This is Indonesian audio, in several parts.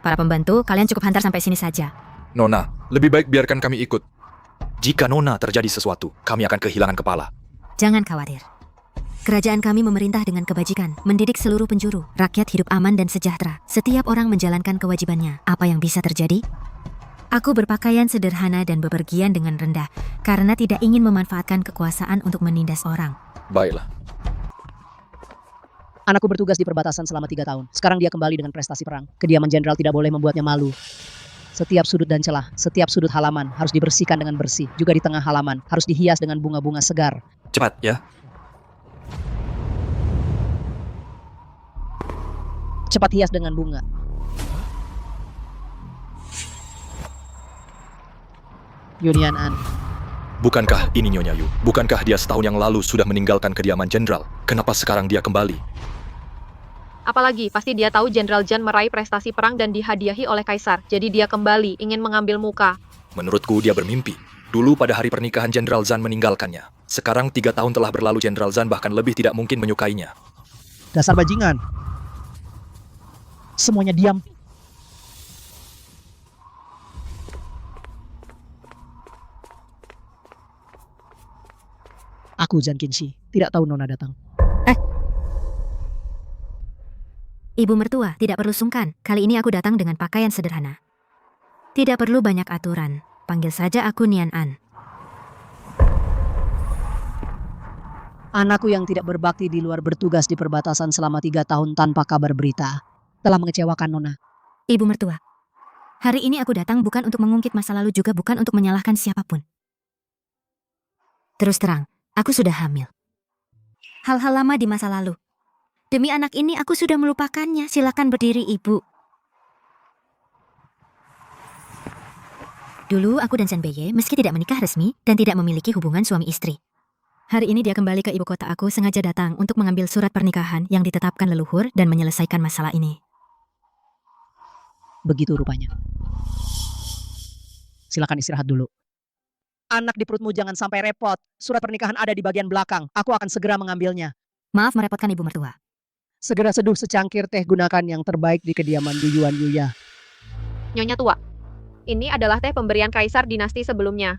Para pembantu, kalian cukup hantar sampai sini saja. Nona, lebih baik biarkan kami ikut. Jika Nona terjadi sesuatu, kami akan kehilangan kepala. Jangan khawatir. Kerajaan kami memerintah dengan kebajikan, mendidik seluruh penjuru. Rakyat hidup aman dan sejahtera. Setiap orang menjalankan kewajibannya. Apa yang bisa terjadi? Aku berpakaian sederhana dan bepergian dengan rendah, karena tidak ingin memanfaatkan kekuasaan untuk menindas orang. Baiklah. Anakku bertugas di perbatasan selama 3 tahun. Sekarang dia kembali dengan prestasi perang. Kediaman jenderal tidak boleh membuatnya malu. Setiap sudut dan celah, setiap sudut halaman harus dibersihkan dengan bersih. Juga di tengah halaman harus dihias dengan bunga-bunga segar. Cepat ya. Cepat hias dengan bunga. Yunian An. Bukankah ini Nyonya Yu? Bukankah dia setahun yang lalu sudah meninggalkan kediaman jenderal? Kenapa sekarang dia kembali? Apalagi, pasti dia tahu Jenderal Zhan meraih prestasi perang dan dihadiahi oleh Kaisar. Jadi dia kembali, ingin mengambil muka. Menurutku dia bermimpi. Dulu pada hari pernikahan Jenderal Zhan meninggalkannya. Sekarang 3 tahun telah berlalu Jenderal Zhan bahkan lebih tidak mungkin menyukainya. Dasar bajingan. Semuanya diam. Aku Zhan Qinshi, tidak tahu Nona datang. Ibu mertua, tidak perlu sungkan. Kali ini aku datang dengan pakaian sederhana. Tidak perlu banyak aturan. Panggil saja aku Nian An. Anakku yang tidak berbakti di luar bertugas di perbatasan selama 3 tahun tanpa kabar berita. Telah mengecewakan Nona. Ibu mertua, hari ini aku datang bukan untuk mengungkit masa lalu, juga bukan untuk menyalahkan siapapun. Terus terang, aku sudah hamil. Hal-hal lama di masa lalu. Demi anak ini aku sudah melupakannya. Silakan berdiri, Ibu. Dulu aku dan Zhan Beiye meski tidak menikah resmi dan tidak memiliki hubungan suami istri. Hari ini dia kembali ke ibu kota. Aku sengaja datang untuk mengambil surat pernikahan yang ditetapkan leluhur dan menyelesaikan masalah ini. Begitu rupanya. Silakan istirahat dulu. Anak di perutmu jangan sampai repot. Surat pernikahan ada di bagian belakang. Aku akan segera mengambilnya. Maaf merepotkan ibu mertua. Segera seduh secangkir teh, gunakan yang terbaik di kediaman Yuan Yuya. Nyonya tua, ini adalah teh pemberian Kaisar dinasti sebelumnya.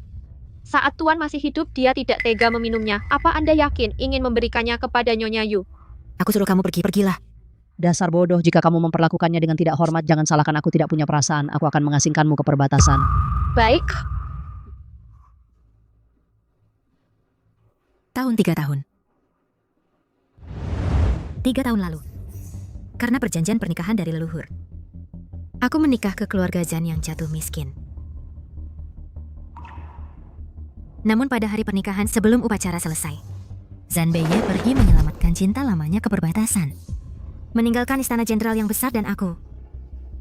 Saat Tuan masih hidup, dia tidak tega meminumnya. Apa Anda yakin ingin memberikannya kepada Nyonya Yu? Aku suruh kamu pergilah. Dasar bodoh, jika kamu memperlakukannya dengan tidak hormat, jangan salahkan aku tidak punya perasaan. Aku akan mengasingkanmu ke perbatasan. Baik. Tahun 3 tahun. 3 tahun lalu. Karena perjanjian pernikahan dari leluhur. Aku menikah ke keluarga Zhan yang jatuh miskin. Namun pada hari pernikahan sebelum upacara selesai, Zhan Beiye pergi menyelamatkan cinta lamanya ke perbatasan. Meninggalkan istana jenderal yang besar dan aku.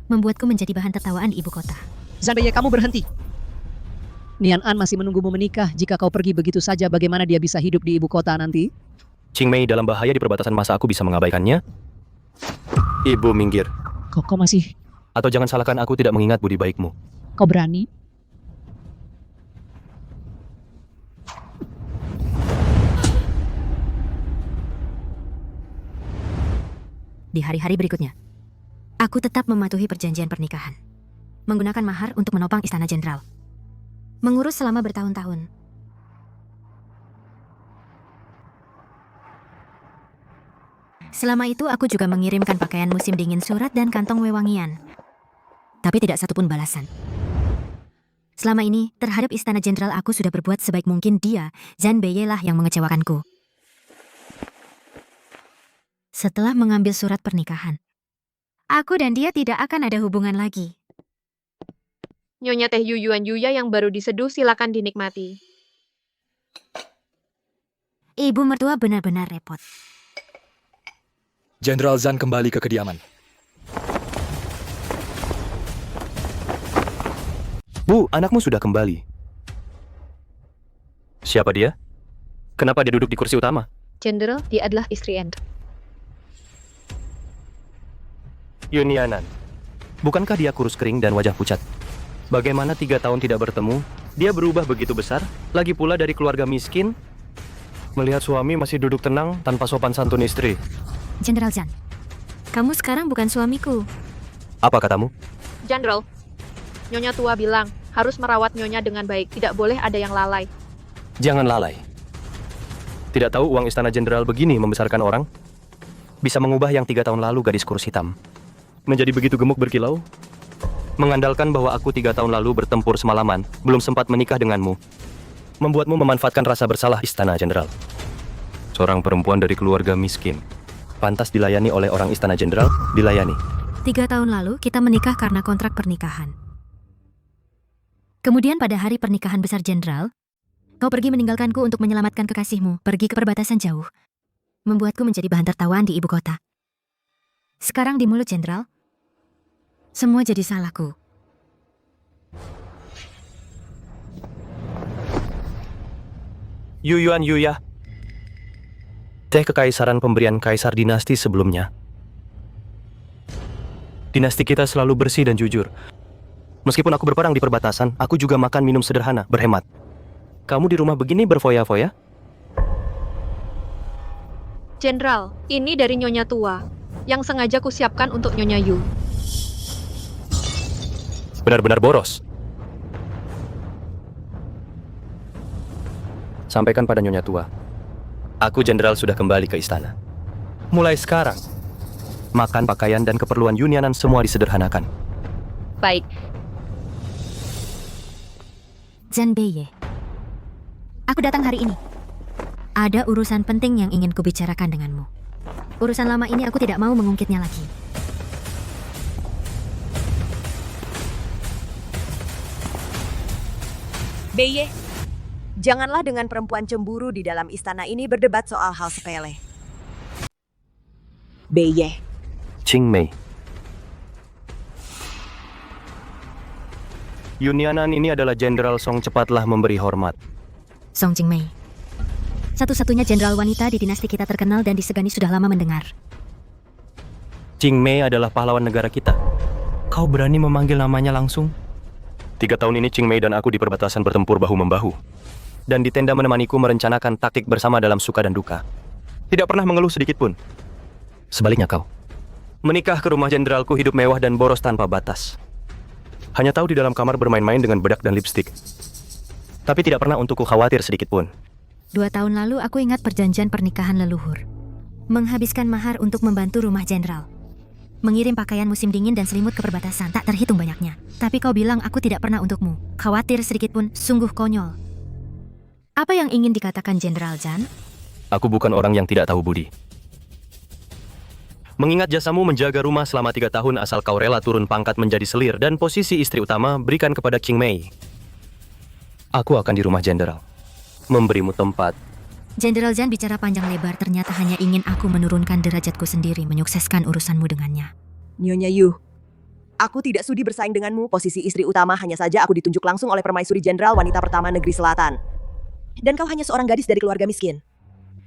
Membuatku menjadi bahan tertawaan di ibu kota. Zhan Beiye, kamu berhenti. Nian An masih menunggumu menikah. Jika kau pergi begitu saja, bagaimana dia bisa hidup di ibu kota nanti? Qingmei dalam bahaya di perbatasan, masa aku bisa mengabaikannya? Ibu minggir. Kau masih... Atau jangan salahkan aku tidak mengingat budi baikmu. Kau berani? Di hari-hari berikutnya, aku tetap mematuhi perjanjian pernikahan. Menggunakan mahar untuk menopang istana jenderal. Mengurus selama bertahun-tahun. Selama itu aku juga mengirimkan pakaian musim dingin, surat dan kantong wewangian. Tapi tidak satupun balasan. Selama ini, terhadap istana jenderal aku sudah berbuat sebaik mungkin. Dia, Zhan Beiye lah yang mengecewakanku. Setelah mengambil surat pernikahan, aku dan dia tidak akan ada hubungan lagi. Nyonya teh Yuan Yuya yang baru diseduh, silakan dinikmati. Ibu mertua benar-benar repot. Jenderal Zhan kembali ke kediaman. Bu, anakmu sudah kembali. Siapa dia? Kenapa dia duduk di kursi utama? Jenderal, dia adalah istri Anda. Yunianan. Bukankah dia kurus kering dan wajah pucat? Bagaimana 3 tahun tidak bertemu, dia berubah begitu besar, lagi pula dari keluarga miskin. Melihat suami masih duduk tenang tanpa sopan santun istri. Jenderal Zhan, kamu sekarang bukan suamiku. Apa katamu? Jenderal, Nyonya tua bilang harus merawat Nyonya dengan baik, tidak boleh ada yang lalai. Jangan lalai. Tidak tahu uang istana jenderal begini membesarkan orang? Bisa mengubah yang 3 tahun lalu gadis kurus hitam menjadi begitu gemuk berkilau? Mengandalkan bahwa aku 3 tahun lalu bertempur semalaman, belum sempat menikah denganmu, membuatmu memanfaatkan rasa bersalah istana jenderal. Seorang perempuan dari keluarga miskin, pantas dilayani oleh orang istana jenderal, dilayani. 3 tahun lalu kita menikah karena kontrak pernikahan. Kemudian pada hari pernikahan besar jenderal, kau pergi meninggalkanku untuk menyelamatkan kekasihmu, pergi ke perbatasan jauh, membuatku menjadi bahan tertawaan di ibu kota. Sekarang di mulut jenderal, semua jadi salahku. Yuyuan Yuya, teh kekaisaran pemberian kaisar dinasti sebelumnya. Dinasti kita selalu bersih dan jujur. Meskipun aku berperang di perbatasan, aku juga makan minum sederhana, berhemat. Kamu di rumah begini berfoya-foya? Jenderal, ini dari Nyonya tua, yang sengaja kusiapkan untuk Nyonya Yu. Benar-benar boros. Sampaikan pada Nyonya tua, aku jenderal sudah kembali ke istana. Mulai sekarang, makan, pakaian, dan keperluan Yunyanan semua disederhanakan. Baik. Zhan Beiye, aku datang hari ini. Ada urusan penting yang ingin kubicarakan denganmu. Urusan lama ini aku tidak mau mengungkitnya lagi. Beiye, janganlah dengan perempuan cemburu di dalam istana ini berdebat soal hal sepele. Beiye, Qingmei. Yunyanan ini adalah Jenderal Song, cepatlah memberi hormat. Song Jingmei, satu-satunya jenderal wanita di dinasti kita terkenal dan disegani sudah lama mendengar. Qingmei adalah pahlawan negara kita. Kau berani memanggil namanya langsung? 3 tahun ini Qingmei dan aku di perbatasan bertempur bahu-membahu. Dan di tenda menemaniku merencanakan taktik bersama dalam suka dan duka. Tidak pernah mengeluh sedikit pun. Sebaliknya kau, menikah ke rumah jenderalku, hidup mewah dan boros tanpa batas. Hanya tahu di dalam kamar bermain-main dengan bedak dan lipstik. Tapi tidak pernah untukku khawatir sedikit pun. 2 tahun lalu aku ingat perjanjian pernikahan leluhur. Menghabiskan mahar untuk membantu rumah jenderal. Mengirim pakaian musim dingin dan selimut ke perbatasan, tak terhitung banyaknya. Tapi kau bilang aku tidak pernah untukmu. Khawatir sedikit pun, sungguh konyol. Apa yang ingin dikatakan Jenderal Zhan? Aku bukan orang yang tidak tahu budi. Mengingat jasamu menjaga rumah selama 3 tahun asal kau rela turun pangkat menjadi selir dan posisi istri utama berikan kepada Qingmei. Aku akan di rumah jenderal, memberimu tempat. Jenderal Zhan bicara panjang lebar, ternyata hanya ingin aku menurunkan derajatku sendiri, menyukseskan urusanmu dengannya. Nyonya Yu, aku tidak sudi bersaing denganmu. Posisi istri utama hanya saja aku ditunjuk langsung oleh permaisuri jenderal wanita pertama negeri selatan. Dan kau hanya seorang gadis dari keluarga miskin.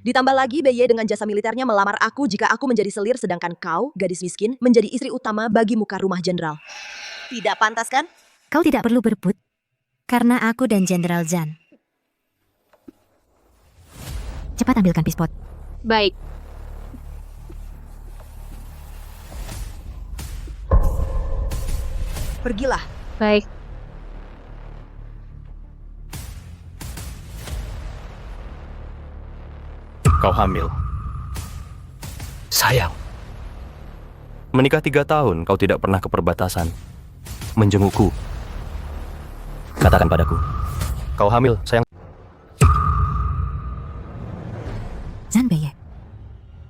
Ditambah lagi Beiye dengan jasa militernya melamar aku jika aku menjadi selir, sedangkan kau, gadis miskin, menjadi istri utama bagi muka rumah jenderal. Tidak pantas kan? Kau tidak perlu berebut, karena aku dan Jenderal Zhan. Cepat ambilkan pispot. Baik. Pergilah. Baik. Kau hamil. Sayang. Menikah 3 tahun, kau tidak pernah ke perbatasan. Menjengukku. Katakan padaku. Kau hamil, sayang. Zhan Beiye,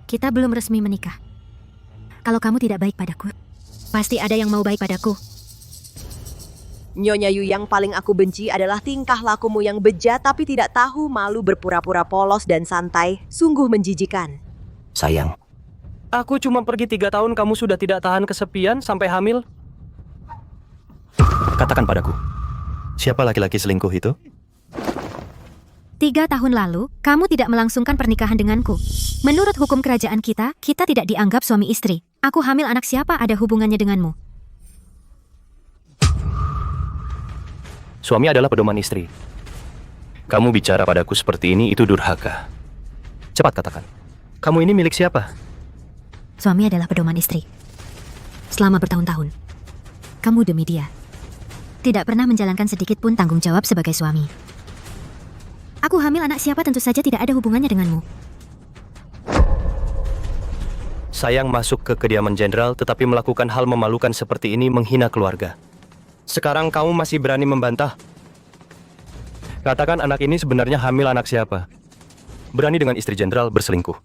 kita belum resmi menikah. Kalau kamu tidak baik padaku, pasti ada yang mau baik padaku. Nyonya Yu, yang paling aku benci adalah tingkah lakumu yang bejat tapi tidak tahu malu, berpura-pura polos dan santai. Sungguh menjijikan. Sayang. Aku cuma pergi 3 tahun, kamu sudah tidak tahan kesepian sampai hamil? Katakan padaku, siapa laki-laki selingkuh itu? 3 tahun lalu, kamu tidak melangsungkan pernikahan denganku. Menurut hukum kerajaan kita, kita tidak dianggap suami istri. Aku hamil, anak siapa ada hubungannya denganmu? Suami adalah pedoman istri. Kamu bicara padaku seperti ini, itu durhaka. Cepat katakan, kamu ini milik siapa? Suami adalah pedoman istri. Selama bertahun-tahun. kamu demi dia. Tidak pernah menjalankan sedikit pun tanggung jawab sebagai suami. Aku hamil anak siapa tentu saja tidak ada hubungannya denganmu. Sayang masuk ke kediaman jenderal tetapi melakukan hal memalukan seperti ini menghina keluarga. Sekarang kamu masih berani membantah? Katakan anak ini sebenarnya hamil anak siapa? Berani dengan istri jenderal berselingkuh.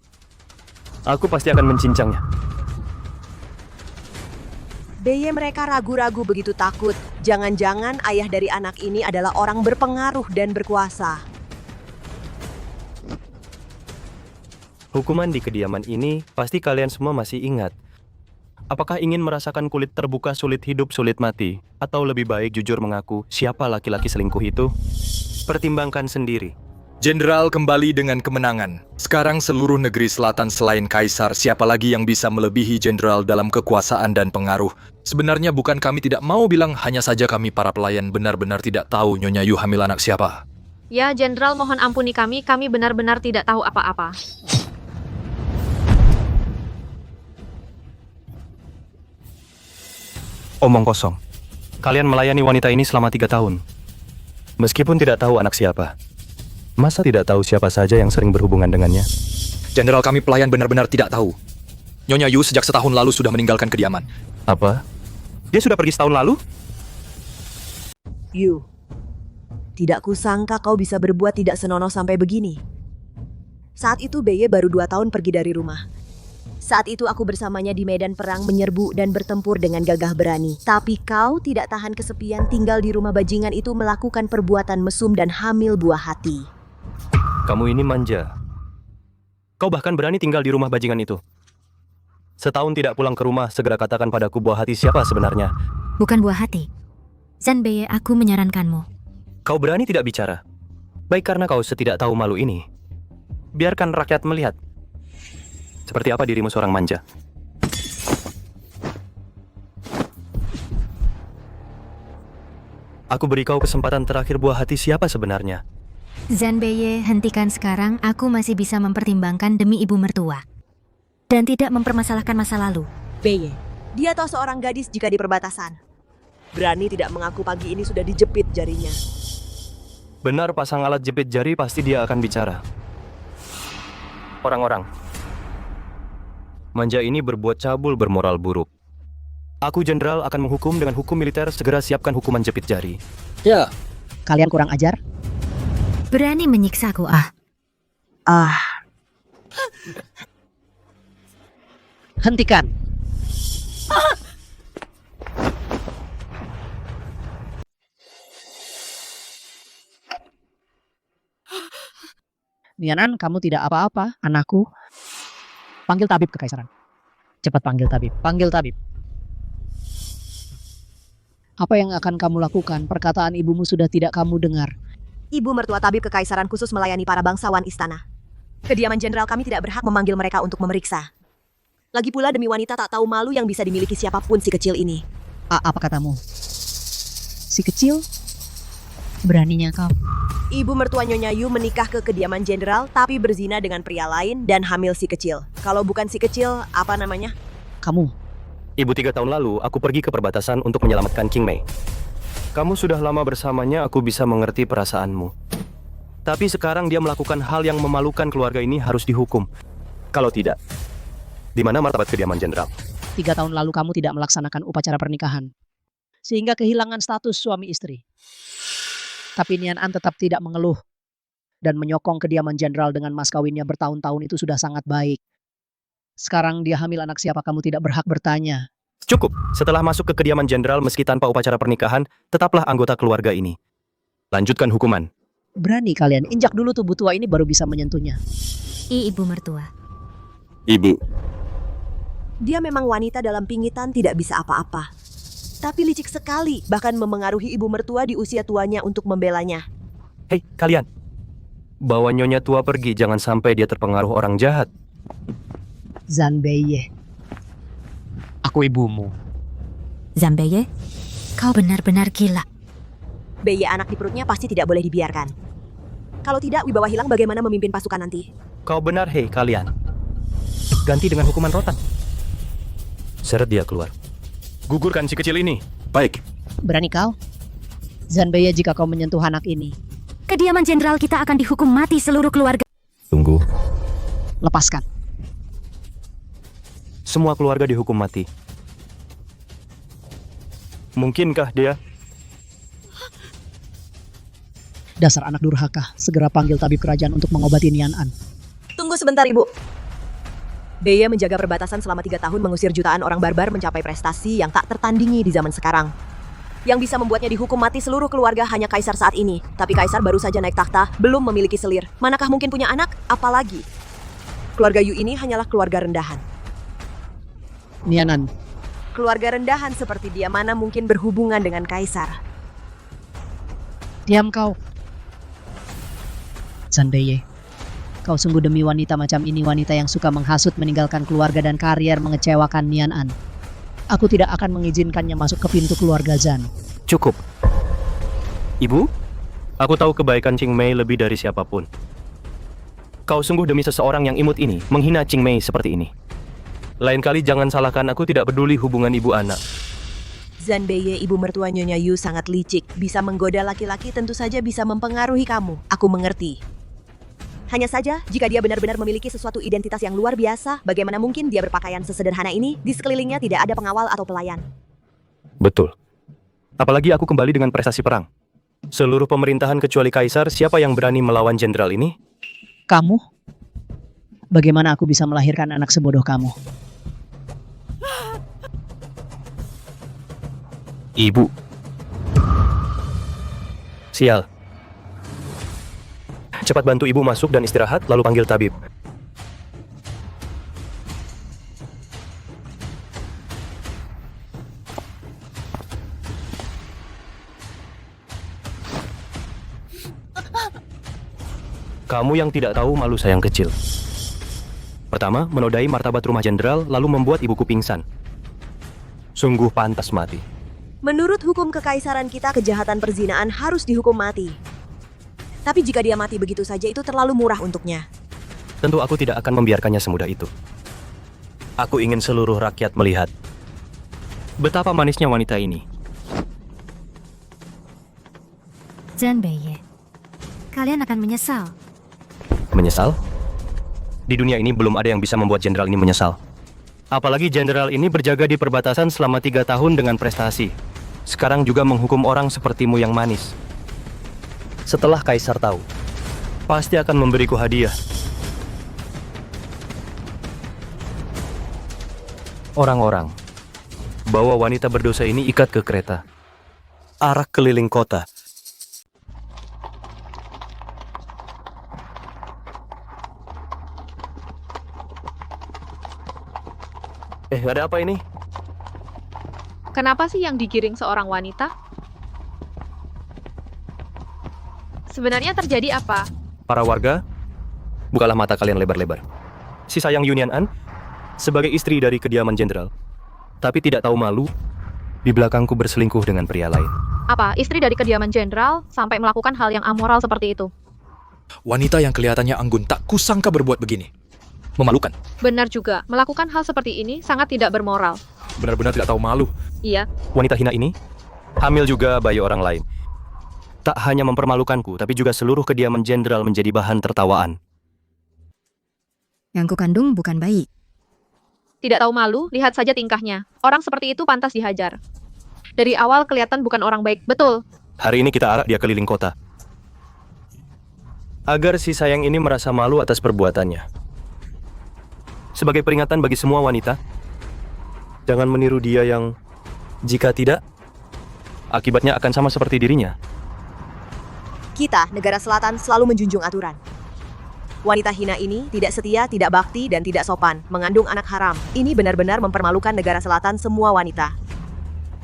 Aku pasti akan mencincangnya. BY mereka ragu-ragu begitu takut. Jangan-jangan ayah dari anak ini adalah orang berpengaruh dan berkuasa. Hukuman di kediaman ini pasti kalian semua masih ingat. Apakah ingin merasakan kulit terbuka sulit hidup sulit mati? Atau lebih baik jujur mengaku siapa laki-laki selingkuh itu? Pertimbangkan sendiri. Jenderal kembali dengan kemenangan. Sekarang seluruh negeri selatan selain Kaisar, siapa lagi yang bisa melebihi jenderal dalam kekuasaan dan pengaruh? Sebenarnya bukan kami tidak mau bilang, hanya saja kami para pelayan benar-benar tidak tahu Nyonya Yu hamil anak siapa. Ya, Jenderal, mohon ampuni kami benar-benar tidak tahu apa-apa. Omong kosong. Kalian melayani wanita ini selama 3 tahun. Meskipun tidak tahu anak siapa. Masa tidak tahu siapa saja yang sering berhubungan dengannya? Jenderal, kami pelayan benar-benar tidak tahu. Nyonya Yu sejak setahun lalu sudah meninggalkan kediaman. Apa? Dia sudah pergi setahun lalu? Yu, tidak kusangka kau bisa berbuat tidak senonoh sampai begini. Saat itu BY baru 2 tahun pergi dari rumah. Saat itu aku bersamanya di medan perang menyerbu dan bertempur dengan gagah berani. Tapi kau tidak tahan kesepian tinggal di rumah bajingan itu melakukan perbuatan mesum dan hamil buah hati. Kamu ini manja. Kau bahkan berani tinggal di rumah bajingan itu. Setahun tidak pulang ke rumah, segera katakan padaku buah hati siapa sebenarnya. Bukan buah hati. Zan Beye, aku menyarankanmu. Kau berani tidak bicara. Baik karena kau setidak tahu malu ini. Biarkan rakyat melihat. Seperti apa dirimu seorang manja. Aku beri kau kesempatan terakhir buah hati siapa sebenarnya. Zan Beye, hentikan sekarang, aku masih bisa mempertimbangkan demi ibu mertua. Dan tidak mempermasalahkan masa lalu. BY, dia tahu seorang gadis jika di perbatasan. Berani tidak mengaku pagi ini sudah dijepit jarinya. Benar pasang alat jepit jari pasti dia akan bicara. Orang-orang. Manja ini berbuat cabul bermoral buruk. Aku jenderal akan menghukum dengan hukum militer, segera siapkan hukuman jepit jari. Ya. Kalian kurang ajar? Berani menyiksaku, Hentikan. Nianan, kamu tidak apa-apa, anakku. Panggil tabib kekaisaran. Cepat panggil tabib. Panggil tabib. Apa yang akan kamu lakukan? Perkataan ibumu sudah tidak kamu dengar. Ibu mertua tabib kekaisaran khusus melayani para bangsawan istana. Kediaman jenderal kami tidak berhak memanggil mereka untuk memeriksa. Lagi pula demi wanita tak tahu malu yang bisa dimiliki siapapun si kecil ini. Apa katamu? Si kecil? Beraninya kau. Ibu mertua Nyonya Yu menikah ke kediaman jenderal tapi berzina dengan pria lain dan hamil si kecil. Kalau bukan si kecil, apa namanya? Kamu. Ibu 3 tahun lalu, aku pergi ke perbatasan untuk menyelamatkan King Mei. Kamu sudah lama bersamanya, aku bisa mengerti perasaanmu. Tapi sekarang dia melakukan hal yang memalukan keluarga ini harus dihukum. Kalau tidak, di mana martabat kediaman jenderal? 3 tahun lalu kamu tidak melaksanakan upacara pernikahan. Sehingga kehilangan status suami istri. Tapi Nian An tetap tidak mengeluh. Dan menyokong kediaman jenderal dengan mas kawinnya bertahun-tahun itu sudah sangat baik. Sekarang dia hamil anak siapa kamu tidak berhak bertanya. Cukup, setelah masuk ke kediaman jenderal meski tanpa upacara pernikahan, tetaplah anggota keluarga ini. Lanjutkan hukuman. Berani kalian, injak dulu tubuh tua ini baru bisa menyentuhnya. Ibu mertua. Ibu. Dia memang wanita dalam pingitan tidak bisa apa-apa. Tapi licik sekali, bahkan memengaruhi ibu mertua di usia tuanya untuk membelanya. Hei, kalian. Bawa Nyonya tua pergi, jangan sampai dia terpengaruh orang jahat. Zan Beye. Aku ibumu. Zan Beye, kau benar-benar gila. BY anak di perutnya pasti tidak boleh dibiarkan. Kalau tidak, wibawa hilang bagaimana memimpin pasukan nanti? Kau benar, hei kalian. Ganti dengan hukuman rotan. Seret dia keluar. Gugurkan si kecil ini. Baik, Berani kau? Zanbeye, jika kau menyentuh anak ini, Kediaman jenderal kita akan dihukum mati seluruh keluarga. Tunggu. lepaskan. Semua keluarga dihukum mati. Mungkinkah dia? Dasar anak durhaka, segera panggil tabib kerajaan untuk mengobati Nian An. Tunggu sebentar, Ibu. Beye menjaga perbatasan selama 3 tahun mengusir jutaan orang barbar mencapai prestasi yang tak tertandingi di zaman sekarang. Yang bisa membuatnya dihukum mati seluruh keluarga hanya kaisar saat ini. Tapi kaisar baru saja naik takhta, belum memiliki selir. Manakah mungkin punya anak? Apalagi? Keluarga Yu ini hanyalah keluarga rendahan. Nian An, Keluarga rendahan seperti dia mana mungkin berhubungan dengan kaisar? diam kau. Zanbeye, kau sungguh demi wanita macam ini, wanita yang suka menghasut, meninggalkan keluarga dan karier, mengecewakan Nian An. Aku tidak akan mengizinkannya masuk ke pintu keluarga Zan. Cukup. Ibu, aku tahu kebaikan Qing Mei lebih dari siapapun. Kau sungguh demi seseorang yang imut ini menghina Qing Mei seperti ini. Lain kali jangan salahkan aku, tidak peduli hubungan ibu anak. Zanbeye, ibu mertua Nyonya Yu sangat licik. Bisa menggoda laki-laki, tentu saja bisa mempengaruhi kamu. Aku mengerti. Hanya saja, jika dia benar-benar memiliki sesuatu identitas yang luar biasa, bagaimana mungkin dia berpakaian sesederhana ini? Di sekelilingnya tidak ada pengawal atau pelayan. Betul. Apalagi aku kembali dengan prestasi perang. Seluruh pemerintahan kecuali kaisar, siapa yang berani melawan jenderal ini? Kamu? Bagaimana aku bisa melahirkan anak sebodoh kamu? Ibu. Sial. Cepat bantu ibu masuk dan istirahat, lalu panggil tabib. Kamu yang tidak tahu malu sayang kecil. Pertama, menodai martabat rumah jenderal, lalu membuat ibuku pingsan. Sungguh pantas mati. Menurut hukum kekaisaran kita, kejahatan perzinaan harus dihukum mati. Tapi jika dia mati begitu saja, itu terlalu murah untuknya. Tentu aku tidak akan membiarkannya semudah itu. Aku ingin seluruh rakyat melihat betapa manisnya wanita ini. Zanbeye, kalian akan menyesal. Menyesal? Di dunia ini belum ada yang bisa membuat jenderal ini menyesal. Apalagi jenderal ini berjaga di perbatasan selama 3 tahun dengan prestasi. Sekarang juga menghukum orang sepertimu yang manis. Setelah kaisar tahu, pasti akan memberiku hadiah. Orang-orang bawa wanita berdosa ini ikat ke kereta. Arak keliling kota. Ada apa ini? Kenapa sih yang digiring seorang wanita? Sebenarnya terjadi apa? Para warga, bukalah mata kalian lebar-lebar. Si sayang Yunian An, sebagai istri dari kediaman jenderal, tapi tidak tahu malu, di belakangku berselingkuh dengan pria lain. Apa, istri dari kediaman jenderal sampai melakukan hal yang amoral seperti itu? Wanita yang kelihatannya anggun tak kusangka berbuat begini. Memalukan. Benar juga, melakukan hal seperti ini sangat tidak bermoral. Benar-benar tidak tahu malu. Iya, Wanita hina ini, hamil juga bayi orang lain. Tak hanya mempermalukanku, tapi juga seluruh kediaman jenderal menjadi bahan tertawaan. Yang kukandung bukan bayi. tidak tahu malu, lihat saja tingkahnya. Orang seperti itu pantas dihajar. Dari awal kelihatan bukan orang baik, betul. Hari ini kita arak dia keliling kota. Agar si sayang ini merasa malu atas perbuatannya. Sebagai peringatan bagi semua wanita, jangan meniru dia yang, jika tidak, akibatnya akan sama seperti dirinya. Kita, negara selatan, selalu menjunjung aturan. Wanita hina ini tidak setia, tidak bakti, dan tidak sopan, mengandung anak haram. Ini benar-benar mempermalukan negara selatan semua wanita.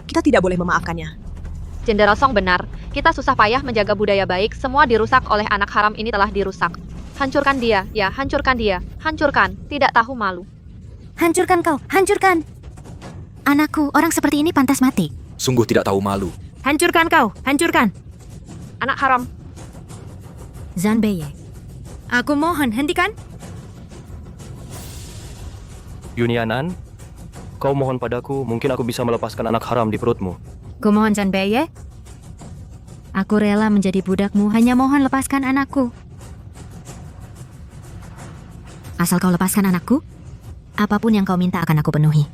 Kita tidak boleh memaafkannya. Jenderal Song benar. Kita susah payah menjaga budaya baik, semua dirusak oleh anak haram ini telah dirusak. Hancurkan dia, ya hancurkan dia. Hancurkan, tidak tahu malu. Hancurkan kau, hancurkan. Anakku, orang seperti ini pantas mati. Sungguh tidak tahu malu. Hancurkan kau, hancurkan. Anak haram. Zanbeye, aku mohon hentikan. Yunianan, kau mohon padaku, mungkin aku bisa melepaskan anak haram di perutmu. Kumohon Zanbeye. Aku rela menjadi budakmu, hanya mohon lepaskan anakku. Asal kau lepaskan anakku, apapun yang kau minta akan aku penuhi.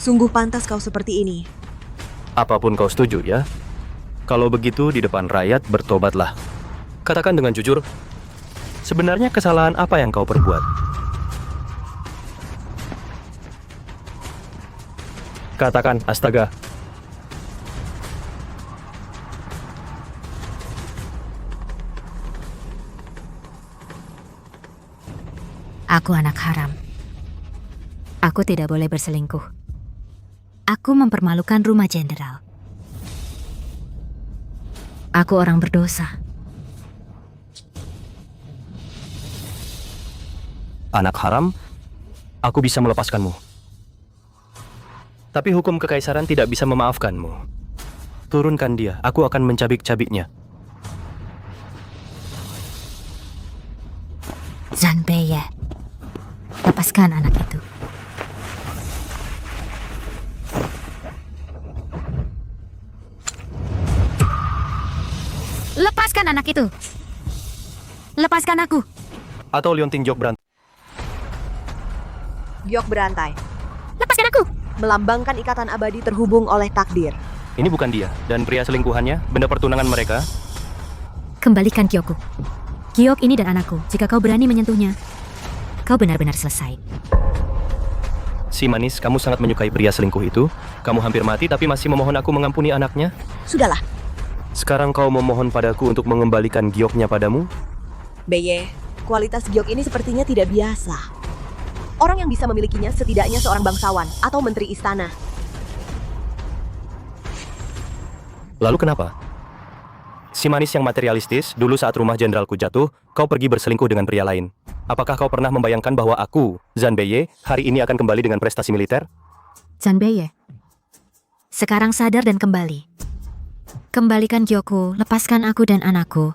Sungguh pantas kau seperti ini. Apapun kau setuju ya. Kalau begitu di depan rakyat bertobatlah. Katakan dengan jujur, sebenarnya kesalahan apa yang kau perbuat? Katakan, astaga. Aku anak haram. Aku tidak boleh berselingkuh. Aku mempermalukan rumah jenderal. Aku orang berdosa. Anak haram, aku bisa melepaskanmu. Tapi hukum kekaisaran tidak bisa memaafkanmu. Turunkan dia, aku akan mencabik-cabiknya. Zanbeye, lepaskan anak itu. Lepaskan anak itu. Lepaskan aku. Atau Liontin Jok berantem. Giok berantai, Lepaskan aku. melambangkan ikatan abadi terhubung oleh takdir. Ini bukan dia, dan pria selingkuhannya, benda pertunangan mereka. Kembalikan Gyokku. Giok ini dan anakku. Jika kau berani menyentuhnya, kau benar-benar selesai. Si manis, kamu sangat menyukai pria selingkuh itu. Kamu hampir mati tapi masih memohon aku mengampuni anaknya. Sudahlah, Sekarang kau memohon padaku untuk mengembalikan Gioknya padamu? Beye, kualitas Giok ini sepertinya tidak biasa. Orang yang bisa memilikinya setidaknya seorang bangsawan atau menteri istana. Lalu kenapa? Si manis yang materialistis, dulu saat rumah jenderalku jatuh, kau pergi berselingkuh dengan pria lain. Apakah kau pernah membayangkan bahwa aku, Zanbeye, hari ini akan kembali dengan prestasi militer? Zanbeye, sekarang sadar dan kembali. Kembalikan Gyokku, lepaskan aku dan anakku.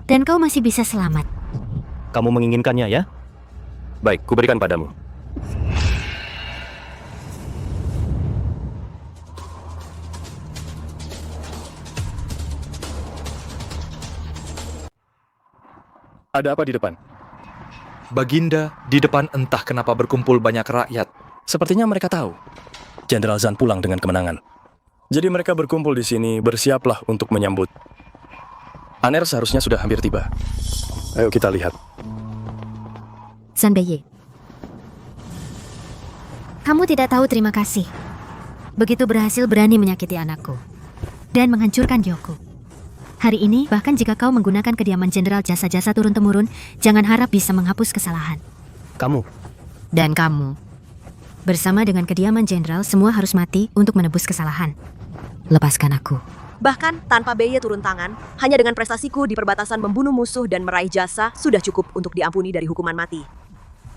Dan kau masih bisa selamat. Kamu menginginkannya ya? Baik, kuberikan padamu. Ada apa di depan? Baginda, di depan entah kenapa berkumpul banyak rakyat. Sepertinya mereka tahu Jenderal Zan pulang dengan kemenangan. Jadi mereka berkumpul di sini, bersiaplah untuk menyambut. Aner seharusnya sudah hampir tiba. Ayo kita lihat. Zanbeye, kamu tidak tahu terima kasih. Begitu berhasil berani menyakiti anakku dan menghancurkan Gyokku. Hari ini, bahkan jika kau menggunakan kediaman jenderal jasa-jasa turun-temurun, jangan harap bisa menghapus kesalahan. Kamu, Dan kamu. Bersama dengan kediaman jenderal, semua harus mati untuk menebus kesalahan. Lepaskan aku. Bahkan tanpa Beye turun tangan, hanya dengan prestasiku di perbatasan membunuh musuh dan meraih jasa sudah cukup untuk diampuni dari hukuman mati.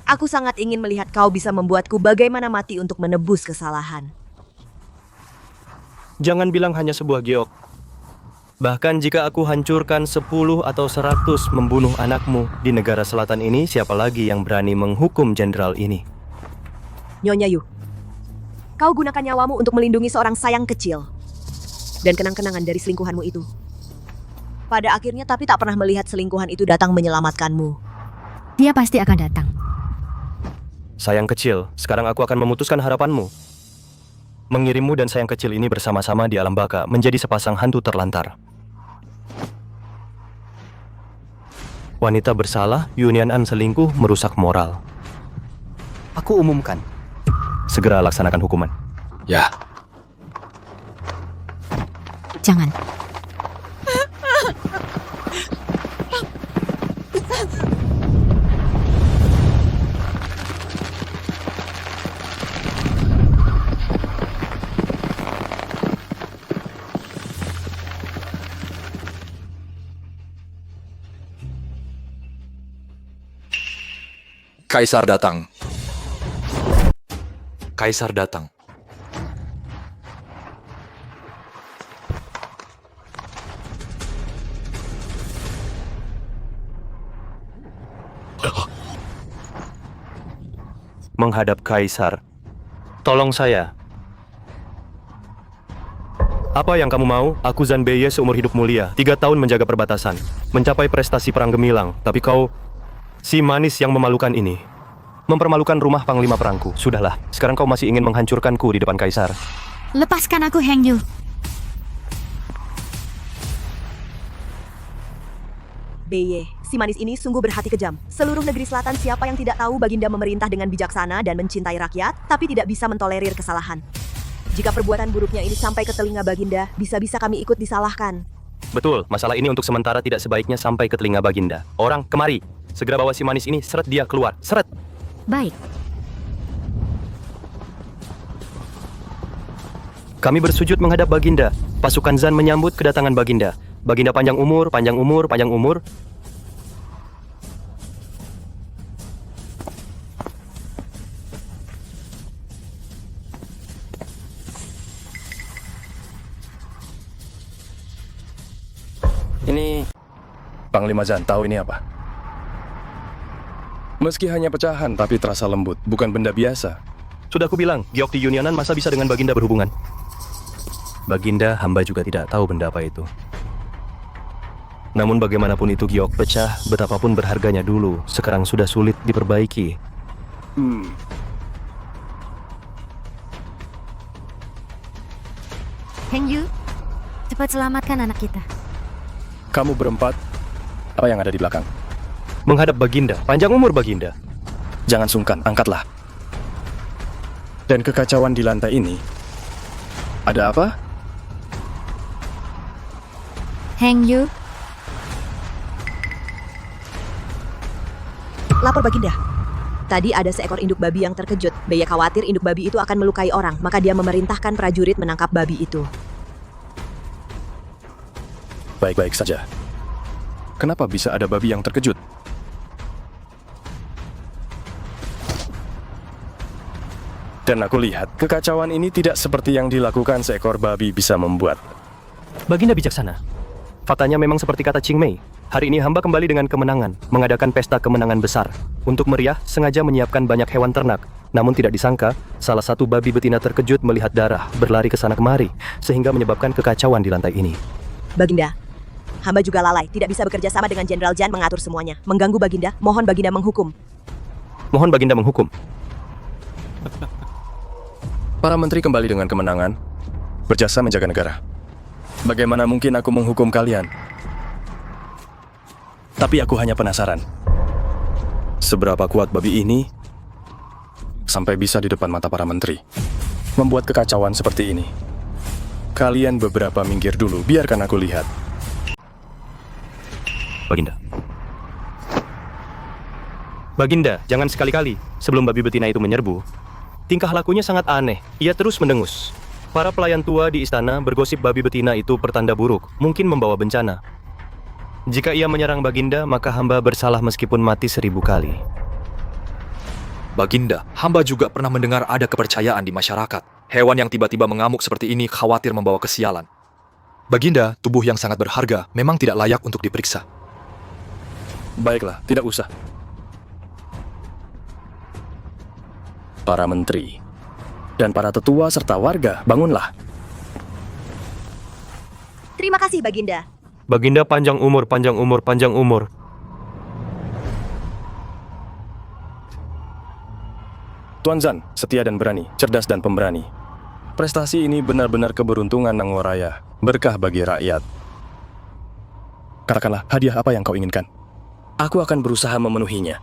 Aku sangat ingin melihat kau bisa membuatku bagaimana mati untuk menebus kesalahan. jangan bilang hanya sebuah Giok. Bahkan jika aku hancurkan 10 atau 100 membunuh anakmu di negara selatan ini, siapa lagi yang berani menghukum jenderal ini? Nyonya Yu, kau gunakan nyawamu untuk melindungi seorang sayang kecil dan kenang-kenangan dari selingkuhanmu itu. Pada akhirnya tapi tak pernah melihat selingkuhan itu datang menyelamatkanmu. Dia pasti akan datang. Sayang kecil, sekarang aku akan memutuskan harapanmu. Mengirimmu dan sayang kecil ini bersama-sama di alam baka menjadi sepasang hantu terlantar. Wanita bersalah, Yunyanan selingkuh, merusak moral. Aku umumkan. Segera laksanakan hukuman. Ya, Jangan. Kaisar datang. Kaisar datang. menghadap Kaisar. Tolong saya. Apa yang kamu mau? Aku Zanbeye seumur hidup mulia, 3 tahun menjaga perbatasan, mencapai prestasi perang gemilang. Tapi kau, si manis yang memalukan ini, mempermalukan rumah panglima perangku. Sudahlah, sekarang kau masih ingin menghancurkanku di depan Kaisar. Lepaskan aku, Heng Yu. Beye, si manis ini sungguh berhati kejam. Seluruh negeri selatan siapa yang tidak tahu Baginda memerintah dengan bijaksana dan mencintai rakyat, tapi tidak bisa mentolerir kesalahan. Jika perbuatan buruknya ini sampai ke telinga Baginda, bisa-bisa kami ikut disalahkan. Betul, masalah ini untuk sementara tidak sebaiknya sampai ke telinga Baginda. Orang, kemari. Segera bawa si manis ini, seret dia keluar. Seret! Baik. Kami bersujud menghadap Baginda. Pasukan Zan menyambut kedatangan Baginda. Baginda panjang umur, panjang umur, panjang umur. Ini... Panglima Zan, tahu ini apa? Meski hanya pecahan, tapi terasa lembut. Bukan benda biasa. Sudah aku bilang, giok di Yunyanan masa bisa dengan Baginda berhubungan? Baginda, hamba juga tidak tahu benda apa itu. Namun bagaimanapun itu giok pecah, betapapun berharganya dulu, sekarang sudah sulit diperbaiki. Heng Yu, cepat selamatkan anak kita. Kamu berempat, apa yang ada di belakang? Menghadap Baginda, panjang umur Baginda. Jangan sungkan, angkatlah. Dan kekacauan di lantai ini, ada apa? Heng Yu, Lapor Baginda. Tadi ada seekor induk babi yang terkejut. Beye khawatir induk babi itu akan melukai orang, maka dia memerintahkan prajurit menangkap babi itu. Baik-baik saja. Kenapa bisa ada babi yang terkejut? Dan aku lihat, kekacauan ini tidak seperti yang dilakukan seekor babi bisa membuat. Baginda bijaksana. Faktanya memang seperti kata Ching Mei. Hari ini hamba kembali dengan kemenangan, mengadakan pesta kemenangan besar. Untuk meriah, sengaja menyiapkan banyak hewan ternak. Namun tidak disangka, salah satu babi betina terkejut melihat darah, berlari ke sana kemari, sehingga menyebabkan kekacauan di lantai ini. Baginda, hamba juga lalai, tidak bisa bekerja sama dengan Jenderal Jan mengatur semuanya. Mengganggu Baginda, mohon Baginda menghukum. Mohon Baginda menghukum. Para menteri kembali dengan kemenangan, berjasa menjaga negara. Bagaimana mungkin aku menghukum kalian? Tapi aku hanya penasaran. Seberapa kuat babi ini sampai bisa di depan mata para menteri membuat kekacauan seperti ini? Kalian beberapa minggir dulu, biarkan aku lihat. Baginda. Baginda, jangan sekali-kali sebelum babi betina itu menyerbu. Tingkah lakunya sangat aneh. Ia terus mendengus. Para pelayan tua di istana bergosip babi betina itu pertanda buruk, mungkin membawa bencana. Jika ia menyerang Baginda, maka hamba bersalah meskipun mati 1000 kali. Baginda, hamba juga pernah mendengar ada kepercayaan di masyarakat. Hewan yang tiba-tiba mengamuk seperti ini khawatir membawa kesialan. Baginda, tubuh yang sangat berharga, memang tidak layak untuk diperiksa. Baiklah, tidak usah. Para menteri dan para tetua serta warga, bangunlah. Terima kasih Baginda. Baginda panjang umur, panjang umur, panjang umur. Tuan Zan, setia dan berani, cerdas dan pemberani. Prestasi ini benar-benar keberuntungan Nangwaraya, berkah bagi rakyat. Katakanlah, hadiah apa yang kau inginkan? Aku akan berusaha memenuhinya.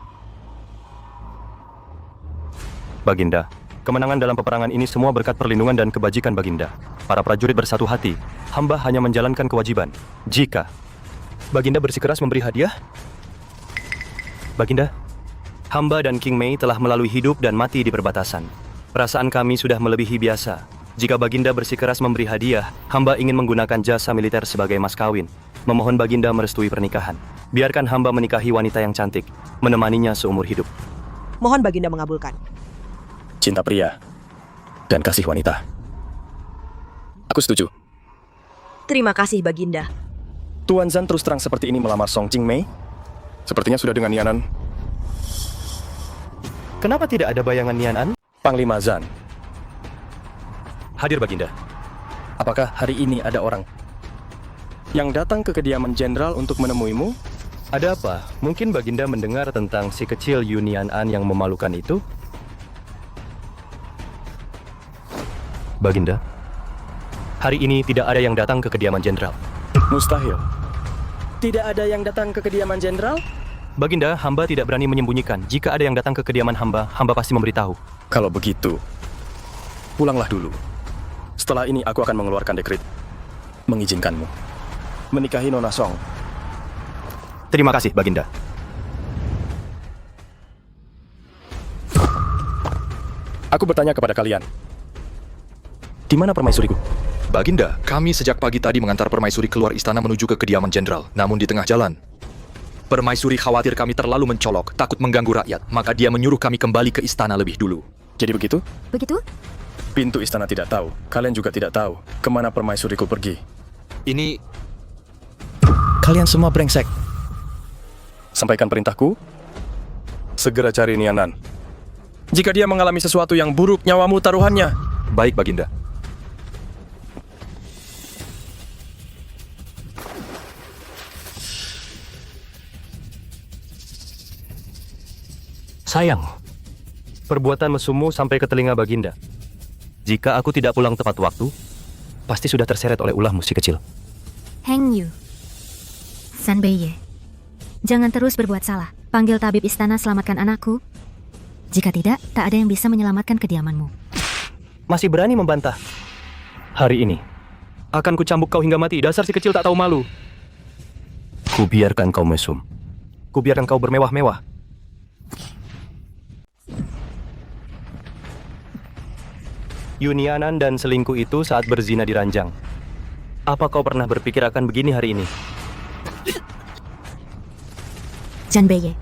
Baginda, kemenangan dalam peperangan ini semua berkat perlindungan dan kebajikan Baginda. Para prajurit bersatu hati. Hamba hanya menjalankan kewajiban. Jika Baginda bersikeras memberi hadiah, Baginda, hamba dan King Mei telah melalui hidup dan mati di perbatasan. Perasaan kami sudah melebihi biasa. Jika Baginda bersikeras memberi hadiah, hamba ingin menggunakan jasa militer sebagai mas kawin. Memohon Baginda merestui pernikahan. Biarkan hamba menikahi wanita yang cantik, menemaninya seumur hidup. Mohon Baginda mengabulkan. Cinta pria dan kasih wanita. Aku setuju. Terima kasih Baginda. Tuan Zan terus terang seperti ini melamar Song Ching Mei? Sepertinya sudah dengan Yanan. Kenapa tidak ada bayangan Nian An? Panglima Zan, Hadir Baginda. apakah hari ini ada orang yang datang ke kediaman jenderal untuk menemuimu? Ada apa? Mungkin Baginda mendengar tentang si kecil Yu Nian An yang memalukan itu? Baginda, hari ini tidak ada yang datang ke kediaman jenderal. Mustahil. Tidak ada yang datang ke kediaman jenderal? Baginda, hamba tidak berani menyembunyikan. Jika ada yang datang ke kediaman hamba, hamba pasti memberitahu. Kalau begitu, pulanglah dulu. Setelah ini aku akan mengeluarkan dekret mengizinkanmu menikahi Nona Song. Terima kasih, Baginda. Aku bertanya kepada kalian, di mana permaisuriku? Baginda, kami sejak pagi tadi mengantar permaisuri keluar istana menuju ke kediaman jenderal. Namun di tengah jalan, permaisuri khawatir kami terlalu mencolok, takut mengganggu rakyat. Maka dia menyuruh kami kembali ke istana lebih dulu. Jadi begitu? Begitu? Pintu istana tidak tahu. Kalian juga tidak tahu kemana permaisuriku pergi. Ini Kalian semua brengsek. Sampaikan perintahku. Segera cari Nianan. Jika dia mengalami sesuatu yang buruk, nyawamu taruhannya. baik, Baginda. Sayang, perbuatan mesummu sampai ke telinga Baginda. Jika aku tidak pulang tepat waktu, pasti sudah terseret oleh ulahmu si kecil. Heng Yu. San Beiye. Jangan terus berbuat salah. Panggil tabib istana selamatkan anakku. Jika tidak, tak ada yang bisa menyelamatkan kediamanmu. Masih berani membantah. Hari ini, akan kucambuk kau hingga mati. Dasar si kecil tak tahu malu. Kubiarkan kau mesum. Kubiarkan kau bermewah-mewah. Yunianan dan selingkuh itu saat berzina di ranjang. Apa kau pernah berpikir akan begini hari ini? Jan Beiye,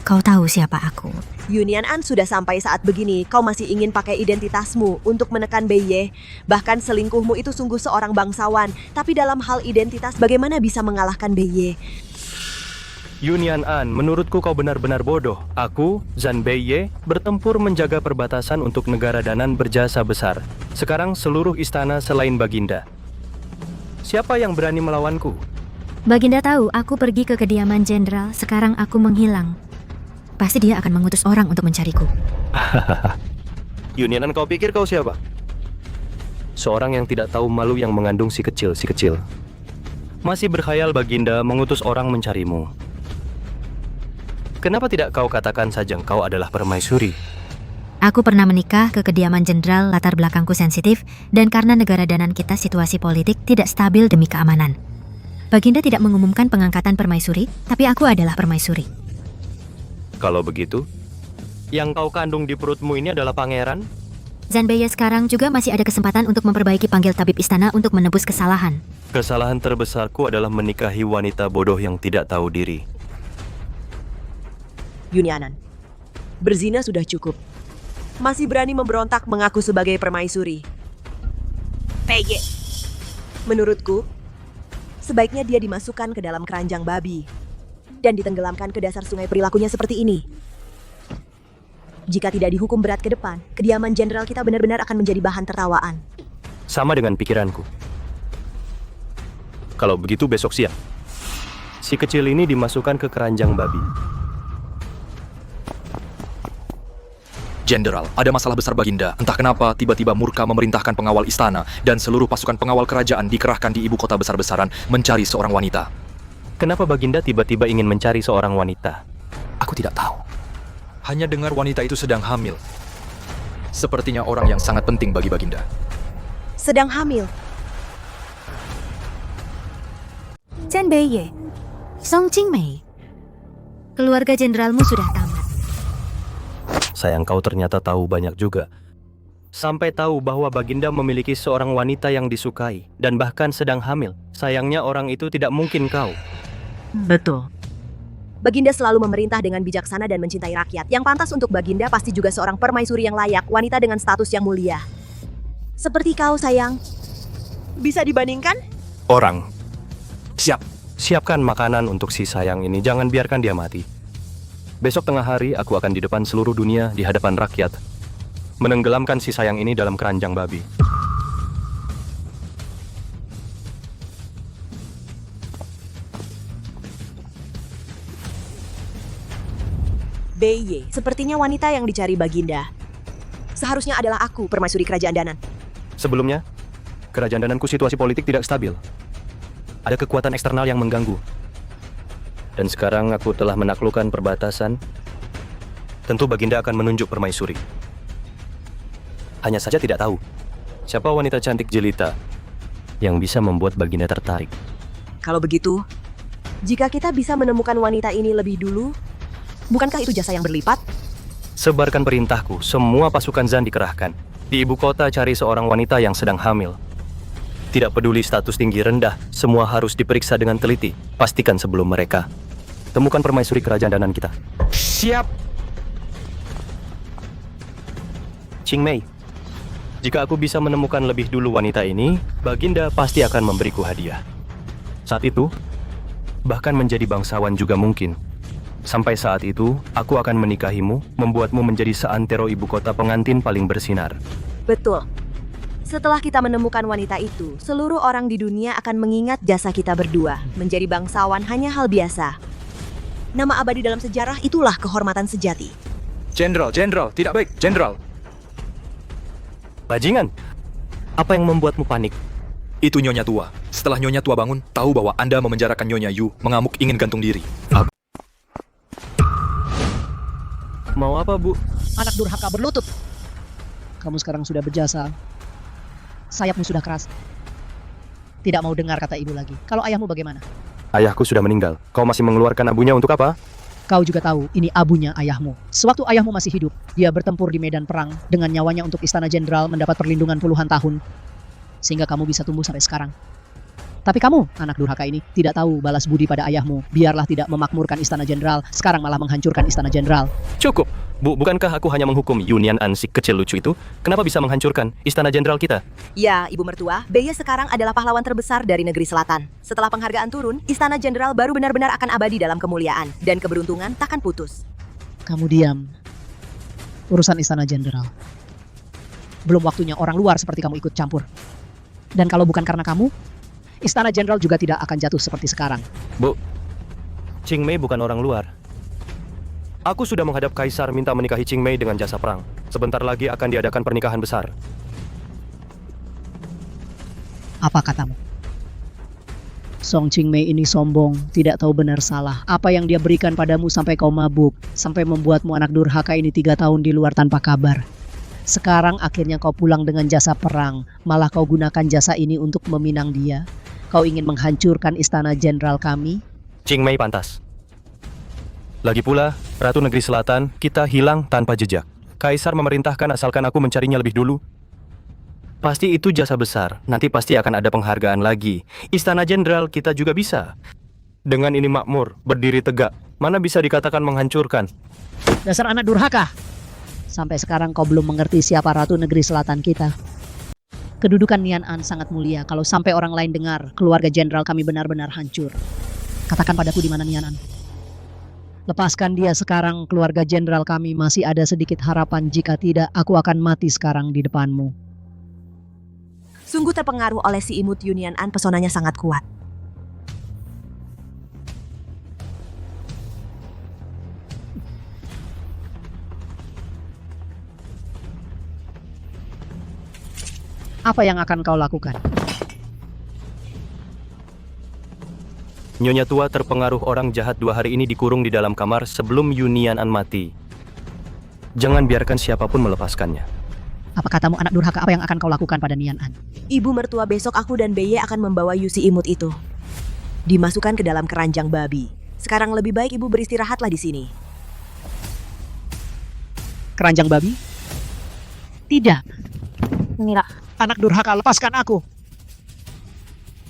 kau tahu siapa aku. Yunian An sudah sampai saat begini, kau masih ingin pakai identitasmu untuk menekan Beiye. Bahkan selingkuhmu itu sungguh seorang bangsawan. Tapi dalam hal identitas, bagaimana bisa mengalahkan Beiye? Yunian An, menurutku kau benar-benar bodoh. Aku, Zan Beiye, bertempur menjaga perbatasan untuk negara Danan berjasa besar. Sekarang seluruh istana selain Baginda. Siapa yang berani melawanku? Baginda tahu aku pergi ke kediaman jenderal, sekarang aku menghilang. Pasti dia akan mengutus orang untuk mencariku. Yunian An, kau pikir kau siapa? Seorang yang tidak tahu malu yang mengandung si kecil. Masih berkhayal Baginda mengutus orang mencarimu. Kenapa tidak kau katakan saja kau adalah permaisuri? Aku pernah menikah ke kediaman jenderal, latar belakangku sensitif, dan karena negara Danan kita situasi politik tidak stabil demi keamanan. Baginda tidak mengumumkan pengangkatan permaisuri, tapi aku adalah permaisuri. Kalau begitu, yang kau kandung di perutmu ini adalah pangeran? Zan Beiye sekarang juga masih ada kesempatan untuk memperbaiki panggil tabib istana untuk menebus kesalahan. Kesalahan terbesarku adalah menikahi wanita bodoh yang tidak tahu diri. Yunianan, berzina sudah cukup. Masih berani memberontak mengaku sebagai permaisuri. Beiye. Menurutku, sebaiknya dia dimasukkan ke dalam keranjang babi dan ditenggelamkan ke dasar sungai. Perilakunya seperti ini. Jika tidak dihukum berat ke depan, kediaman jenderal kita benar-benar akan menjadi bahan tertawaan. Sama dengan pikiranku. Kalau begitu besok siang, si kecil ini dimasukkan ke keranjang babi. Jenderal, ada masalah besar Baginda. Entah kenapa tiba-tiba murka memerintahkan pengawal istana dan seluruh pasukan pengawal kerajaan dikerahkan di ibu kota besar-besaran mencari seorang wanita. Kenapa Baginda tiba-tiba ingin mencari seorang wanita? Aku tidak tahu. Hanya dengar wanita itu sedang hamil. Sepertinya orang yang sangat penting bagi Baginda. Sedang hamil. Jan Beiye, Song Qingmei, keluarga jenderalmu sudah tamat. Sayang kau ternyata tahu banyak juga. Sampai tahu bahwa Baginda memiliki seorang wanita yang disukai dan bahkan sedang hamil. Sayangnya orang itu tidak mungkin kau. Betul. Baginda selalu memerintah dengan bijaksana dan mencintai rakyat. Yang pantas untuk Baginda pasti juga seorang permaisuri yang layak, wanita dengan status yang mulia. Seperti kau, sayang. Bisa dibandingkan? Orang. Siap. Siapkan makanan untuk si sayang ini, jangan biarkan dia mati. Besok tengah hari aku akan di depan seluruh dunia di hadapan rakyat, menenggelamkan si sayang ini dalam keranjang babi. BY, sepertinya wanita yang dicari Baginda. Seharusnya adalah aku, permaisuri kerajaan Danan. Sebelumnya, kerajaan Dananku situasi politik tidak stabil. Ada kekuatan eksternal yang mengganggu. Dan sekarang aku telah menaklukkan perbatasan. Tentu Baginda akan menunjuk permaisuri. Hanya saja tidak tahu siapa wanita cantik jelita yang bisa membuat Baginda tertarik. Kalau begitu, jika kita bisa menemukan wanita ini lebih dulu, bukankah itu jasa yang berlipat? Sebarkan perintahku, semua pasukan Zan dikerahkan. Di ibu kota cari seorang wanita yang sedang hamil. Tidak peduli status tinggi rendah, semua harus diperiksa dengan teliti. Pastikan sebelum mereka. Temukan permaisuri kerajaan Danan kita. Siap. Qing Mei, jika aku bisa menemukan lebih dulu wanita ini, Baginda pasti akan memberiku hadiah. Saat itu, bahkan menjadi bangsawan juga mungkin. Sampai saat itu, aku akan menikahimu, membuatmu menjadi seantero ibu kota pengantin paling bersinar. Betul. Setelah kita menemukan wanita itu, seluruh orang di dunia akan mengingat jasa kita berdua. Menjadi bangsawan hanya hal biasa. Nama abadi dalam sejarah itulah kehormatan sejati. Jenderal, tidak baik, Jenderal. Bajingan, apa yang membuatmu panik? Itu Nyonya Tua. Setelah Nyonya Tua bangun, tahu bahwa Anda memenjarakan Nyonya Yu, mengamuk ingin gantung diri. Mau apa, Bu? Anak durhaka berlutut. Kamu sekarang sudah berjasa. Sayapmu sudah keras. Tidak mau dengar kata ibu lagi. Kalau ayahmu bagaimana? Ayahku sudah meninggal. Kau masih mengeluarkan abunya untuk apa? Kau juga tahu, ini abunya ayahmu. Sewaktu ayahmu masih hidup, dia bertempur di medan perang dengan nyawanya untuk Istana Jenderal mendapat perlindungan puluhan tahun. Sehingga kamu bisa tumbuh sampai sekarang. Tapi kamu, anak durhaka ini, tidak tahu balas budi pada ayahmu. Biarlah tidak memakmurkan Istana Jenderal, sekarang malah menghancurkan Istana Jenderal. Cukup. Bu, bukankah aku hanya menghukum Yunian An si kecil lucu itu? Kenapa bisa menghancurkan Istana Jenderal kita? Ya, Ibu Mertua, BY sekarang adalah pahlawan terbesar dari negeri selatan. Setelah penghargaan turun, Istana Jenderal baru benar-benar akan abadi dalam kemuliaan. Dan keberuntungan takkan putus. Kamu diam. Urusan Istana Jenderal. Belum waktunya orang luar seperti kamu ikut campur. Dan kalau bukan karena kamu, Istana Jenderal juga tidak akan jatuh seperti sekarang. Bu, Qing Mei bukan orang luar. Aku sudah menghadap Kaisar minta menikahi Qing Mei dengan jasa perang. Sebentar lagi akan diadakan pernikahan besar. Apa katamu? Song Qing Mei ini sombong, tidak tahu benar salah. Apa yang dia berikan padamu sampai kau mabuk, sampai membuatmu anak durhaka ini 3 tahun di luar tanpa kabar. Sekarang akhirnya kau pulang dengan jasa perang, malah kau gunakan jasa ini untuk meminang dia. Kau ingin menghancurkan Istana Jenderal kami? Qing Mei pantas. Lagi pula, Ratu Negeri Selatan, kita hilang tanpa jejak. Kaisar memerintahkan asalkan aku mencarinya lebih dulu. Pasti itu jasa besar, nanti pasti akan ada penghargaan lagi. Istana Jenderal kita juga bisa. Dengan ini makmur, berdiri tegak, mana bisa dikatakan menghancurkan. Dasar anak durhaka! Sampai sekarang kau belum mengerti siapa Ratu Negeri Selatan kita. Kedudukan Nian An sangat mulia. Kalau sampai orang lain dengar, keluarga jenderal kami benar-benar hancur. Katakan padaku di mana Nian An. Lepaskan dia sekarang, keluarga jenderal kami masih ada sedikit harapan. Jika tidak, aku akan mati sekarang di depanmu. Sungguh terpengaruh oleh si imut Yunian An, pesonanya sangat kuat. Apa yang akan kau lakukan? Nyonya Tua terpengaruh orang jahat 2 hari ini dikurung di dalam kamar sebelum Yunian An mati. Jangan biarkan siapapun melepaskannya. Apa katamu anak durhaka, apa yang akan kau lakukan pada Nian An? Ibu Mertua, besok aku dan BY akan membawa Yusi imut itu. Dimasukkan ke dalam keranjang babi. Sekarang lebih baik ibu beristirahatlah di sini. Keranjang babi? Tidak. Mira, Anak durhaka, lepaskan aku.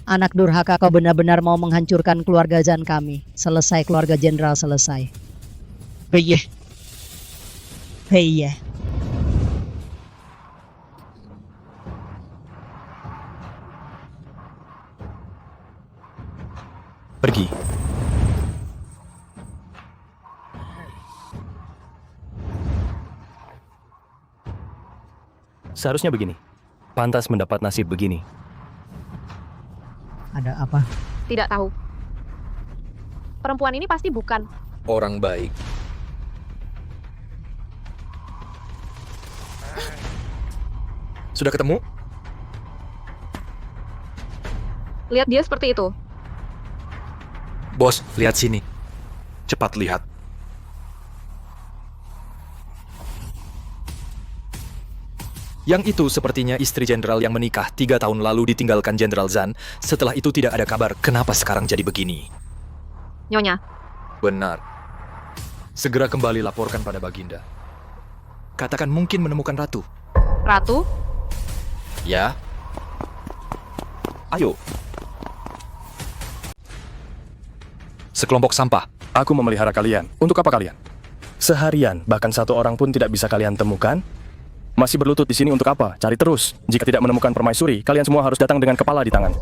Anak durhaka, kau benar-benar mau menghancurkan keluarga Zan kami. Selesai keluarga jenderal, selesai. Heye. Heye. Pergi. Seharusnya begini. Pantas mendapat nasib begini. Ada apa? Tidak tahu. Perempuan ini pasti bukan. Orang baik. Sudah ketemu? Lihat dia seperti itu. Bos, lihat sini. Cepat lihat. Yang itu sepertinya istri jenderal yang menikah 3 tahun lalu ditinggalkan Jenderal Zan. Setelah itu tidak ada kabar. Kenapa sekarang jadi begini? Nyonya, Benar. Segera kembali laporkan pada Baginda. Katakan mungkin menemukan ratu. Ratu, Ya. Ayo. Sekelompok sampah. Aku memelihara kalian. Untuk apa kalian? Seharian, bahkan satu orang pun tidak bisa kalian temukan? Masih berlutut di sini untuk apa? Cari terus. Jika tidak menemukan permaisuri, kalian semua harus datang dengan kepala di tangan.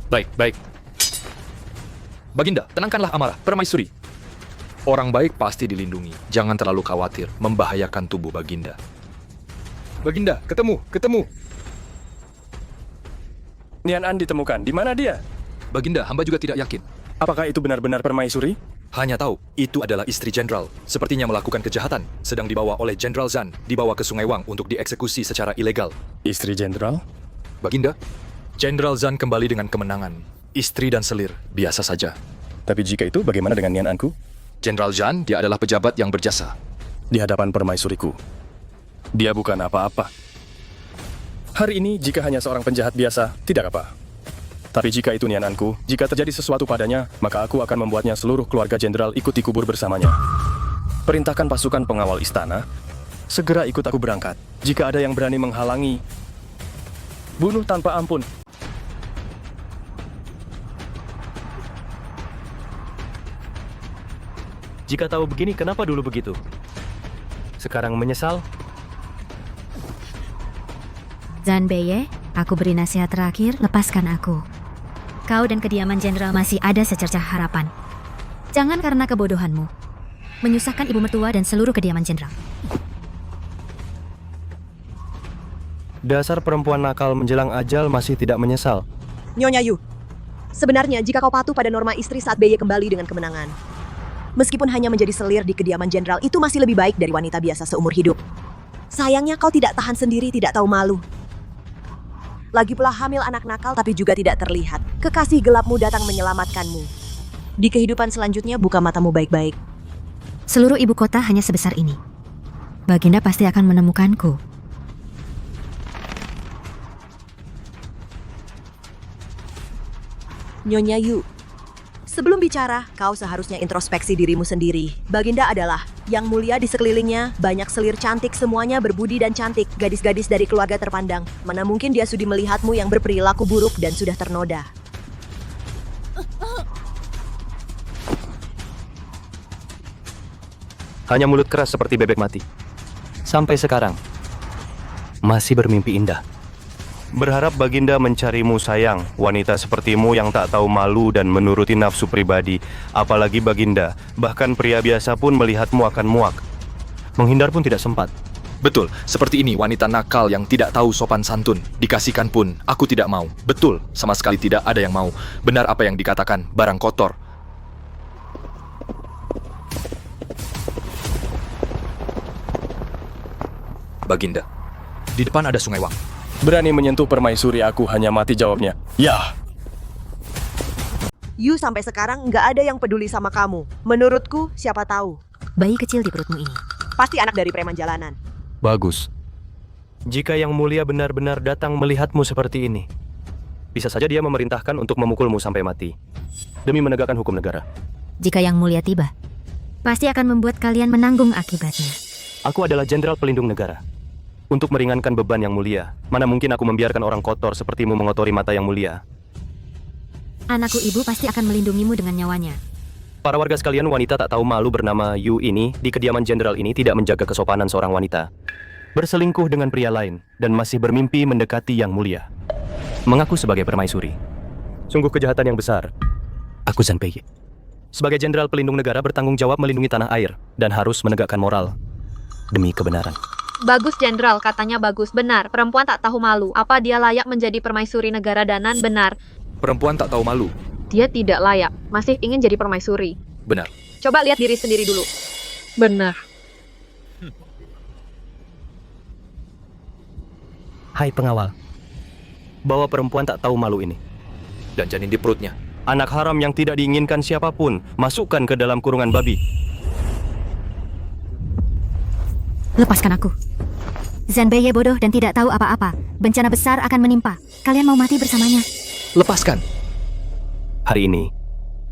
Baik, baik. Baginda, tenangkanlah amarah. Permaisuri. Orang baik pasti dilindungi. Jangan terlalu khawatir, membahayakan tubuh Baginda. Baginda, ketemu. Nian An ditemukan. Di mana dia? Baginda, hamba juga tidak yakin. Apakah itu benar-benar permaisuri? Hanya tahu, itu adalah istri jenderal. Sepertinya melakukan kejahatan. Sedang dibawa oleh Jenderal Zan. Dibawa ke Sungai Wang untuk dieksekusi secara ilegal. Istri jenderal? Baginda, Jenderal Zan kembali dengan kemenangan. Istri dan selir, biasa saja. Tapi jika itu, bagaimana dengan Nian Anku? Jenderal Zan, dia adalah pejabat yang berjasa. Di hadapan permaisuriku, dia bukan apa-apa. Hari ini, jika hanya seorang penjahat biasa, tidak apa. Tapi jika itu Nian Anku, jika terjadi sesuatu padanya, maka aku akan membuatnya seluruh keluarga jenderal ikut dikubur bersamanya. Perintahkan pasukan pengawal istana, segera ikut aku berangkat. Jika ada yang berani menghalangi, bunuh tanpa ampun. Jika tahu begini, kenapa dulu begitu? Sekarang menyesal? Zan Beye, aku beri nasihat terakhir, lepaskan aku. Kau dan kediaman jenderal masih ada secercah harapan. Jangan karena kebodohanmu menyusahkan ibu mertua dan seluruh kediaman jenderal. Dasar perempuan nakal menjelang ajal masih tidak menyesal. Nyonya Yu, sebenarnya jika kau patuh pada norma istri saat Beye kembali dengan kemenangan, meskipun hanya menjadi selir di kediaman jenderal, itu masih lebih baik dari wanita biasa seumur hidup. Sayangnya kau tidak tahan sendiri, tidak tahu malu. Lagi pula hamil anak nakal tapi juga tidak terlihat. Kekasih gelapmu datang menyelamatkanmu. Di kehidupan selanjutnya buka matamu baik-baik. Seluruh ibu kota hanya sebesar ini. Baginda pasti akan menemukanku. Nyonya Yu, sebelum bicara, kau seharusnya introspeksi dirimu sendiri. Baginda adalah yang mulia di sekelilingnya, banyak selir cantik, semuanya berbudi dan cantik, gadis-gadis dari keluarga terpandang. Mana mungkin dia sudi melihatmu yang berperilaku buruk dan sudah ternoda. Hanya mulut keras seperti bebek mati. Sampai sekarang, masih bermimpi indah. Berharap Baginda mencarimu sayang, wanita sepertimu yang tak tahu malu dan menuruti nafsu pribadi. Apalagi Baginda, bahkan pria biasa pun melihatmu akan muak. Menghindar pun tidak sempat. Betul, seperti ini wanita nakal yang tidak tahu sopan santun. Dikasihkan pun, aku tidak mau. Betul, sama sekali tidak ada yang mau. Benar apa yang dikatakan, barang kotor. Baginda, di depan ada Sungai Wang. Berani menyentuh permaisuri aku, hanya mati jawabnya. Ya. Yu, sampai sekarang nggak ada yang peduli sama kamu. Menurutku, siapa tahu. Bayi kecil di perutmu ini. Pasti anak dari preman jalanan. Bagus. Jika Yang Mulia benar-benar datang melihatmu seperti ini, bisa saja dia memerintahkan untuk memukulmu sampai mati, demi menegakkan hukum negara. Jika Yang Mulia tiba, pasti akan membuat kalian menanggung akibatnya. Aku adalah jenderal pelindung negara. Untuk meringankan beban Yang Mulia, mana mungkin aku membiarkan orang kotor sepertimu mengotori mata Yang Mulia. Anakku ibu pasti akan melindungimu dengan nyawanya. Para warga sekalian, wanita tak tahu malu bernama Yu ini di kediaman jenderal ini tidak menjaga kesopanan seorang wanita. Berselingkuh dengan pria lain dan masih bermimpi mendekati Yang Mulia. Mengaku sebagai permaisuri. Sungguh kejahatan yang besar. Aku Zan Beye. Sebagai jenderal pelindung negara bertanggung jawab melindungi tanah air dan harus menegakkan moral demi kebenaran. Bagus, Jenderal. Katanya bagus. Benar, perempuan tak tahu malu. Apa dia layak menjadi permaisuri negara Danan? Benar. Perempuan tak tahu malu. Dia tidak layak. Masih ingin jadi permaisuri. Benar. Coba lihat diri sendiri dulu. Benar. Hai pengawal, bawa perempuan tak tahu malu ini. Dan janin di perutnya. Anak haram yang tidak diinginkan siapapun, masukkan ke dalam kurungan babi. Lepaskan aku. Zanbeye bodoh dan tidak tahu apa-apa. Bencana besar akan menimpa. Kalian mau mati bersamanya. Lepaskan. Hari ini,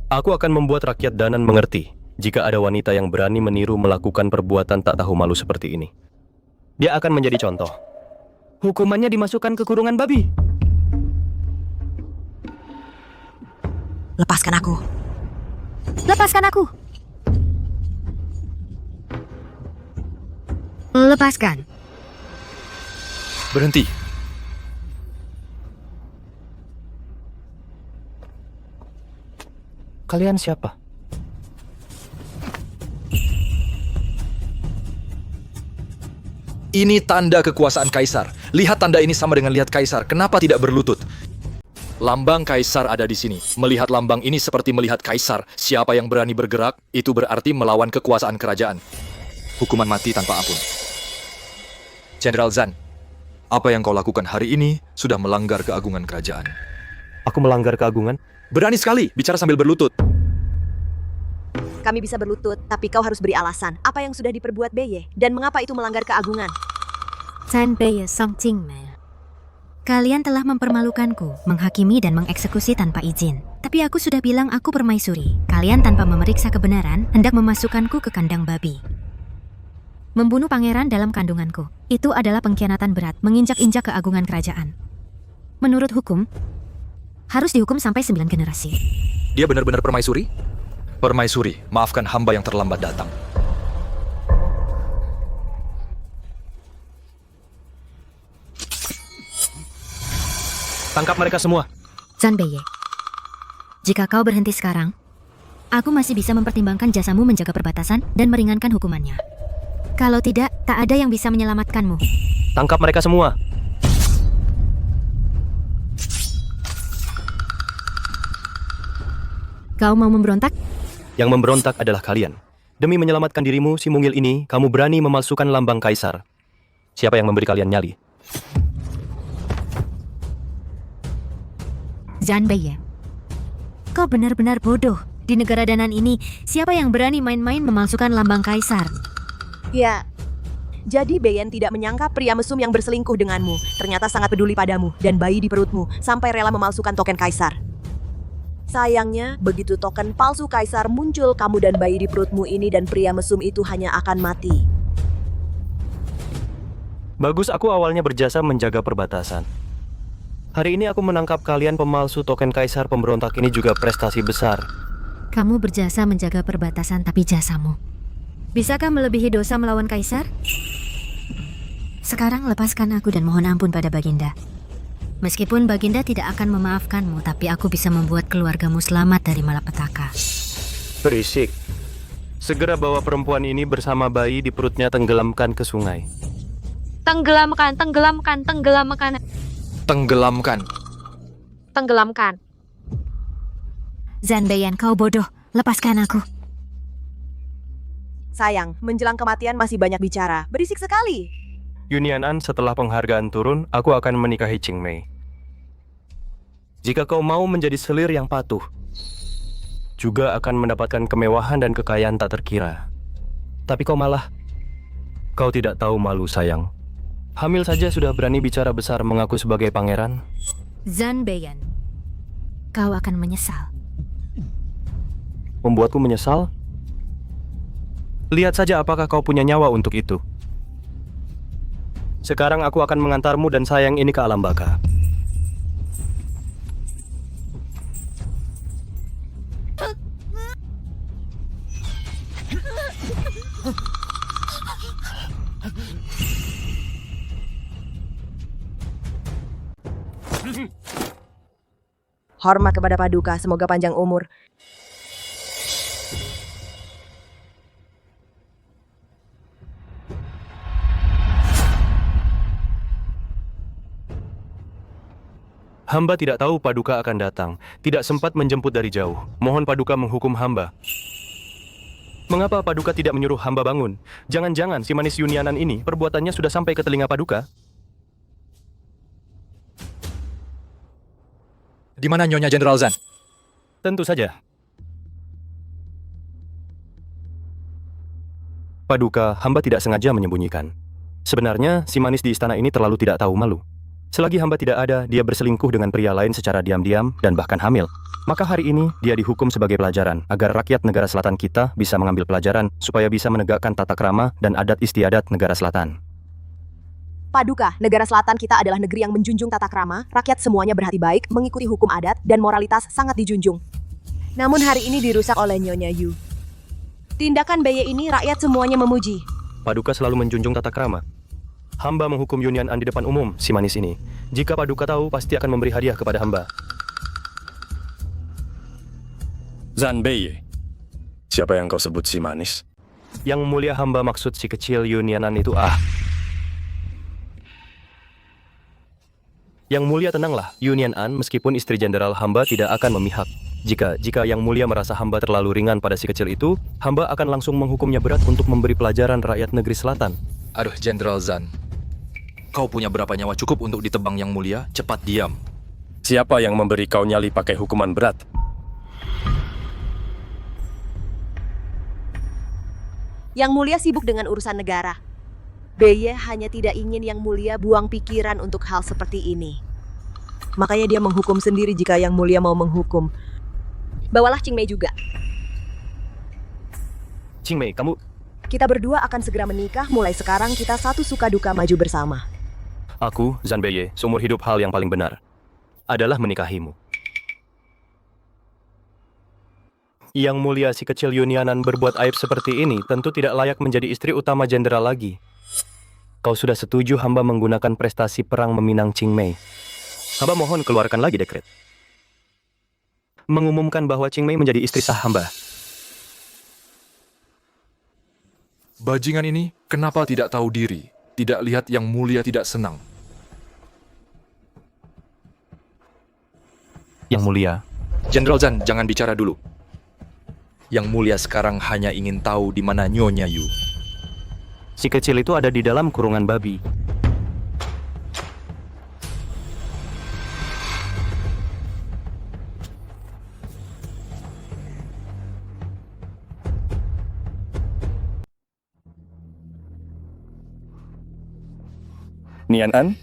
aku akan membuat rakyat Danan mengerti jika ada wanita yang berani meniru melakukan perbuatan tak tahu malu seperti ini. Dia akan menjadi contoh. Hukumannya dimasukkan ke kurungan babi. Lepaskan aku. Lepaskan aku. Lepaskan. Berhenti. Kalian siapa? Ini tanda kekuasaan kaisar. Lihat tanda ini sama dengan lihat kaisar. Kenapa tidak berlutut? Lambang kaisar ada di sini. Melihat lambang ini seperti melihat kaisar. Siapa yang berani bergerak, itu berarti melawan kekuasaan kerajaan. Hukuman mati tanpa ampun. Jenderal Zan, apa yang kau lakukan hari ini sudah melanggar keagungan kerajaan. Aku melanggar keagungan? Berani sekali bicara sambil berlutut. Kami bisa berlutut, tapi kau harus beri alasan. Apa yang sudah diperbuat Beye? Dan mengapa itu melanggar keagungan? Zanbeye Songqingmei. Kalian telah mempermalukanku, menghakimi dan mengeksekusi tanpa izin. Tapi aku sudah bilang aku permaisuri. Kalian tanpa memeriksa kebenaran, hendak memasukkanku ke kandang babi. Membunuh pangeran dalam kandunganku. Itu adalah pengkhianatan berat, menginjak-injak keagungan kerajaan. Menurut hukum, harus dihukum sampai 9 generasi. Dia benar-benar permaisuri? Permaisuri, maafkan hamba yang terlambat datang. Tangkap mereka semua. Zanbeye, jika kau berhenti sekarang, aku masih bisa mempertimbangkan jasamu menjaga perbatasan dan meringankan hukumannya. Kalau tidak, tak ada yang bisa menyelamatkanmu. Tangkap mereka semua. Kau mau memberontak? Yang memberontak adalah kalian. Demi menyelamatkan dirimu, si mungil ini, kamu berani memalsukan lambang kaisar. Siapa yang memberi kalian nyali? Zanbeye, kau benar-benar bodoh. Di negara Danan ini, siapa yang berani main-main memalsukan lambang kaisar? Ya, jadi Beyen tidak menyangka pria mesum yang berselingkuh denganmu ternyata sangat peduli padamu dan bayi di perutmu sampai rela memalsukan token kaisar. Sayangnya, begitu token palsu kaisar muncul, kamu dan bayi di perutmu ini dan pria mesum itu hanya akan mati. Bagus, aku awalnya berjasa menjaga perbatasan. Hari ini aku menangkap kalian pemalsu token kaisar pemberontak ini juga prestasi besar. Kamu berjasa menjaga perbatasan, tapi jasamu bisakah melebihi dosa melawan kaisar? Sekarang lepaskan aku dan mohon ampun pada Baginda. Meskipun Baginda tidak akan memaafkanmu, tapi aku bisa membuat keluargamu selamat dari malapetaka. Berisik. Segera bawa perempuan ini bersama bayi di perutnya tenggelamkan ke sungai. Tenggelamkan, tenggelamkan, tenggelamkan, Tenggelamkan. tenggelamkan. Zanbeye, kau bodoh. Lepaskan aku. Sayang, menjelang kematian masih banyak bicara. Berisik sekali. Yunianan, setelah penghargaan turun, aku akan menikahi Qingmei. Jika kau mau menjadi selir yang patuh, juga akan mendapatkan kemewahan dan kekayaan tak terkira. Tapi kau tidak tahu malu, sayang. Hamil saja sudah berani bicara besar mengaku sebagai pangeran. Zanbeye, kau akan menyesal. Membuatku menyesal? Lihat saja apakah kau punya nyawa untuk itu. Sekarang aku akan mengantarmu dan sayang ini ke alam baka. Hormat kepada Paduka, semoga panjang umur. Hamba tidak tahu Paduka akan datang, tidak sempat menjemput dari jauh. Mohon Paduka menghukum hamba. Mengapa Paduka tidak menyuruh hamba bangun? Jangan-jangan si manis Yunianan ini perbuatannya sudah sampai ke telinga Paduka? Di mana Nyonya Jenderal Zan? Tentu saja. Paduka, hamba tidak sengaja menyembunyikan. Sebenarnya, si manis di istana ini terlalu tidak tahu malu. Selagi hamba tidak ada, dia berselingkuh dengan pria lain secara diam-diam dan bahkan hamil. Maka hari ini, dia dihukum sebagai pelajaran, agar rakyat negara selatan kita bisa mengambil pelajaran, supaya bisa menegakkan tata krama dan adat istiadat negara selatan. Paduka, negara selatan kita adalah negeri yang menjunjung tata krama, rakyat semuanya berhati baik, mengikuti hukum adat, dan moralitas sangat dijunjung. Namun hari ini dirusak oleh Nyonya Yu. Tindakan Beye ini rakyat semuanya memuji. Paduka selalu menjunjung tata krama. Hamba menghukum Yunianan di depan umum, si manis ini. Jika Paduka tahu, pasti akan memberi hadiah kepada hamba. Zan Beye. Siapa yang kau sebut si manis? Yang mulia hamba maksud si kecil Yunianan itu Yang mulia tenanglah, Yunianan meskipun istri jenderal hamba tidak akan memihak. Jika yang mulia merasa hamba terlalu ringan pada si kecil itu, hamba akan langsung menghukumnya berat untuk memberi pelajaran rakyat negeri selatan. Aduh, Jenderal Zan. Kau punya berapa nyawa cukup untuk ditebang Yang Mulia? Cepat diam. Siapa yang memberi kau nyali pakai hukuman berat? Yang Mulia sibuk dengan urusan negara. Beye hanya tidak ingin Yang Mulia buang pikiran untuk hal seperti ini. Makanya dia menghukum sendiri jika Yang Mulia mau menghukum. Bawalah Qingmei juga. Qingmei, kamu... Kita berdua akan segera menikah, mulai sekarang kita satu suka duka maju bersama. Aku, Zan Beye, seumur hidup hal yang paling benar adalah menikahimu. Yang mulia si kecil Yunianan berbuat aib seperti ini tentu tidak layak menjadi istri utama jenderal lagi. Kau sudah setuju hamba menggunakan prestasi perang meminang Qingmei. Hamba mohon keluarkan lagi dekret. Mengumumkan bahwa Qingmei menjadi istri sah hamba. Bajingan ini kenapa tidak tahu diri? Tidak lihat Yang Mulia tidak senang. Yang mulia, Jenderal Zan, jangan bicara dulu. Yang Mulia sekarang hanya ingin tahu di mana Nyonya Yu. si kecil itu ada di dalam kurungan babi. Nian An?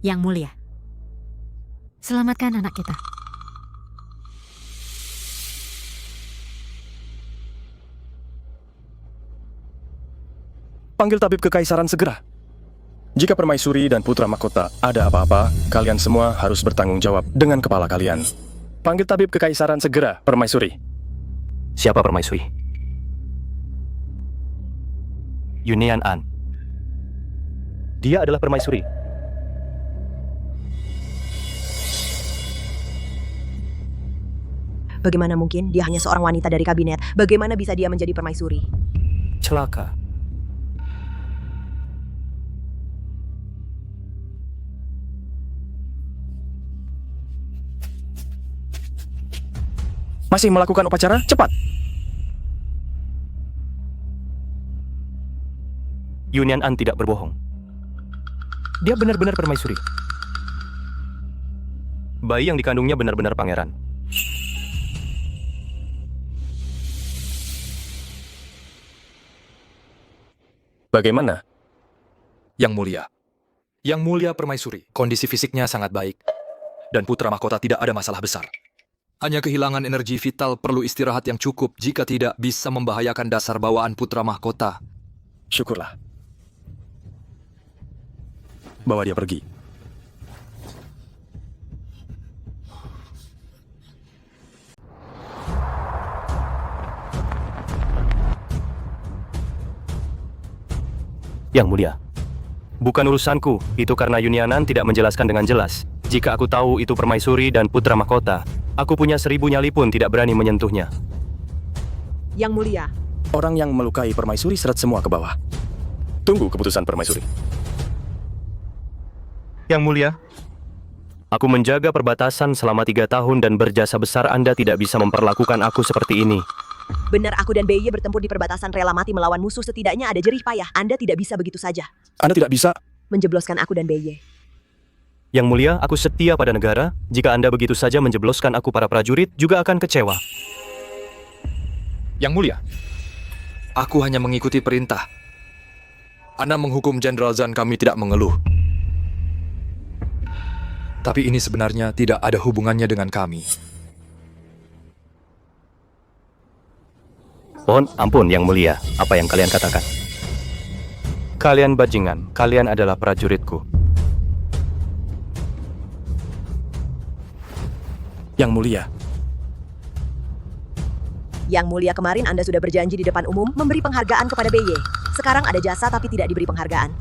Yang Mulia, selamatkan anak kita. Panggil tabib kekaisaran segera. Jika permaisuri dan putra mahkota ada apa-apa, kalian semua harus bertanggung jawab dengan kepala kalian. Panggil tabib kekaisaran segera, permaisuri. Siapa permaisuri? Yunian An. Dia adalah permaisuri. Bagaimana mungkin dia hanya seorang wanita dari kabinet? Bagaimana bisa dia menjadi permaisuri? Celaka. Masih melakukan upacara? Cepat! Yunian An tidak berbohong. Dia benar-benar permaisuri. Bayi yang dikandungnya benar-benar pangeran. Bagaimana? Yang Mulia. Yang Mulia permaisuri. Kondisi fisiknya sangat baik. Dan putra mahkota tidak ada masalah besar. Hanya kehilangan energi vital, perlu istirahat yang cukup. Jika tidak, bisa membahayakan dasar bawaan putra mahkota. Syukurlah. Bawa dia pergi. Yang Mulia, bukan urusanku. Itu karena Yunianan tidak menjelaskan dengan jelas. Jika aku tahu itu permaisuri dan putra mahkota, aku punya 1000 nyali pun tidak berani menyentuhnya. Yang Mulia, Orang yang melukai permaisuri seret semua ke bawah. Tunggu keputusan permaisuri. Yang mulia, aku menjaga perbatasan selama 3 tahun dan berjasa besar Anda tidak bisa memperlakukan aku seperti ini. Benar, aku dan BY bertempur di perbatasan rela mati melawan musuh, setidaknya ada jerih payah. Anda tidak bisa begitu saja Anda tidak bisa. menjebloskan aku dan BY. Yang mulia, aku setia pada negara. Jika Anda begitu saja menjebloskan aku, para prajurit juga akan kecewa. Yang mulia, aku hanya mengikuti perintah. Anda menghukum Jenderal Zan, kami tidak mengeluh. Tapi ini sebenarnya tidak ada hubungannya dengan kami. Mohon ampun, Yang Mulia, apa yang kalian katakan? Kalian bajingan, kalian adalah prajuritku. Yang mulia, Yang mulia, kemarin Anda sudah berjanji di depan umum memberi penghargaan kepada BY. Sekarang ada jasa tapi tidak diberi penghargaan.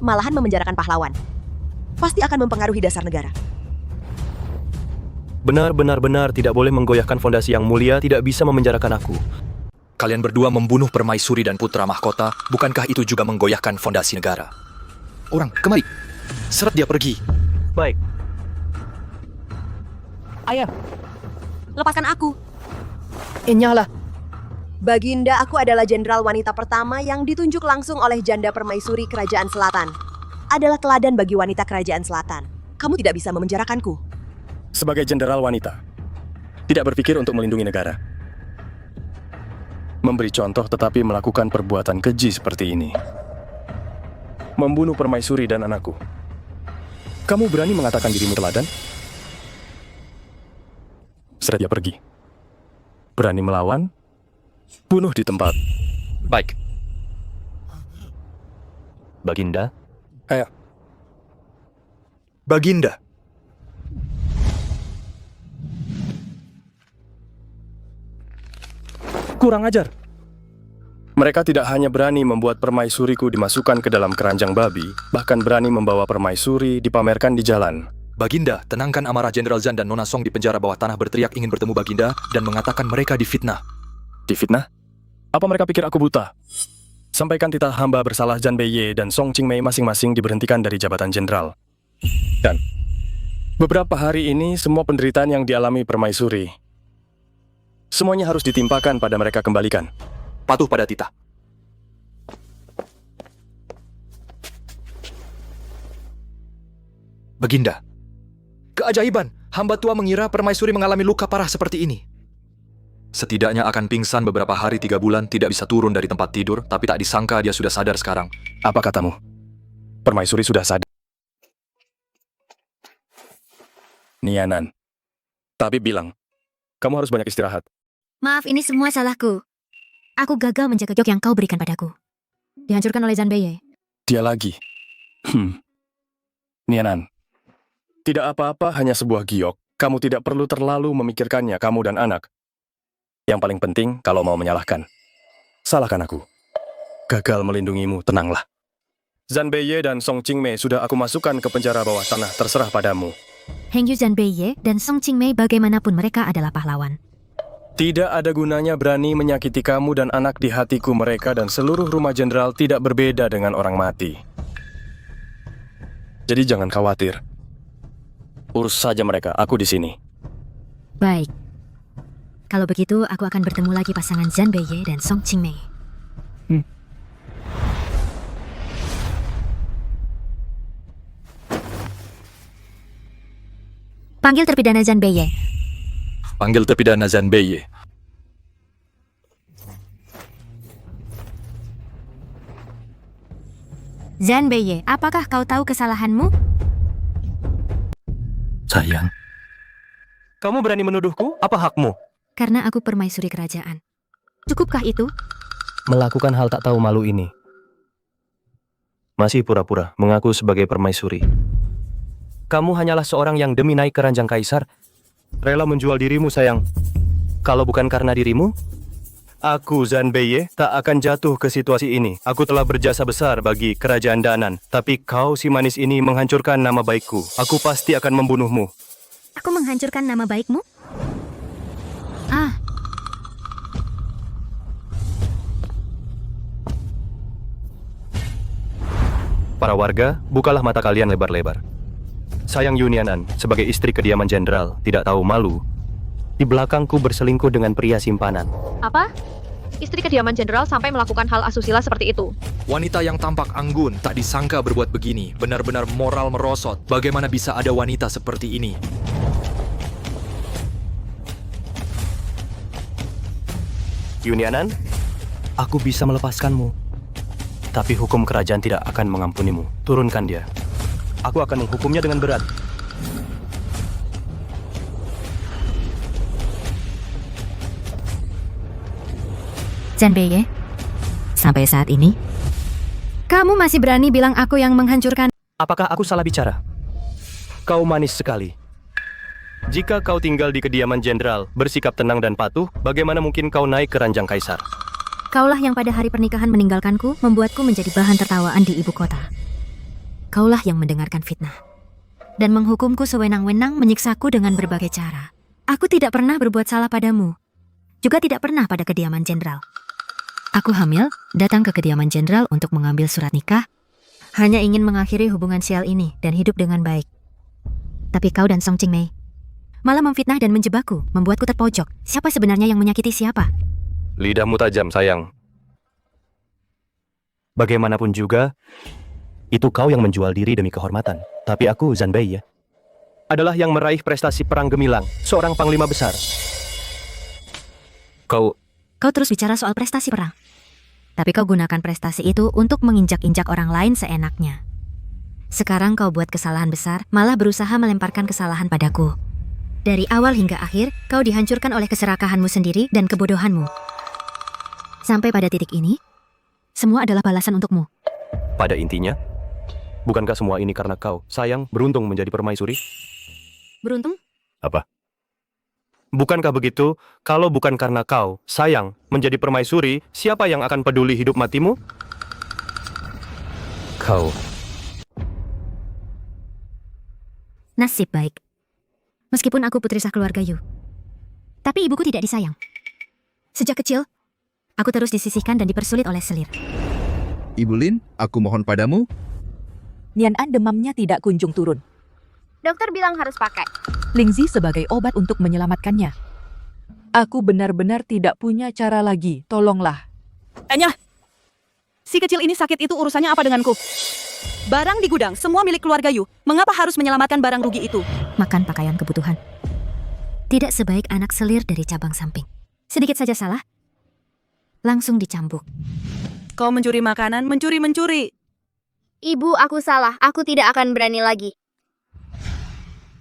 Malahan memenjarakan pahlawan. Pasti akan mempengaruhi dasar negara. Benar tidak boleh menggoyahkan fondasi. Yang Mulia tidak bisa memenjarakan aku. Kalian berdua membunuh permaisuri dan putra mahkota, bukankah itu juga menggoyahkan fondasi negara? Orang, kemari. Seret dia pergi. Baik. Ayah, Lepaskan aku. nyala. Baginda, aku adalah jenderal wanita pertama yang ditunjuk langsung oleh Janda Permaisuri Kerajaan Selatan. Adalah teladan bagi wanita Kerajaan Selatan. Kamu tidak bisa memenjarakanku. sebagai jenderal wanita, tidak berpikir untuk melindungi negara. Memberi contoh tetapi melakukan perbuatan keji seperti ini. Membunuh permaisuri dan anakku. Kamu berani mengatakan dirimu teladan? Seret dia pergi. Berani melawan? Bunuh di tempat. Baik. Baginda, Ayo. Baginda. Kurang ajar. Mereka tidak hanya berani membuat permaisuriku dimasukkan ke dalam keranjang babi, bahkan berani membawa permaisuri dipamerkan di jalan. Baginda, tenangkan amarah Jenderal Zan dan Nona Song di penjara bawah tanah berteriak ingin bertemu Baginda dan mengatakan mereka difitnah. Difitnah? Apa mereka pikir aku buta? Sampaikan titah hamba bersalah Zhan Beiye dan Song Qingmei masing-masing diberhentikan dari jabatan jenderal. Dan beberapa hari ini semua penderitaan yang dialami permaisuri, semuanya harus ditimpakan pada mereka kembalikan. Patuh pada titah. Baginda, keajaiban, hamba tua mengira permaisuri mengalami luka parah seperti ini. Setidaknya akan pingsan beberapa hari 3 bulan, tidak bisa turun dari tempat tidur, tapi tak disangka dia sudah sadar sekarang. Apa katamu? Permaisuri sudah sadar. Nianan. Tapi bilang, kamu harus banyak istirahat. Maaf, ini semua salahku. Aku gagal menjaga jok yang kau berikan padaku. Dihancurkan oleh Zhan Beiye. Dia lagi. Nianan. Tidak apa-apa, hanya sebuah giok. Kamu tidak perlu terlalu memikirkannya, kamu dan anak. Yang paling penting, kalau mau menyalahkan, salahkan aku. Gagal melindungimu, tenanglah. Zhan Beiye dan Song Qingmei sudah aku masukkan ke penjara bawah tanah, terserah padamu. Heng Yu Zhan Beiye dan Song Qingmei bagaimanapun mereka adalah pahlawan. Tidak ada gunanya berani menyakiti kamu dan anak di hatiku. Mereka dan seluruh rumah jenderal tidak berbeda dengan orang mati. Jadi jangan khawatir. Urus saja mereka, aku di sini. Baik. Kalau begitu, aku akan bertemu lagi pasangan Zhan Beiye dan Song Qingmei. Panggil terpidana Zhan Beiye. Panggil terpidana Zhan Beiye. Zhan Beiye, apakah kau tahu kesalahanmu? sayang. Kamu berani menuduhku? Apa hakmu? Karena aku permaisuri kerajaan. Cukupkah itu? Melakukan hal tak tahu malu ini. Masih pura-pura mengaku sebagai permaisuri. Kamu hanyalah seorang yang demi naik ke ranjang kaisar, rela menjual dirimu, sayang. Kalau bukan karena dirimu, aku, Zhan Beiye, tak akan jatuh ke situasi ini. Aku telah berjasa besar bagi kerajaan Danan. Tapi kau, si manis ini, menghancurkan nama baikku. Aku pasti akan membunuhmu. Aku menghancurkan nama baikmu? Ah, Para warga, bukalah mata kalian lebar-lebar. Sayang Yunianan, sebagai istri kediaman jenderal, tidak tahu malu. Di belakangku berselingkuh dengan pria simpanan. Apa? Istri kediaman jenderal sampai melakukan hal asusila seperti itu. Wanita yang tampak anggun tak disangka berbuat begini. Benar-benar moral merosot. Bagaimana bisa ada wanita seperti ini? Yunianan, aku bisa melepaskanmu. Tapi hukum kerajaan tidak akan mengampunimu. Turunkan dia. Aku akan menghukumnya dengan berat. Zanbei, sampai saat ini, kamu masih berani bilang aku yang menghancurkan. Apakah aku salah bicara? Kau manis sekali. Jika kau tinggal di kediaman jenderal, bersikap tenang dan patuh, bagaimana mungkin kau naik ke ranjang kaisar? Kaulah yang pada hari pernikahan meninggalkanku, membuatku menjadi bahan tertawaan di ibu kota. Kaulah yang mendengarkan fitnah dan menghukumku sewenang-wenang, menyiksaku dengan berbagai cara. Aku tidak pernah berbuat salah padamu, juga tidak pernah pada kediaman jenderal. Aku hamil, datang ke kediaman jenderal untuk mengambil surat nikah, hanya ingin mengakhiri hubungan sial ini dan hidup dengan baik. Tapi kau dan Song Qingmei malah memfitnah dan menjebakku, membuatku terpojok. Siapa sebenarnya yang menyakiti siapa? Lidahmu tajam, sayang. Bagaimanapun juga, itu kau yang menjual diri demi kehormatan. Tapi aku, Zanbei, adalah yang meraih prestasi perang gemilang, seorang panglima besar. Kau terus bicara soal prestasi perang. Tapi kau gunakan prestasi itu untuk menginjak-injak orang lain seenaknya. Sekarang kau buat kesalahan besar, malah berusaha melemparkan kesalahan padaku. Dari awal hingga akhir, kau dihancurkan oleh keserakahanmu sendiri dan kebodohanmu. Sampai pada titik ini, semua adalah balasan untukmu. Pada intinya, bukankah semua ini karena kau, sayang, beruntung menjadi permaisuri? Beruntung? Apa? Bukankah begitu, kalau bukan karena kau, sayang, menjadi permaisuri, siapa yang akan peduli hidup matimu? Kau. Nasib baik. Meskipun aku putri sah keluarga Yu, tapi ibuku tidak disayang. Sejak kecil, aku terus disisihkan dan dipersulit oleh selir. Ibu Lin, aku mohon padamu. Nian An demamnya tidak kunjung turun. Dokter bilang harus pakai. Lingzi sebagai obat untuk menyelamatkannya. Aku benar-benar tidak punya cara lagi. Tolonglah. Tanya. Si kecil ini sakit itu urusannya apa denganku? Barang di gudang, semua milik keluarga Yu. Mengapa harus menyelamatkan barang rugi itu? Makan pakaian kebutuhan. Tidak sebaik anak selir dari cabang samping. Sedikit saja salah, langsung dicambuk. Kau mencuri makanan, mencuri. Ibu, aku salah. Aku tidak akan berani lagi.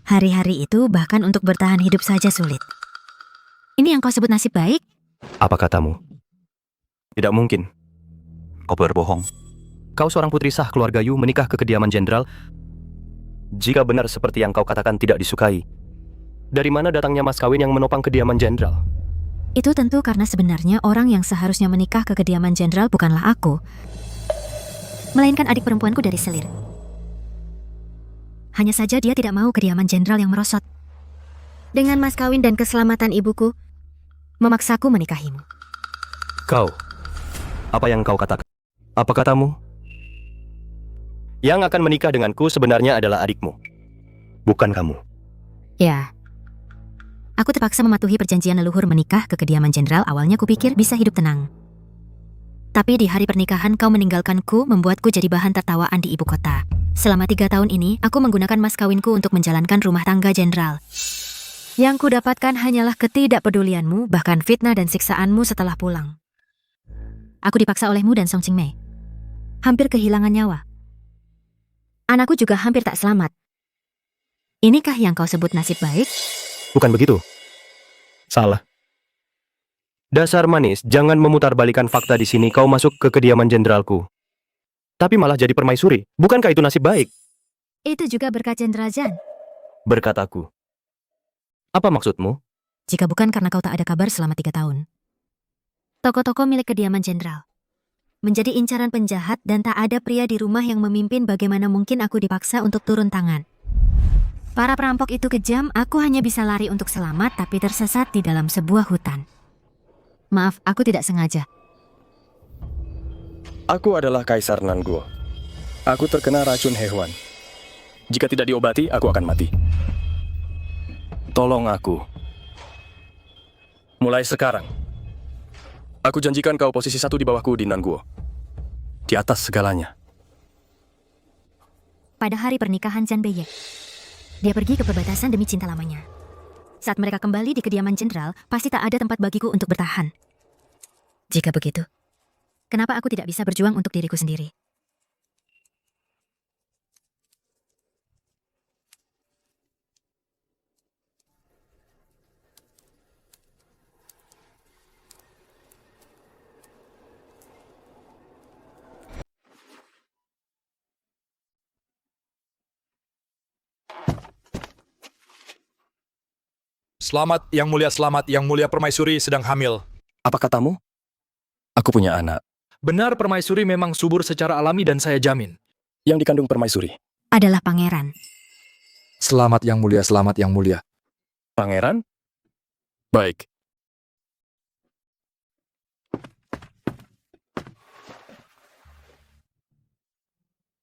Hari-hari itu bahkan untuk bertahan hidup saja sulit. Ini yang kau sebut nasib baik? Apa katamu? Tidak mungkin. Kau berbohong. Kau seorang putri sah keluarga Yu menikah ke kediaman jenderal. Jika benar seperti yang kau katakan tidak disukai, dari mana datangnya mas kawin yang menopang kediaman jenderal? Itu tentu karena sebenarnya orang yang seharusnya menikah ke kediaman jenderal bukanlah aku, melainkan adik perempuanku dari selir. Hanya saja dia tidak mau kediaman jenderal yang merosot. Dengan mas kawin dan keselamatan ibuku, memaksaku menikahimu. Kau, apa yang kau katakan? Apa katamu? Yang akan menikah denganku sebenarnya adalah adikmu, bukan kamu. Ya, aku terpaksa mematuhi perjanjian leluhur menikah ke kediaman jenderal. Awalnya kupikir bisa hidup tenang. Tapi di hari pernikahan kau meninggalkanku, membuatku jadi bahan tertawaan di ibu kota. Selama 3 tahun ini, aku menggunakan mas kawinku untuk menjalankan rumah tangga jenderal. Yang kudapatkan hanyalah ketidakpedulianmu, bahkan fitnah dan siksaanmu setelah pulang. Aku dipaksa olehmu dan Song Qingmei. Hampir kehilangan nyawa. Anakku juga hampir tak selamat. Inikah yang kau sebut nasib baik? Bukan begitu. Salah. Dasar manis, jangan memutarbalikan fakta di sini. Kau masuk ke kediaman jenderalku, tapi malah jadi permaisuri. Bukankah itu nasib baik? Itu juga berkat Jenderal Zhan. Berkat aku. Apa maksudmu? Jika bukan karena kau tak ada kabar selama 3 tahun. Toko-toko milik kediaman jenderal menjadi incaran penjahat dan tak ada pria di rumah yang memimpin. Bagaimana mungkin aku dipaksa untuk turun tangan? Para perampok itu kejam, aku hanya bisa lari untuk selamat tapi tersesat di dalam sebuah hutan. Maaf, aku tidak sengaja. Aku adalah Kaisar Nanguo. Aku terkena racun hewan. Jika tidak diobati, aku akan mati. Tolong aku. Mulai sekarang, aku janjikan kau posisi 1 di bawahku di Nanguo. Di atas segalanya. Pada hari pernikahan Zhan Beiye, dia pergi ke perbatasan demi cinta lamanya. Saat mereka kembali di kediaman jenderal, pasti tak ada tempat bagiku untuk bertahan. Jika begitu, kenapa aku tidak bisa berjuang untuk diriku sendiri? Selamat, Yang Mulia Permaisuri sedang hamil. Apa katamu? Aku punya anak. Benar, Permaisuri memang subur secara alami dan saya jamin. Yang dikandung Permaisuri. Adalah pangeran. Selamat Yang Mulia. Pangeran? Baik.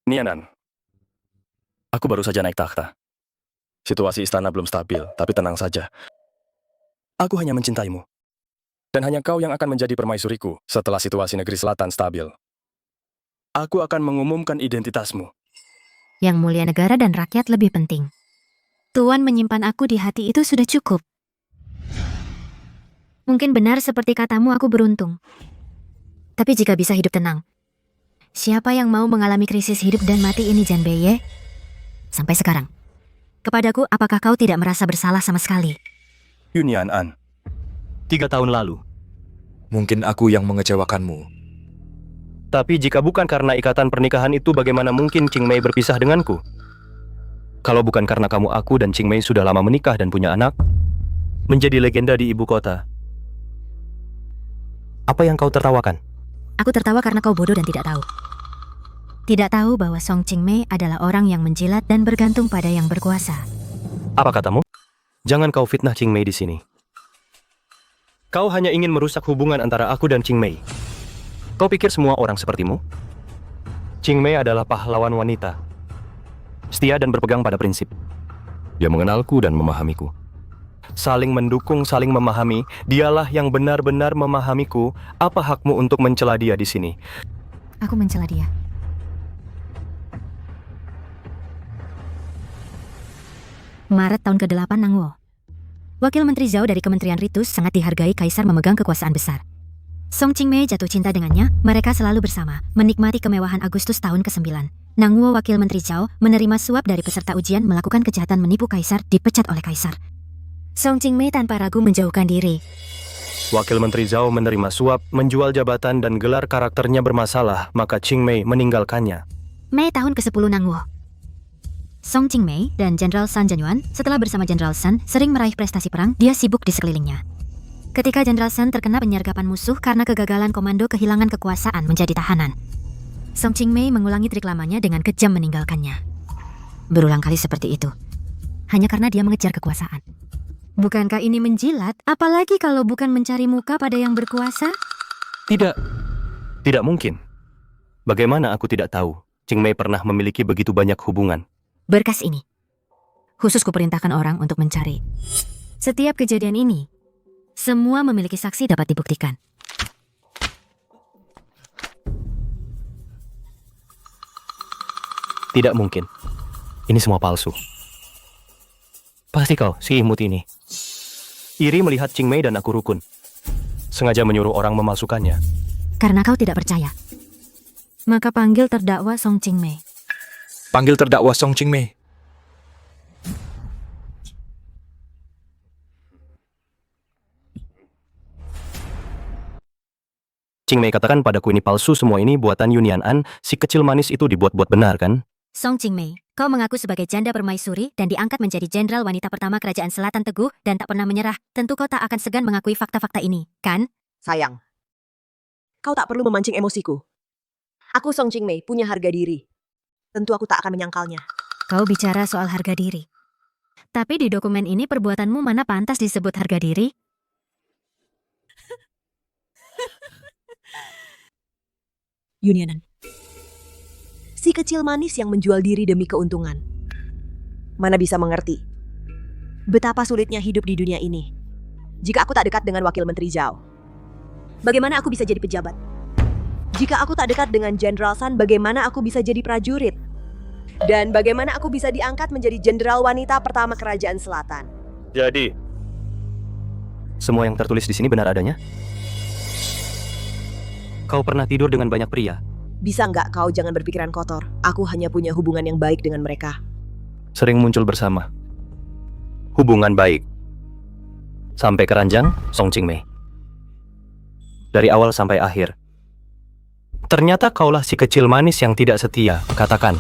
Nianan. Aku baru saja naik takhta. Situasi istana belum stabil, tapi tenang saja. Aku hanya mencintaimu. Dan hanya kau yang akan menjadi permaisuriku setelah situasi negeri selatan stabil. Aku akan mengumumkan identitasmu. Yang mulia negara dan rakyat lebih penting. Tuan menyimpan aku di hati itu sudah cukup. Mungkin benar seperti katamu aku beruntung. Tapi jika bisa hidup tenang, siapa yang mau mengalami krisis hidup dan mati ini, Zhan Beiye? Sampai sekarang, kepadaku apakah kau tidak merasa bersalah sama sekali? Yunian An. 3 tahun lalu. Mungkin aku yang mengecewakanmu. Tapi jika bukan karena ikatan pernikahan itu, bagaimana mungkin Qingmei berpisah denganku? Kalau bukan karena kamu, aku dan Qingmei sudah lama menikah dan punya anak, menjadi legenda di ibu kota. Apa yang kau tertawakan? Aku tertawa karena kau bodoh dan tidak tahu. Tidak tahu bahwa Song Qingmei adalah orang yang menjilat dan bergantung pada yang berkuasa. Apa katamu? Jangan kau fitnah Qingmei di sini. Kau hanya ingin merusak hubungan antara aku dan Qingmei. Kau pikir semua orang sepertimu? Qingmei adalah pahlawan wanita. Setia dan berpegang pada prinsip. Dia mengenalku dan memahamiku. Saling mendukung, saling memahami. Dialah yang benar-benar memahamiku. Apa hakmu untuk mencela dia di sini? Aku mencela dia. Maret tahun ke-8 Nanguo. Wakil Menteri Zhao dari Kementerian Ritus sangat dihargai kaisar memegang kekuasaan besar. Song Qingmei jatuh cinta dengannya, mereka selalu bersama, menikmati kemewahan Agustus tahun ke-9. Nanguo Wakil Menteri Zhao menerima suap dari peserta ujian melakukan kejahatan menipu kaisar, dipecat oleh kaisar. Song Qingmei tanpa ragu menjauhkan diri. Wakil Menteri Zhao menerima suap, menjual jabatan dan gelar karakternya bermasalah, maka Qingmei meninggalkannya. Mei tahun ke-10 Nanguo. Song Qingmei dan Jenderal Sun Zhenyuan setelah bersama Jenderal Sun sering meraih prestasi perang, dia sibuk di sekelilingnya. Ketika Jenderal Sun terkena penyergapan musuh karena kegagalan komando kehilangan kekuasaan menjadi tahanan. Song Qingmei mengulangi trik lamanya dengan kejam meninggalkannya. Berulang kali seperti itu. Hanya karena dia mengejar kekuasaan. Bukankah ini menjilat? Apalagi kalau bukan mencari muka pada yang berkuasa? Tidak. Tidak mungkin. Bagaimana aku tidak tahu? Qingmei pernah memiliki begitu banyak hubungan. Berkas ini. Khusus kuperintahkan orang untuk mencari. Setiap kejadian ini, semua memiliki saksi dapat dibuktikan. Tidak mungkin. Ini semua palsu. Pasti kau, si imut ini. Iri melihat Qingmei dan aku rukun. Sengaja menyuruh orang memalsukannya. Karena kau tidak percaya. Maka panggil terdakwa Song Qingmei. Panggil terdakwa Song Qingmei. Qingmei, katakan padaku ini palsu, semua ini buatan Yunian An, si kecil manis itu dibuat-buat benar kan? Song Qingmei, kau mengaku sebagai janda permaisuri dan diangkat menjadi jenderal wanita pertama kerajaan Selatan Teguh dan tak pernah menyerah. Tentu kau tak akan segan mengakui fakta-fakta ini, kan? Sayang, kau tak perlu memancing emosiku. Aku Song Qingmei punya harga diri. Tentu aku tak akan menyangkalnya. Kau bicara soal harga diri. Tapi di dokumen ini perbuatanmu mana pantas disebut harga diri? Yunianan. Si kecil manis yang menjual diri demi keuntungan. Mana bisa mengerti betapa sulitnya hidup di dunia ini jika aku tak dekat dengan Wakil Menteri Zhao. Bagaimana aku bisa jadi pejabat? Jika aku tak dekat dengan Jenderal Sun, bagaimana aku bisa jadi prajurit? Dan bagaimana aku bisa diangkat menjadi jenderal wanita pertama Kerajaan Selatan? Jadi, semua yang tertulis di sini benar adanya? Kau pernah tidur dengan banyak pria? Bisa nggak kau jangan berpikiran kotor? Aku hanya punya hubungan yang baik dengan mereka. Sering muncul bersama. Hubungan baik. Sampai keranjang, Song Qingmei. Dari awal sampai akhir. Ternyata kaulah si kecil manis yang tidak setia. Katakan,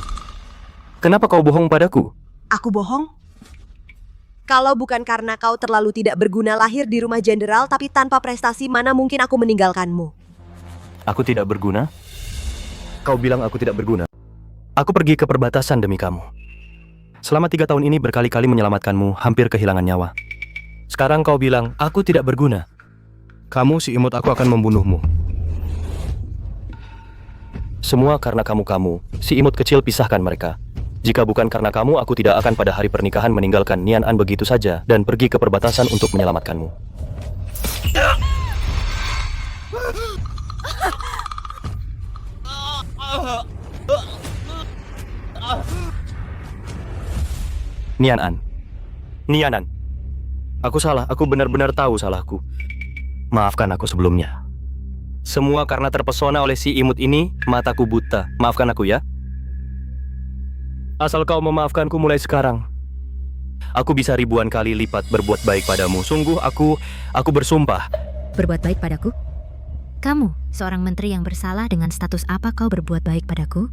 kenapa kau bohong padaku? Aku bohong? Kalau bukan karena kau terlalu tidak berguna lahir di rumah jenderal tapi tanpa prestasi, mana mungkin aku meninggalkanmu? Aku tidak berguna? Kau bilang aku tidak berguna? Aku pergi ke perbatasan demi kamu. Selama 3 tahun ini berkali-kali menyelamatkanmu, hampir kehilangan nyawa. Sekarang kau bilang, aku tidak berguna. Kamu si imut, aku akan membunuhmu. Semua karena kamu, si imut kecil, pisahkan mereka. Jika bukan karena kamu, aku tidak akan pada hari pernikahan meninggalkan Nian An begitu saja dan pergi ke perbatasan untuk menyelamatkanmu. Nian An. Aku salah, aku benar-benar tahu salahku. Maafkan aku sebelumnya. Semua karena terpesona oleh si imut ini, mataku buta. Maafkan aku ya. Asal kau memaafkanku mulai sekarang, aku bisa ribuan kali lipat berbuat baik padamu. Sungguh aku bersumpah. Berbuat baik padaku? Kamu, seorang menteri yang bersalah, dengan status apa kau berbuat baik padaku?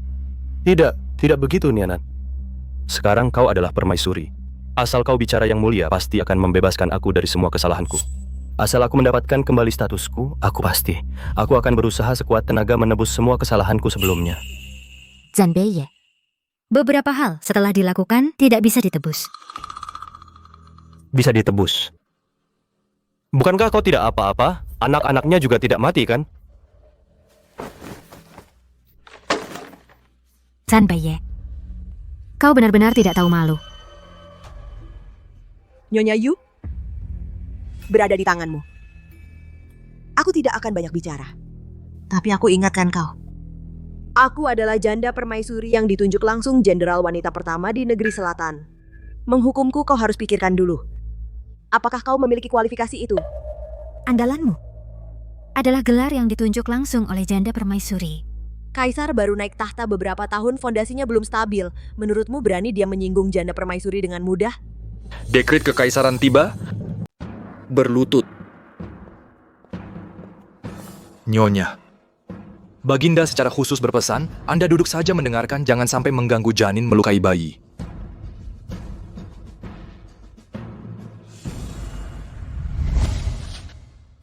Tidak begitu, Nianan. Sekarang kau adalah permaisuri. Asal kau bicara yang mulia, pasti akan membebaskan aku dari semua kesalahanku. Asal aku mendapatkan kembali statusku, aku akan berusaha sekuat tenaga menebus semua kesalahanku sebelumnya. Zhan Beiye, beberapa hal setelah dilakukan tidak bisa ditebus. Bisa ditebus. Bukankah kau tidak apa-apa? Anak-anaknya juga tidak mati, kan? Zhan Beiye, kau benar-benar tidak tahu malu. Nyonya Yu berada di tanganmu. Aku tidak akan banyak bicara. Tapi aku ingatkan kau. Aku adalah janda permaisuri yang ditunjuk langsung jenderal wanita pertama di negeri selatan. Menghukumku kau harus pikirkan dulu. Apakah kau memiliki kualifikasi itu? Andalanmu adalah gelar yang ditunjuk langsung oleh janda permaisuri. Kaisar baru naik tahta beberapa tahun, fondasinya belum stabil. Menurutmu berani dia menyinggung janda permaisuri dengan mudah? Dekret kekaisaran tiba. Berlutut. Nyonya, Baginda secara khusus berpesan, Anda duduk saja mendengarkan, jangan sampai mengganggu janin melukai bayi.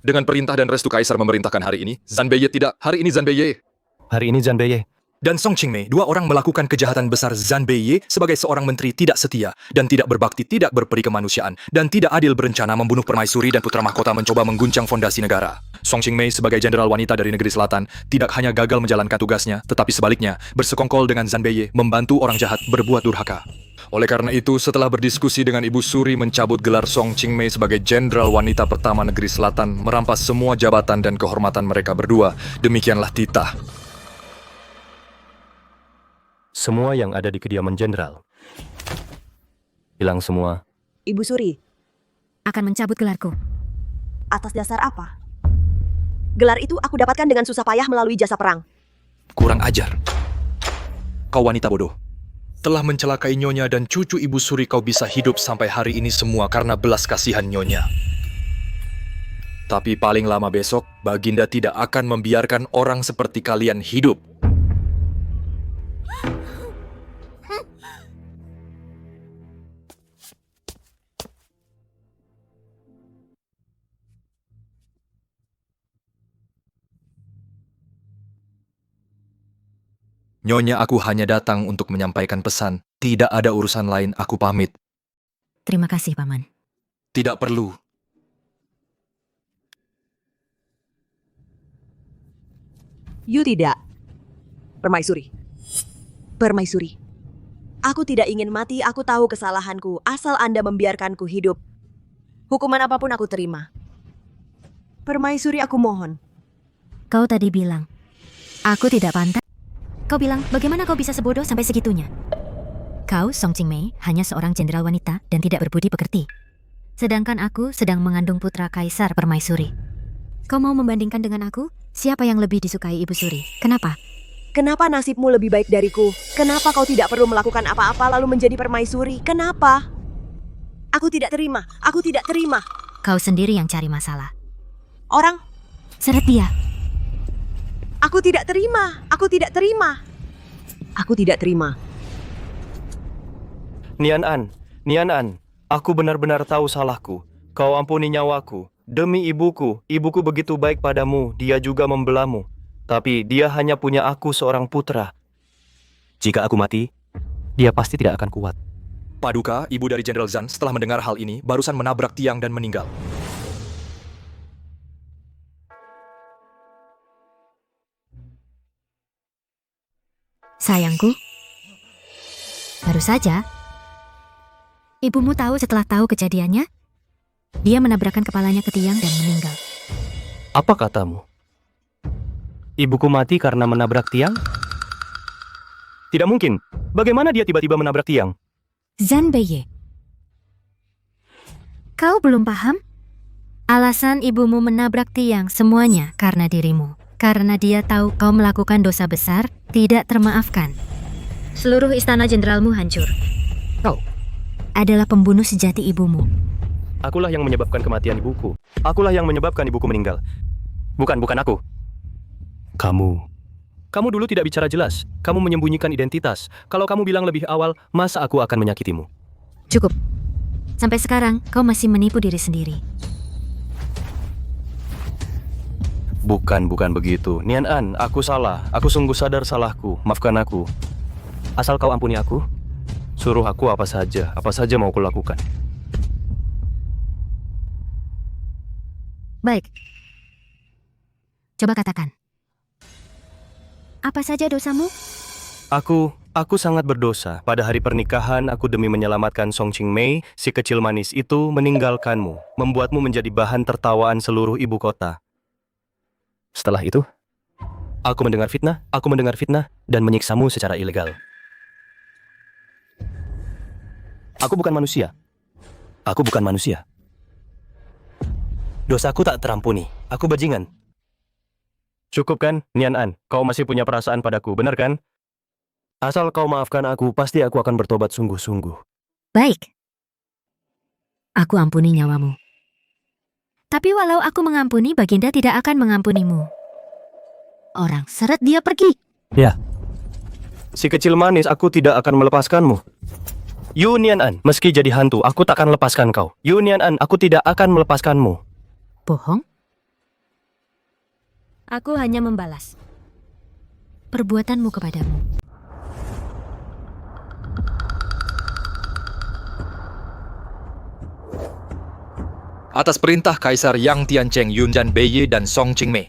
Dengan perintah dan restu Kaisar memerintahkan hari ini, Zhan Beiye tidak. Hari ini Zhan Beiye dan Song Qingmei, 2 orang melakukan kejahatan besar. Zhan Beiye sebagai seorang menteri tidak setia dan tidak berbakti, tidak berperi kemanusiaan, dan tidak adil berencana membunuh permaisuri dan putra mahkota, mencoba mengguncang fondasi negara. Song Qingmei sebagai jenderal wanita dari negeri selatan tidak hanya gagal menjalankan tugasnya, tetapi sebaliknya bersekongkol dengan Zhan Beiye, membantu orang jahat berbuat durhaka. Oleh karena itu, setelah berdiskusi dengan Ibu Suri mencabut gelar Song Qingmei sebagai jenderal wanita pertama negeri selatan, merampas semua jabatan dan kehormatan mereka berdua, demikianlah titah. Semua yang ada di kediaman jenderal. Hilang semua. Ibu Suri, Akan mencabut gelarku. atas dasar apa? Gelar itu aku dapatkan dengan susah payah melalui jasa perang. Kurang ajar. Kau wanita bodoh. Telah mencelakai Nyonya dan cucu Ibu Suri, kau bisa hidup sampai hari ini semua karena belas kasihan Nyonya. Tapi paling lama besok, Baginda tidak akan membiarkan orang seperti kalian hidup. Nyonya, aku hanya datang untuk menyampaikan pesan. Tidak ada urusan lain, aku pamit. Terima kasih, Paman. Tidak perlu. Yu tidak. Permaisuri. Permaisuri. Aku tidak ingin mati, aku tahu kesalahanku, asal Anda membiarkanku hidup. Hukuman apapun aku terima. Permaisuri, aku mohon. Kau tadi bilang, aku tidak pantas. Kau bilang, bagaimana kau bisa sebodoh sampai segitunya? Kau, Song Qingmei, hanya seorang jenderal wanita dan tidak berbudi pekerti. Sedangkan aku sedang mengandung putra kaisar permaisuri. Kau mau membandingkan dengan aku? Siapa yang lebih disukai Ibu Suri? Kenapa? Kenapa nasibmu lebih baik dariku? Kenapa kau tidak perlu melakukan apa-apa lalu menjadi permaisuri? Kenapa? Aku tidak terima, aku tidak terima. Kau sendiri yang cari masalah. Orang, Seret dia. aku tidak terima, aku tidak terima. Aku tidak terima. Nian An, aku benar-benar tahu salahku. Kau ampuni nyawaku. Demi ibuku begitu baik padamu, dia juga membelamu. Tapi dia hanya punya aku seorang putra. Jika aku mati, dia pasti tidak akan kuat. Paduka, ibu dari Jenderal Zhan, setelah mendengar hal ini, barusan menabrak tiang dan meninggal. Sayangku, baru saja. Ibumu tahu setelah tahu kejadiannya, dia menabrakkan kepalanya ke tiang dan meninggal. Apa katamu? Ibuku mati karena menabrak tiang? Tidak mungkin. Bagaimana dia tiba-tiba menabrak tiang? Zhan Beiye. Kau belum paham? Alasan ibumu menabrak tiang semuanya karena dirimu. Karena dia tahu kau melakukan dosa besar, tidak termaafkan. Seluruh istana jenderalmu hancur. Kau adalah pembunuh sejati ibumu. Akulah yang menyebabkan kematian ibuku. Akulah yang menyebabkan ibuku meninggal. Bukan aku. Kamu dulu tidak bicara jelas. Kamu menyembunyikan identitas. Kalau kamu bilang lebih awal, masa aku akan menyakitimu? Cukup. Sampai sekarang, kau masih menipu diri sendiri. Bukan begitu. Nian An, aku salah. Aku sungguh sadar salahku. Maafkan aku. Asal kau ampuni aku, suruh aku apa saja mau kulakukan. Baik. Coba katakan. Apa saja dosamu? Aku sangat berdosa. Pada hari pernikahan, aku demi menyelamatkan Song Qingmei, si kecil manis itu, meninggalkanmu, membuatmu menjadi bahan tertawaan seluruh ibu kota. Setelah itu, aku mendengar fitnah dan menyiksamu secara ilegal. Aku bukan manusia. Dosaku tak terampuni. Aku bajingan. Cukup kan, Nian An? Kau masih punya perasaan padaku, benar kan? Asal kau maafkan aku, pasti aku akan bertobat sungguh-sungguh. Baik. Aku ampuni nyawamu. Tapi walau aku mengampuni, Baginda tidak akan mengampunimu. Orang seret dia pergi. Ya. Si kecil manis, aku tidak akan melepaskanmu. Yu Nian An, meski jadi hantu, aku takkan lepaskan kau. Yu Nian An, aku tidak akan melepaskanmu. Bohong? Aku hanya membalas perbuatanmu kepadamu. Atas perintah Kaisar Yang Tiancheng, Yunzhan Beiye, dan Song Qingmei,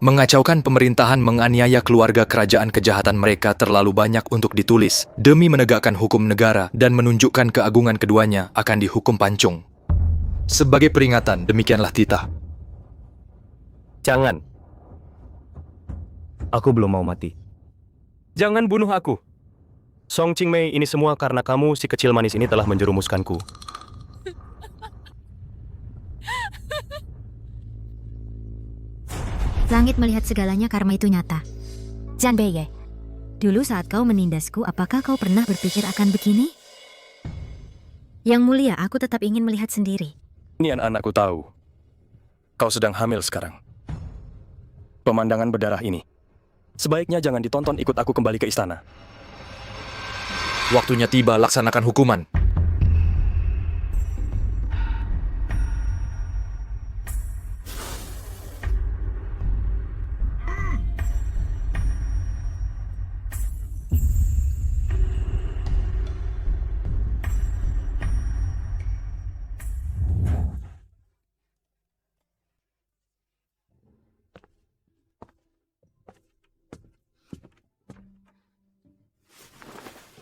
mengacaukan pemerintahan menganiaya keluarga kerajaan, kejahatan mereka terlalu banyak untuk ditulis. Demi menegakkan hukum negara dan menunjukkan keagungan keduanya akan dihukum pancung. Sebagai peringatan, demikianlah titah. Jangan. Aku belum mau mati. Jangan bunuh aku. Song Qingmei, ini semua karena kamu, si kecil manis ini telah menjerumuskanku. Langit melihat segalanya, karma itu nyata. Zhan Beiye, dulu saat kau menindasku, apakah kau pernah berpikir akan begini? Yang mulia, aku tetap ingin melihat sendiri. Nian anakku tahu. Kau sedang hamil sekarang. Pemandangan berdarah ini. Sebaiknya jangan ditonton, ikut aku kembali ke istana. Waktunya tiba, laksanakan hukuman.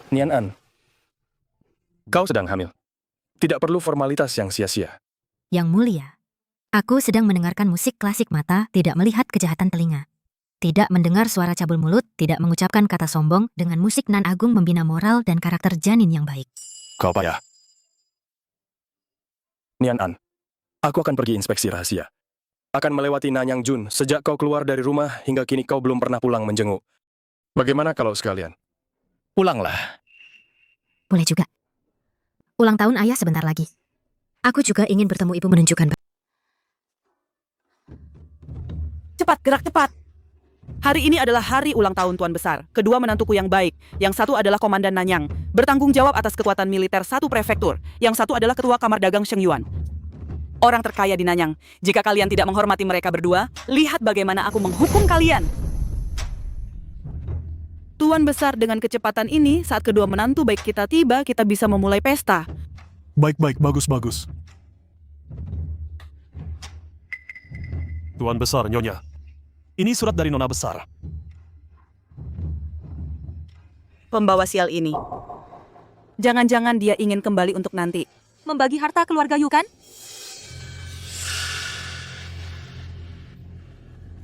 Nian An, kau sedang hamil. Tidak perlu formalitas yang sia-sia. Yang mulia, aku sedang mendengarkan musik klasik mata, tidak melihat kejahatan telinga. Tidak mendengar suara cabul mulut, tidak mengucapkan kata sombong, dengan musik nan agung membina moral dan karakter janin yang baik. Kau payah. Nian An, aku akan pergi inspeksi rahasia. Akan melewati Nanyang Jun sejak kau keluar dari rumah hingga kini kau belum pernah pulang menjenguk. Bagaimana kalau sekalian? Pulanglah. Boleh juga. Ulang tahun ayah sebentar lagi. Aku juga ingin bertemu ibu menunjukkan. Cepat, gerak cepat. Hari ini adalah hari ulang tahun Tuan Besar. Kedua menantuku yang baik. Yang satu adalah Komandan Nanyang, bertanggung jawab atas kekuatan militer satu prefektur. Yang satu adalah Ketua Kamar Dagang Sheng Yuan, orang terkaya di Nanyang. Jika kalian tidak menghormati mereka berdua, lihat bagaimana aku menghukum kalian. Tuan Besar, dengan kecepatan ini, saat kedua menantu baik kita tiba, kita bisa memulai pesta. Baik-baik, bagus-bagus. Tuan Besar, Nyonya. Ini surat dari Nona Besar. Pembawa sial ini. Jangan-jangan dia ingin kembali untuk nanti. Membagi harta keluarga Yu kan?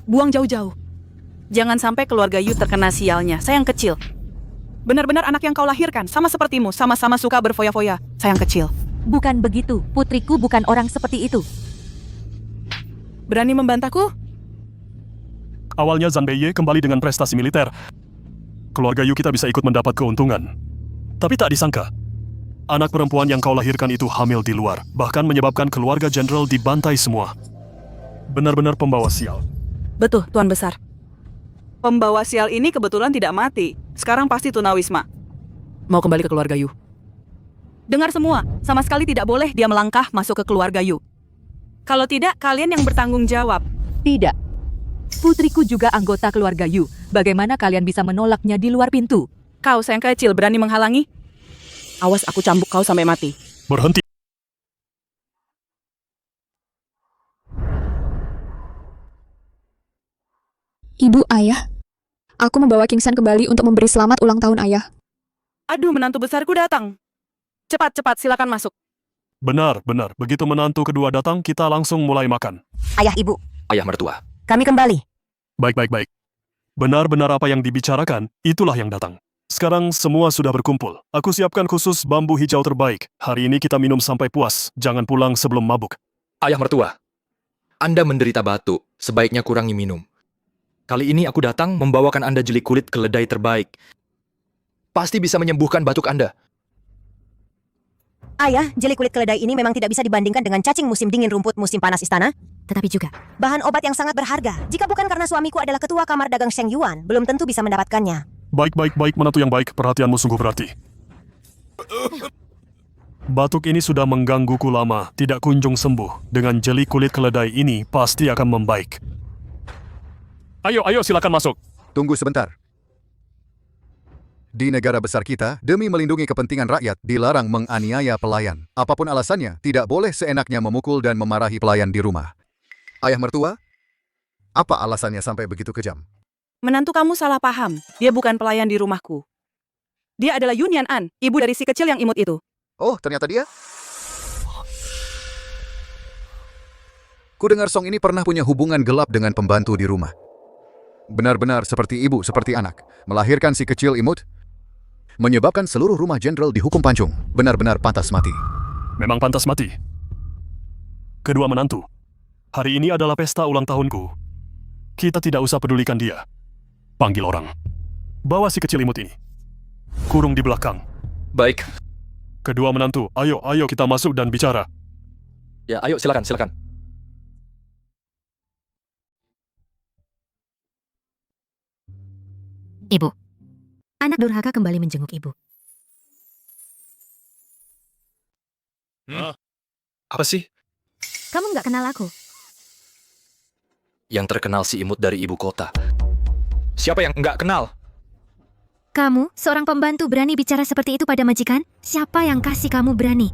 Buang jauh-jauh. Jangan sampai keluarga Yu terkena sialnya. Sayang kecil. Benar-benar anak yang kau lahirkan, sama sepertimu, sama-sama suka berfoya-foya. Sayang kecil. Bukan begitu, putriku bukan orang seperti itu. Berani membantahku? Awalnya Zhang Beiye kembali dengan prestasi militer. Keluarga Yu kita bisa ikut mendapat keuntungan. Tapi tak disangka, anak perempuan yang kau lahirkan itu hamil di luar, bahkan menyebabkan keluarga jenderal dibantai semua. Benar-benar pembawa sial. Betul, Tuan Besar. Pembawa sial ini kebetulan tidak mati. Sekarang pasti tunawisma. Mau kembali ke keluarga Yu. Dengar semua, sama sekali tidak boleh dia melangkah masuk ke keluarga Yu. Kalau tidak, kalian yang bertanggung jawab. Tidak. Putriku juga anggota keluarga Yu. Bagaimana kalian bisa menolaknya di luar pintu? Kau sayang kecil berani menghalangi? Awas aku cambuk kau sampai mati. Berhenti. Ibu, ayah. Aku membawa King San kembali untuk memberi selamat ulang tahun ayah. Aduh, menantu besarku datang. Cepat-cepat, silakan masuk. Benar. Begitu menantu kedua datang, kita langsung mulai makan. Ayah, ibu. Ayah mertua. Kami kembali. Baik. Benar-benar apa yang dibicarakan, itulah yang datang. Sekarang semua sudah berkumpul. Aku siapkan khusus bambu hijau terbaik. Hari ini kita minum sampai puas. Jangan pulang sebelum mabuk. Ayah mertua, Anda menderita batuk, sebaiknya kurangi minum. Kali ini aku datang membawakan Anda jeli kulit keledai terbaik. Pasti bisa menyembuhkan batuk Anda. Ayah, jeli kulit keledai ini memang tidak bisa dibandingkan dengan cacing musim dingin rumput musim panas istana. Tetapi juga, Bahan obat yang sangat berharga. Jika bukan karena suamiku adalah ketua kamar dagang Sheng Yuan, belum tentu bisa mendapatkannya. Baik, menantu yang baik. Perhatianmu sungguh berarti. Batuk ini sudah menggangguku lama, tidak kunjung sembuh. Dengan jeli kulit keledai ini, pasti akan membaik. Ayo, silakan masuk. Tunggu sebentar. Di negara besar kita, demi melindungi kepentingan rakyat, dilarang menganiaya pelayan. Apapun alasannya, tidak boleh seenaknya memukul dan memarahi pelayan di rumah. Ayah mertua, apa alasannya sampai begitu kejam? Menantu kamu salah paham. Dia bukan pelayan di rumahku. Dia adalah Yunian An, ibu dari si kecil yang imut itu. Oh, ternyata dia? Kudengar Song ini pernah punya hubungan gelap dengan pembantu di rumah. Benar-benar seperti ibu, seperti anak. Melahirkan si kecil imut, menyebabkan seluruh rumah jenderal dihukum pancung. Benar-benar pantas mati. Memang pantas mati. Kedua menantu, hari ini adalah pesta ulang tahunku. Kita tidak usah pedulikan dia. Panggil orang. Bawa si kecil imut ini. Kurung di belakang. Baik. Kedua menantu, ayo kita masuk dan bicara. Ya, ayo silakan. Ibu. Anak durhaka kembali menjenguk ibu. Apa sih? Kamu nggak kenal aku? Yang terkenal si imut dari ibu kota. Siapa yang nggak kenal? Kamu, seorang pembantu berani bicara seperti itu pada majikan? Siapa yang kasih kamu berani?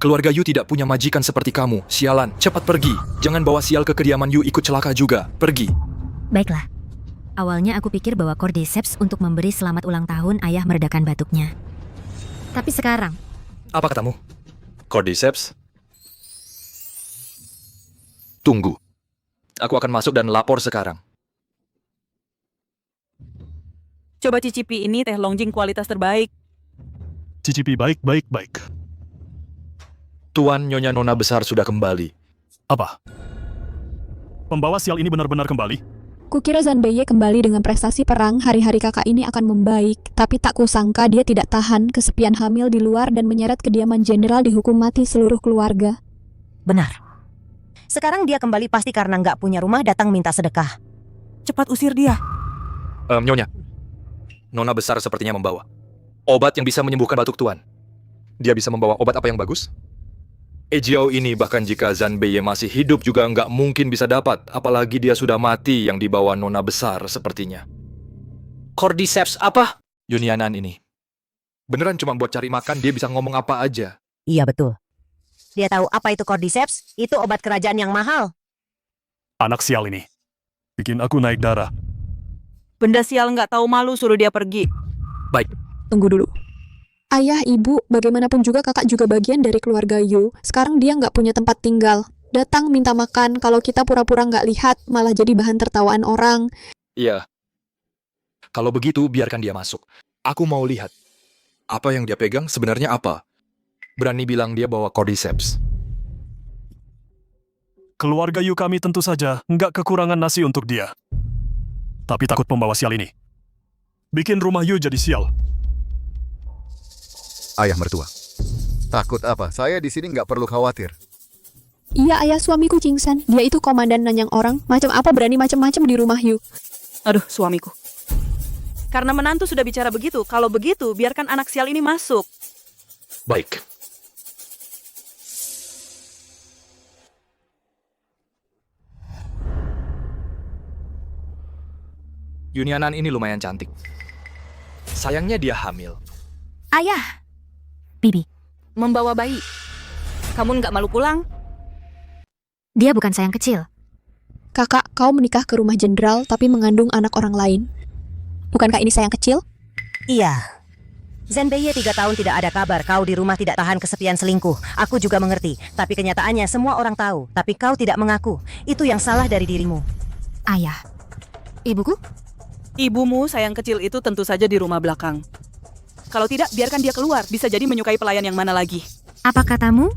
Keluarga Yu tidak punya majikan seperti kamu. Sialan, cepat pergi. Jangan bawa sial ke kediaman Yu ikut celaka juga. Pergi. Baiklah. Awalnya aku pikir bahwa Cordyceps untuk memberi selamat ulang tahun ayah meredakan batuknya. Tapi sekarang, Apa katamu? Cordyceps? Tunggu. Aku akan masuk dan lapor sekarang. Coba cicipi ini teh Longjing kualitas terbaik. Cicipi baik. Tuan Nyonya Nona Besar sudah kembali. Apa? Pembawa sial ini benar-benar kembali? Kukira Zanbei kembali dengan prestasi perang, hari-hari kakak ini akan membaik. Tapi tak kusangka dia tidak tahan kesepian hamil di luar dan menyeret kediaman jenderal dihukum mati seluruh keluarga. Benar. Sekarang dia kembali pasti karena nggak punya rumah datang minta sedekah. Cepat usir dia. Nyonya. Nona Besar sepertinya membawa obat yang bisa menyembuhkan batuk Tuan. Dia bisa membawa obat apa yang bagus? Ejiao ini bahkan jika Zanbei masih hidup juga nggak mungkin bisa dapat, apalagi dia sudah mati yang dibawa Nona Besar sepertinya. Cordyceps apa? Yunianan ini. Beneran cuma buat cari makan, dia bisa ngomong apa aja. Iya betul. Dia tahu apa itu Cordyceps? Itu obat kerajaan yang mahal. Anak sial ini. Bikin aku naik darah. Benda sial nggak tahu malu suruh dia pergi. Baik. Tunggu dulu. Ayah, ibu, bagaimanapun juga kakak juga bagian dari keluarga Yu. Sekarang dia nggak punya tempat tinggal. Datang minta makan, kalau kita pura-pura nggak lihat, malah jadi bahan tertawaan orang. Iya. Kalau begitu, biarkan dia masuk. Aku mau lihat. Apa yang dia pegang sebenarnya apa? Berani bilang dia bawa Cordyceps. Keluarga Yu kami tentu saja nggak kekurangan nasi untuk dia. Tapi takut pembawa sial ini. Bikin rumah Yu jadi sial. Ayah mertua. Takut apa? Saya di sini nggak perlu khawatir. Iya, ayah suamiku Jingsan. Dia itu komandan nanyang orang. Macam apa berani macam-macam di rumah Yu. Aduh, suamiku. Karena menantu sudah bicara begitu, kalau begitu biarkan anak sial ini masuk. Baik. Yunianan ini lumayan cantik. Sayangnya dia hamil. ayah, Bibi, Membawa bayi. Kamu nggak malu pulang? dia bukan sayang kecil. Kakak, kau menikah ke rumah jenderal tapi mengandung anak orang lain. Bukankah ini sayang kecil? Iya. Zanbei 3 tahun tidak ada kabar kau di rumah tidak tahan kesepian selingkuh. Aku juga mengerti, tapi kenyataannya semua orang tahu, tapi kau tidak mengaku. Itu yang salah dari dirimu. Ayah, ibuku? Ibumu sayang kecil itu tentu saja di rumah belakang. Kalau tidak, biarkan dia keluar. Bisa jadi menyukai pelayan yang mana lagi. Apa katamu?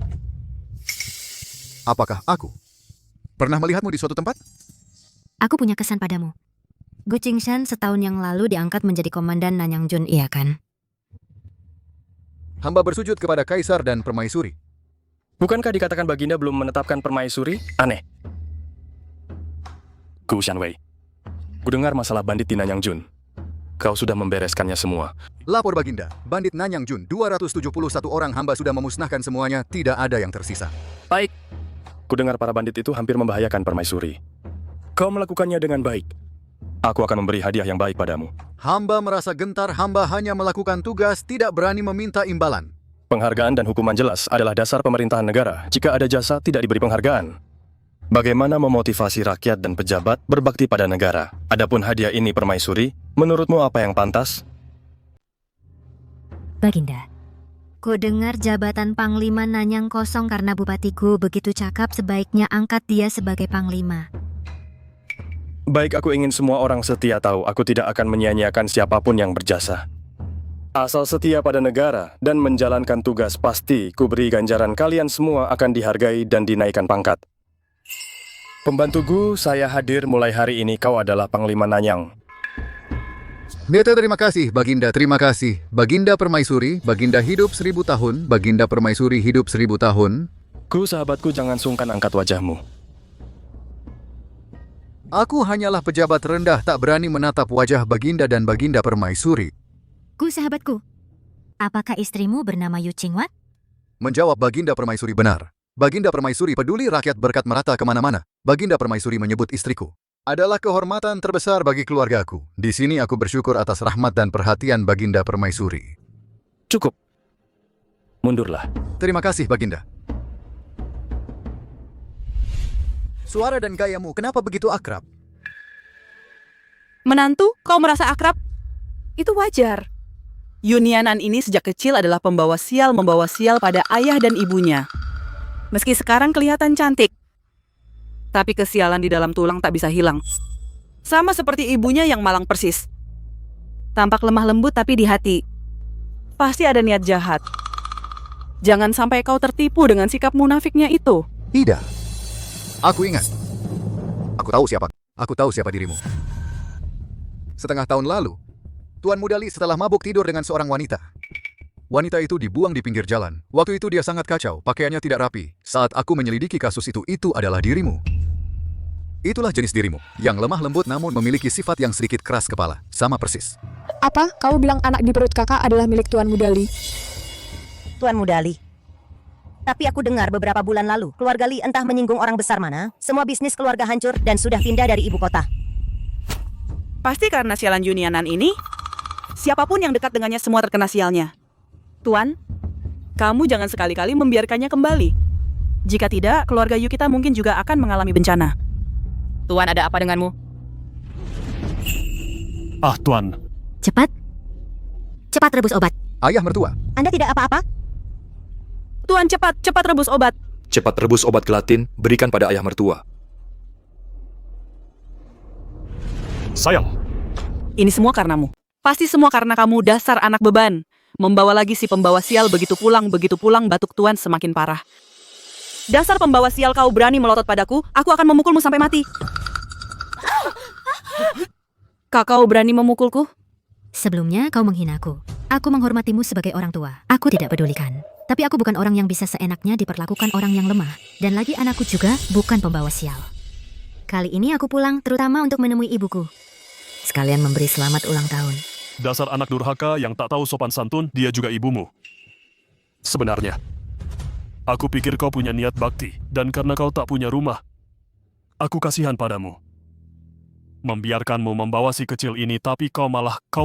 Apakah aku pernah melihatmu di suatu tempat? Aku punya kesan padamu. Gu Qingshan setahun yang lalu diangkat menjadi komandan Nanyang Jun, iya kan? Hamba bersujud kepada Kaisar dan Permaisuri. Bukankah dikatakan Baginda belum menetapkan Permaisuri? Aneh. Gu Shanwei, kudengar masalah bandit di Nanyang Jun. Kau sudah membereskannya semua. Lapor Baginda, bandit Nanyang Jun, 271 orang hamba sudah memusnahkan semuanya, tidak ada yang tersisa. Baik. Kudengar para bandit itu hampir membahayakan Permaisuri. Kau melakukannya dengan baik. Aku akan memberi hadiah yang baik padamu. Hamba merasa gentar, hamba hanya melakukan tugas, tidak berani meminta imbalan. Penghargaan dan hukuman jelas adalah dasar pemerintahan negara. Jika ada jasa, tidak diberi penghargaan. Bagaimana memotivasi rakyat dan pejabat berbakti pada negara? Adapun hadiah ini Permaisuri, menurutmu apa yang pantas? Baginda, ku dengar jabatan Panglima Nanyang kosong karena bupatiku begitu cakap, sebaiknya angkat dia sebagai Panglima. Baik, aku ingin semua orang setia tahu aku tidak akan menyia-nyiakan siapapun yang berjasa. Asal setia pada negara dan menjalankan tugas, pasti ku beri ganjaran. Kalian semua akan dihargai dan dinaikkan pangkat. Pembantuku, saya hadir mulai hari ini. Kau adalah Panglima Nanyang. Neta, terima kasih, Baginda, terima kasih. Baginda Permaisuri, Baginda hidup 1000 tahun, Baginda Permaisuri hidup 1000 tahun. Ku, sahabatku, jangan sungkan angkat wajahmu. Aku hanyalah pejabat rendah, tak berani menatap wajah Baginda dan Baginda Permaisuri. Ku sahabatku, apakah istrimu bernama Yu Qingwat? Menjawab Baginda Permaisuri benar. Baginda Permaisuri peduli rakyat berkat merata kemana-mana. Baginda Permaisuri menyebut istriku. Adalah kehormatan terbesar bagi keluargaku. Di sini aku bersyukur atas rahmat dan perhatian Baginda Permaisuri. Cukup. Mundurlah. Terima kasih, Baginda. Suara dan gayamu kenapa begitu akrab? Menantu, kau merasa akrab? Itu wajar. Yunianan ini sejak kecil adalah membawa sial pada ayah dan ibunya. Meski sekarang kelihatan cantik, tapi kesialan di dalam tulang tak bisa hilang. Sama seperti ibunya yang malang persis. Tampak lemah lembut tapi di hati pasti ada niat jahat. Jangan sampai kau tertipu dengan sikap munafiknya itu. Tidak. Aku ingat. Aku tahu siapa. Aku tahu siapa dirimu. Setengah tahun lalu, Tuan Mudali setelah mabuk tidur dengan seorang wanita. Wanita itu dibuang di pinggir jalan. Waktu itu dia sangat kacau, pakaiannya tidak rapi. Saat aku menyelidiki kasus itu adalah dirimu. Itulah jenis dirimu, yang lemah lembut namun memiliki sifat yang sedikit keras kepala. Sama persis. Apa? Kamu bilang anak di perut kakak adalah milik Tuan Mudali? Tuan Mudali. Tapi aku dengar beberapa bulan lalu, keluarga Li entah menyinggung orang besar mana, semua bisnis keluarga hancur dan sudah pindah dari ibu kota. Pasti karena sialan Yunianan ini. Siapapun yang dekat dengannya semua terkena sialnya. Tuan, kamu jangan sekali-kali membiarkannya kembali. Jika tidak, keluarga Yu kita mungkin juga akan mengalami bencana. Tuan, ada apa denganmu? Ah, Tuan. Cepat. Cepat rebus obat. Ayah mertua. Anda tidak apa-apa? Tuan, cepat rebus obat. Cepat rebus obat gelatin, berikan pada ayah mertua. Sayang. Ini semua karenamu. Pasti semua karena kamu, dasar anak beban. Membawa lagi si pembawa sial, begitu pulang batuk Tuan semakin parah. Dasar pembawa sial, kau berani melotot padaku, aku akan memukulmu sampai mati. Kau berani memukulku? Sebelumnya kau menghinaku. Aku menghormatimu sebagai orang tua. Aku tidak pedulikan. Tapi aku bukan orang yang bisa seenaknya diperlakukan orang yang lemah. Dan lagi anakku juga bukan pembawa sial. Kali ini aku pulang terutama untuk menemui ibuku. Sekalian memberi selamat ulang tahun. Dasar anak durhaka yang tak tahu sopan santun, dia juga ibumu. Sebenarnya, aku pikir kau punya niat bakti, dan karena kau tak punya rumah, aku kasihan padamu. Membiarkanmu membawa si kecil ini, tapi kau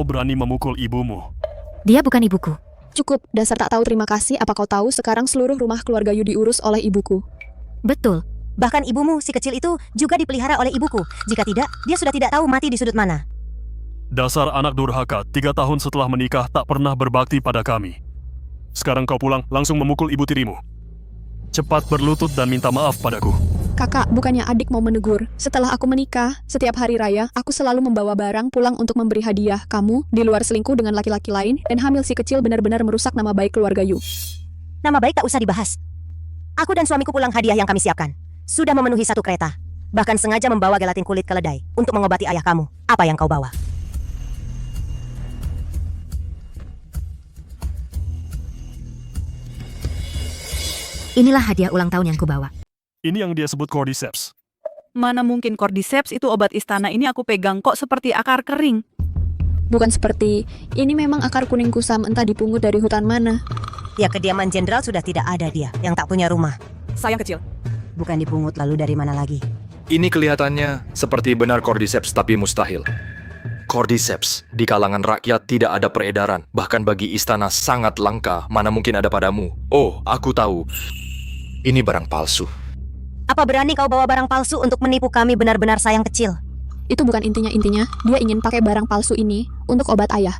berani memukul ibumu. Dia bukan ibuku. Cukup, dasar tak tahu terima kasih. Apa kau tahu sekarang seluruh rumah keluarga Yu diurus oleh ibuku? Betul. Bahkan ibumu, si kecil itu, juga dipelihara oleh ibuku. Jika tidak, dia sudah tidak tahu mati di sudut mana. Dasar anak durhaka, 3 tahun setelah menikah tak pernah berbakti pada kami. Sekarang kau pulang, langsung memukul ibu tirimu. Cepat berlutut dan minta maaf padaku. Kakak, bukannya adik mau menegur. Setelah aku menikah, setiap hari raya, aku selalu membawa barang pulang untuk memberi hadiah. Kamu, di luar selingkuh dengan laki-laki lain, dan hamil si kecil benar-benar merusak nama baik keluarga Yu. Nama baik tak usah dibahas. Aku dan suamiku pulang hadiah yang kami siapkan. Sudah memenuhi 1 kereta. Bahkan sengaja membawa gelatin kulit keledai untuk mengobati ayah kamu. Apa yang kau bawa? Inilah hadiah ulang tahun yang kubawa. Ini yang dia sebut cordyceps. Mana mungkin cordyceps itu obat istana ini aku pegang kok seperti akar kering. Bukan seperti, ini memang akar kuning kusam entah dipungut dari hutan mana. Ya kediaman jenderal sudah tidak ada dia, yang tak punya rumah. Sayang kecil. Bukan dipungut lalu dari mana lagi? Ini kelihatannya seperti benar cordyceps tapi mustahil. Cordyceps di kalangan rakyat tidak ada peredaran, bahkan bagi istana sangat langka, mana mungkin ada padamu. Oh, aku tahu. Ini barang palsu. Apa berani kau bawa barang palsu untuk menipu kami benar-benar sayang kecil? Itu bukan intinya, dia ingin pakai barang palsu ini untuk obat ayah.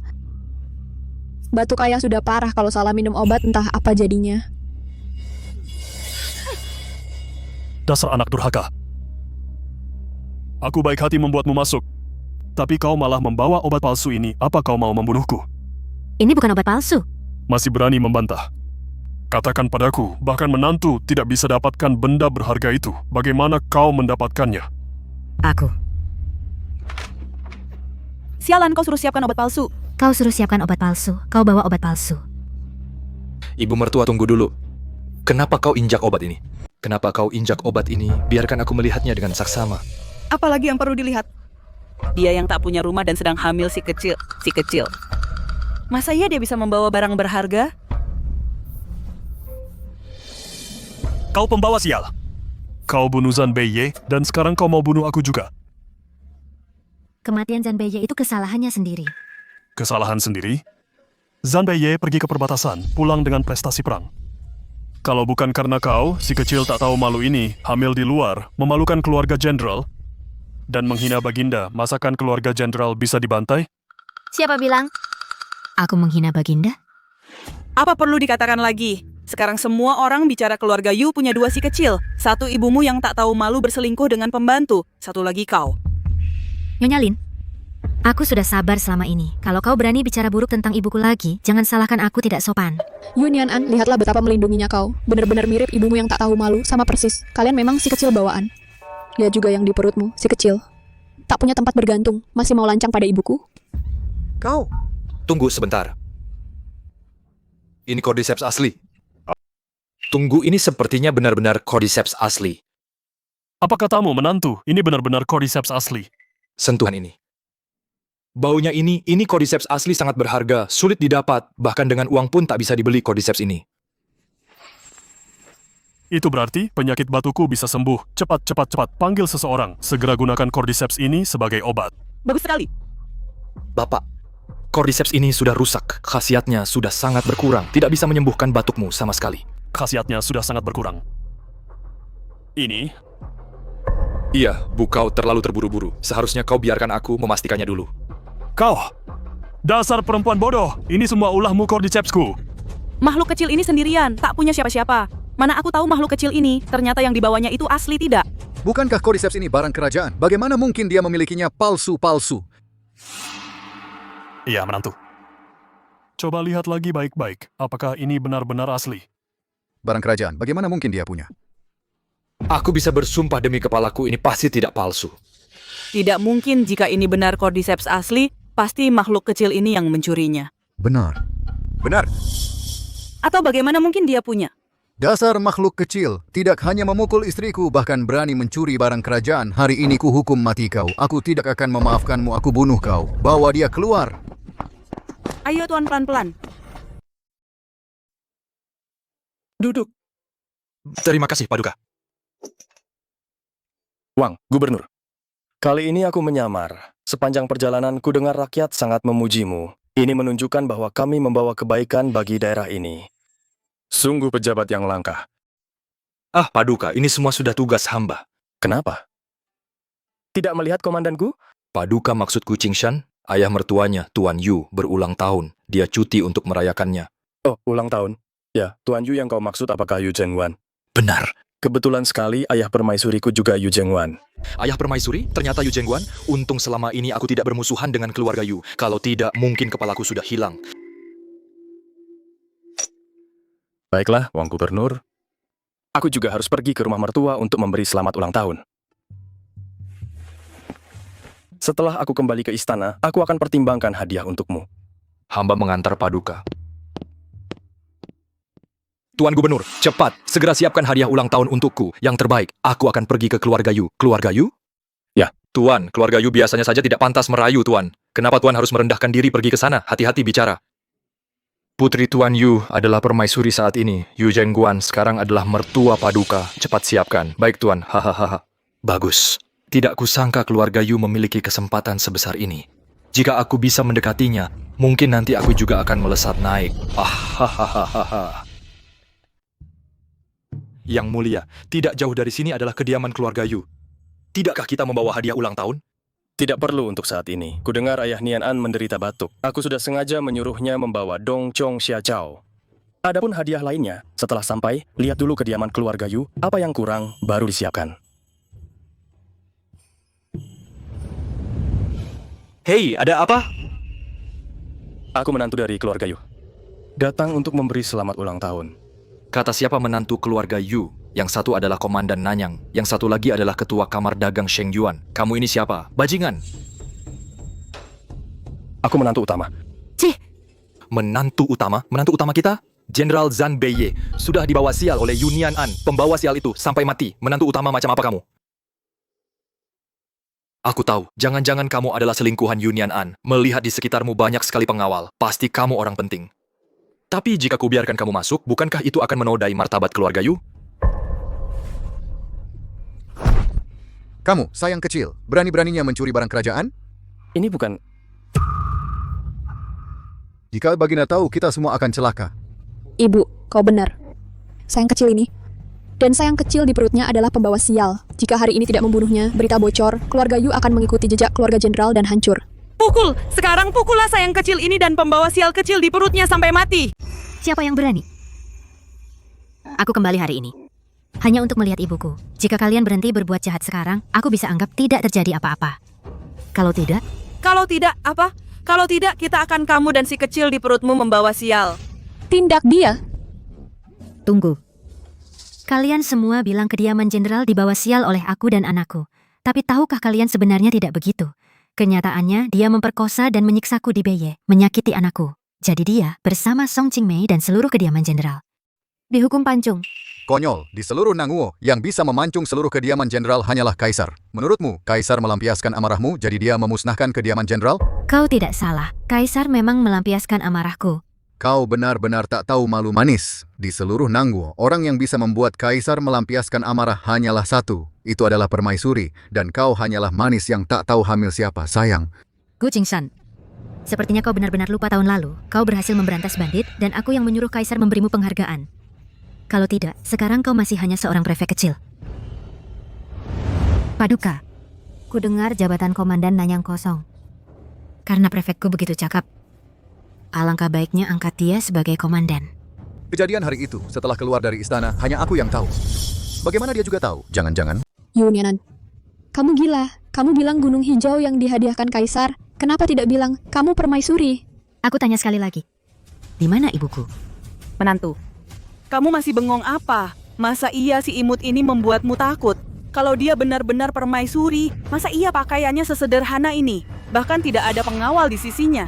Batuk ayah sudah parah, kalau salah minum obat entah apa jadinya. Dasar anak durhaka. Aku baik hati membuatmu masuk. Tapi kau malah membawa obat palsu ini. Apa kau mau membunuhku? Ini bukan obat palsu. Masih berani membantah. Katakan padaku, bahkan menantu tidak bisa dapatkan benda berharga itu. Bagaimana kau mendapatkannya? Aku. Sialan, kau suruh siapkan obat palsu. Kau suruh siapkan obat palsu. Kau bawa obat palsu. Ibu mertua, tunggu dulu. Kenapa kau injak obat ini? Kenapa kau injak obat ini? Biarkan aku melihatnya dengan saksama. Apalagi yang perlu dilihat? Dia yang tak punya rumah dan sedang hamil si kecil. Masa iya dia bisa membawa barang berharga? Kau pembawa sial. Kau bunuh Zanbeiye dan sekarang kau mau bunuh aku juga. Kematian Zanbeiye itu kesalahannya sendiri. Kesalahan sendiri? Zanbeiye pergi ke perbatasan, pulang dengan prestasi perang. Kalau bukan karena kau, si kecil tak tahu malu ini, hamil di luar, memalukan keluarga jenderal, dan menghina baginda, masakan keluarga jenderal bisa dibantai? Siapa bilang? Aku menghina Baginda? Apa perlu dikatakan lagi? Sekarang semua orang bicara keluarga Yu punya dua si kecil. Satu ibumu yang tak tahu malu berselingkuh dengan pembantu. Satu lagi kau. Nyonya Lin, aku sudah sabar selama ini. Kalau kau berani bicara buruk tentang ibuku lagi, jangan salahkan aku tidak sopan. Yu Nianan, lihatlah betapa melindunginya kau. Benar-benar mirip ibumu yang tak tahu malu, sama persis. Kalian memang si kecil bawaan. Lihat juga yang di perutmu, si kecil. Tak punya tempat bergantung, masih mau lancang pada ibuku. Kau, Tunggu sebentar. Ini Cordyceps asli. Tunggu, ini sepertinya benar-benar Cordyceps asli. Apa katamu, menantu? Ini benar-benar Cordyceps asli. Sentuhan ini. Baunya ini Cordyceps asli sangat berharga, sulit didapat, bahkan dengan uang pun tak bisa dibeli Cordyceps ini. Itu berarti penyakit batuku bisa sembuh. Cepat, cepat, cepat. Panggil seseorang. Segera gunakan Cordyceps ini sebagai obat. Bagus sekali. Bapak, Cordyceps ini sudah rusak, khasiatnya sudah sangat berkurang, tidak bisa menyembuhkan batukmu sama sekali. Khasiatnya sudah sangat berkurang. Ini? Iya, Bu, kau terlalu terburu-buru. Seharusnya kau biarkan aku memastikannya dulu. Kau! Dasar perempuan bodoh! Ini semua ulahmu Cordycepsku. Makhluk kecil ini sendirian, tak punya siapa-siapa. Mana aku tahu makhluk kecil ini, ternyata yang dibawanya itu asli tidak. bukankah Cordyceps ini barang kerajaan? Bagaimana mungkin dia memilikinya palsu-palsu? Iya, menantu. Coba lihat lagi baik-baik. Apakah ini benar-benar asli? Barang kerajaan, bagaimana mungkin dia punya? Aku bisa bersumpah demi kepalaku ini pasti tidak palsu. Tidak mungkin jika ini benar Cordyceps asli, pasti makhluk kecil ini yang mencurinya. Benar. Benar. Atau bagaimana mungkin dia punya? Dasar makhluk kecil, tidak hanya memukul istriku, bahkan berani mencuri barang kerajaan. Hari ini ku hukum mati kau. Aku tidak akan memaafkanmu, aku bunuh kau. Bawa dia keluar. Ayo tuan, pelan-pelan. Duduk. Terima kasih, Paduka. Wang, Gubernur. Kali ini aku menyamar. Sepanjang perjalanan ku dengar rakyat sangat memujimu. Ini menunjukkan bahwa kami membawa kebaikan bagi daerah ini. Sungguh pejabat yang langka. Ah, Paduka, ini semua sudah tugas hamba. Kenapa? Tidak melihat komandanku? Paduka maksudku Qingshan, ayah mertuanya, Tuan Yu, berulang tahun. Dia cuti untuk merayakannya. Oh, ulang tahun. Ya, Tuan Yu yang kau maksud apakah Yu Zhengwan? Benar. Kebetulan sekali ayah permaisuriku juga Yu Zhengwan. Ayah permaisuri? Ternyata Yu Zhengwan? Untung selama ini aku tidak bermusuhan dengan keluarga Yu. Kalau tidak, mungkin kepalaku sudah hilang. Baiklah, Wang Gubernur. Aku juga harus pergi ke rumah mertua untuk memberi selamat ulang tahun. Setelah aku kembali ke istana, aku akan pertimbangkan hadiah untukmu. Hamba mengantar Paduka. Tuan Gubernur, cepat, segera siapkan hadiah ulang tahun untukku. Yang terbaik, aku akan pergi ke keluarga Yu. Keluarga Yu? Ya. Tuan, keluarga Yu biasanya saja tidak pantas merayu, Tuan. Kenapa Tuan harus merendahkan diri pergi ke sana? Hati-hati bicara. Putri Tuan Yu adalah permaisuri saat ini. Yu Zhengguan sekarang adalah mertua Paduka. Cepat siapkan. Baik, Tuan. Hahaha. Bagus. Tidak kusangka keluarga Yu memiliki kesempatan sebesar ini. Jika aku bisa mendekatinya, mungkin nanti aku juga akan melesat naik. Hahaha. Yang mulia, tidak jauh dari sini adalah kediaman keluarga Yu. Tidakkah kita membawa hadiah ulang tahun? Tidak perlu untuk saat ini. Kudengar ayah Nian An menderita batuk. Aku sudah sengaja menyuruhnya membawa Dong Chong Xia Chao. Adapun hadiah lainnya, setelah sampai, lihat dulu kediaman keluarga Yu. Apa yang kurang, baru disiapkan. Hei, ada apa? Aku menantu dari keluarga Yu. Datang untuk memberi selamat ulang tahun. Kata siapa menantu keluarga Yu? Yang satu adalah Komandan Nanyang, yang satu lagi adalah Ketua Kamar Dagang Sheng Yuan. Kamu ini siapa? Bajingan. Aku menantu utama. Cih! Menantu utama? Menantu utama kita? Jenderal Zhan Beiye. Sudah dibawa sial oleh Yunian An, pembawa sial itu, sampai mati. Menantu utama macam apa kamu? Aku tahu, jangan-jangan kamu adalah selingkuhan Yunian An. Melihat di sekitarmu banyak sekali pengawal. Pasti kamu orang penting. Tapi jika kubiarkan kamu masuk, bukankah itu akan menodai martabat keluarga Yu? Kamu, sayang kecil, berani-beraninya mencuri barang kerajaan? Ini bukan... Jika Baginda tahu, kita semua akan celaka. Ibu, kau benar. Sayang kecil ini. Dan sayang kecil di perutnya adalah pembawa sial. Jika hari ini tidak membunuhnya, berita bocor, keluarga Yu akan mengikuti jejak keluarga jenderal dan hancur. Pukul! Sekarang pukullah sayang kecil ini dan pembawa sial kecil di perutnya sampai mati. Siapa yang berani? Aku kembali hari ini. Hanya untuk melihat ibuku. Jika kalian berhenti berbuat jahat sekarang, aku bisa anggap tidak terjadi apa-apa. Kalau tidak, Kalau tidak, apa? Kalau tidak, kita akan kamu dan si kecil di perutmu membawa sial. Tindak dia. tunggu. Kalian semua bilang kediaman jenderal dibawa sial oleh aku dan anakku. Tapi tahukah kalian sebenarnya tidak begitu? Kenyataannya, dia memperkosa dan menyiksaku di Beye, menyakiti anakku. Jadi dia bersama Song Qingmei dan seluruh kediaman jenderal dihukum pancung. Konyol, di seluruh Nanguo, yang bisa memancung seluruh kediaman jenderal hanyalah Kaisar. Menurutmu, Kaisar melampiaskan amarahmu jadi dia memusnahkan kediaman jenderal? Kau tidak salah, Kaisar memang melampiaskan amarahku. Kau benar-benar tak tahu malu manis. Di seluruh Nanguo, orang yang bisa membuat Kaisar melampiaskan amarah hanyalah satu. Itu adalah permaisuri, dan kau hanyalah manis yang tak tahu hamil siapa, sayang. Gu Jingshan, sepertinya kau benar-benar lupa tahun lalu. Kau berhasil memberantas bandit, dan aku yang menyuruh Kaisar memberimu penghargaan. Kalau tidak, sekarang kau masih hanya seorang prefek kecil. Paduka, ku dengar jabatan komandan Nanyang kosong. Karena prefekku begitu cakap, alangkah baiknya angkat dia sebagai komandan. Kejadian hari itu, setelah keluar dari istana, hanya aku yang tahu. Bagaimana dia juga tahu? Jangan-jangan. Yunianan, kamu gila. Kamu bilang gunung hijau yang dihadiahkan Kaisar. Kenapa tidak bilang kamu permaisuri? Aku tanya sekali lagi. Di mana ibuku? Menantu, kamu masih bengong apa? Masa iya si imut ini membuatmu takut? Kalau dia benar-benar permaisuri, masa iya pakaiannya sesederhana ini? Bahkan tidak ada pengawal di sisinya.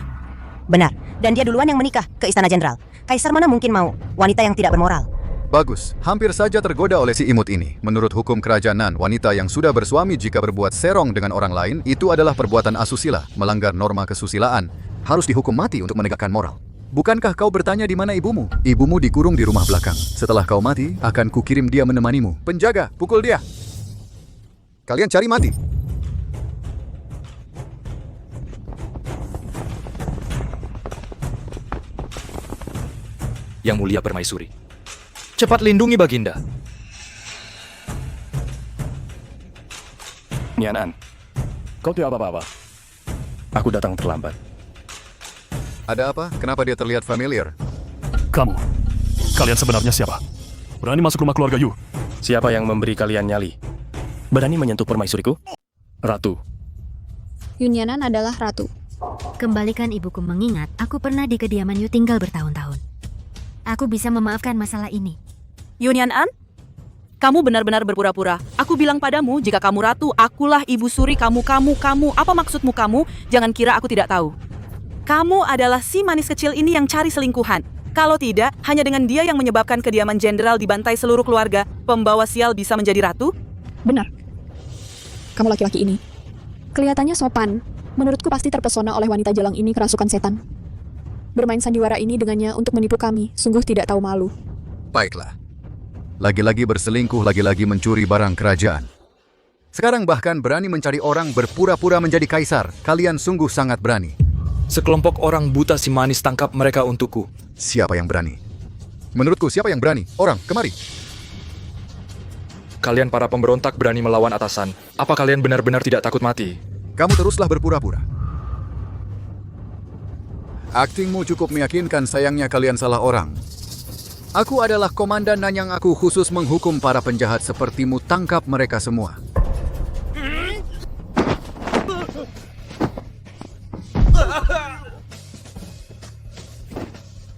Benar, dan dia duluan yang menikah ke Istana Jenderal. Kaisar mana mungkin mau wanita yang tidak bermoral? Bagus, hampir saja tergoda oleh si imut ini. Menurut hukum kerajaan Nan, wanita yang sudah bersuami jika berbuat serong dengan orang lain, itu adalah perbuatan asusila, melanggar norma kesusilaan. Harus dihukum mati untuk menegakkan moral. Bukankah kau bertanya di mana ibumu? Ibumu dikurung di rumah belakang. Setelah kau mati, akan kukirim dia menemanimu. Penjaga, pukul dia. Kalian cari mati. Yang mulia permaisuri, cepat lindungi Baginda. Nianan, kau tidak apa-apa. Aku datang terlambat. Ada apa? Kenapa dia terlihat familiar? Kalian sebenarnya siapa? Berani masuk rumah keluarga Yu? Siapa yang memberi kalian nyali? Berani menyentuh permaisuriku? Ratu. Yunianan adalah ratu. Kembalikan ibuku mengingat aku pernah di kediaman Yu tinggal bertahun-tahun. Aku bisa memaafkan masalah ini. Yunian An, kamu benar-benar berpura-pura. Aku bilang padamu, jika kamu ratu, akulah ibu suri kamu. Apa maksudmu kamu? Jangan kira aku tidak tahu. Kamu adalah si manis kecil ini yang cari selingkuhan. Kalau tidak, hanya dengan dia yang menyebabkan kediaman jenderal dibantai seluruh keluarga, pembawa sial bisa menjadi ratu? Benar. Kamu laki-laki ini. Kelihatannya sopan. Menurutku pasti terpesona oleh wanita jalang ini kerasukan setan. Bermain sandiwara ini dengannya untuk menipu kami. Sungguh tidak tahu malu. Baiklah. Lagi-lagi berselingkuh, lagi-lagi mencuri barang kerajaan. Sekarang bahkan berani mencari orang berpura-pura menjadi kaisar. Kalian sungguh sangat berani. Sekelompok orang buta si manis tangkap mereka untukku. Siapa yang berani? Menurutku siapa yang berani? Orang, kemari. Kalian para pemberontak berani melawan atasan. Apa kalian benar-benar tidak takut mati? Kamu teruslah berpura-pura. Aktingmu cukup meyakinkan, sayangnya kalian salah orang. Aku adalah komandan Nanyang, aku khusus menghukum para penjahat sepertimu. Tangkap mereka semua.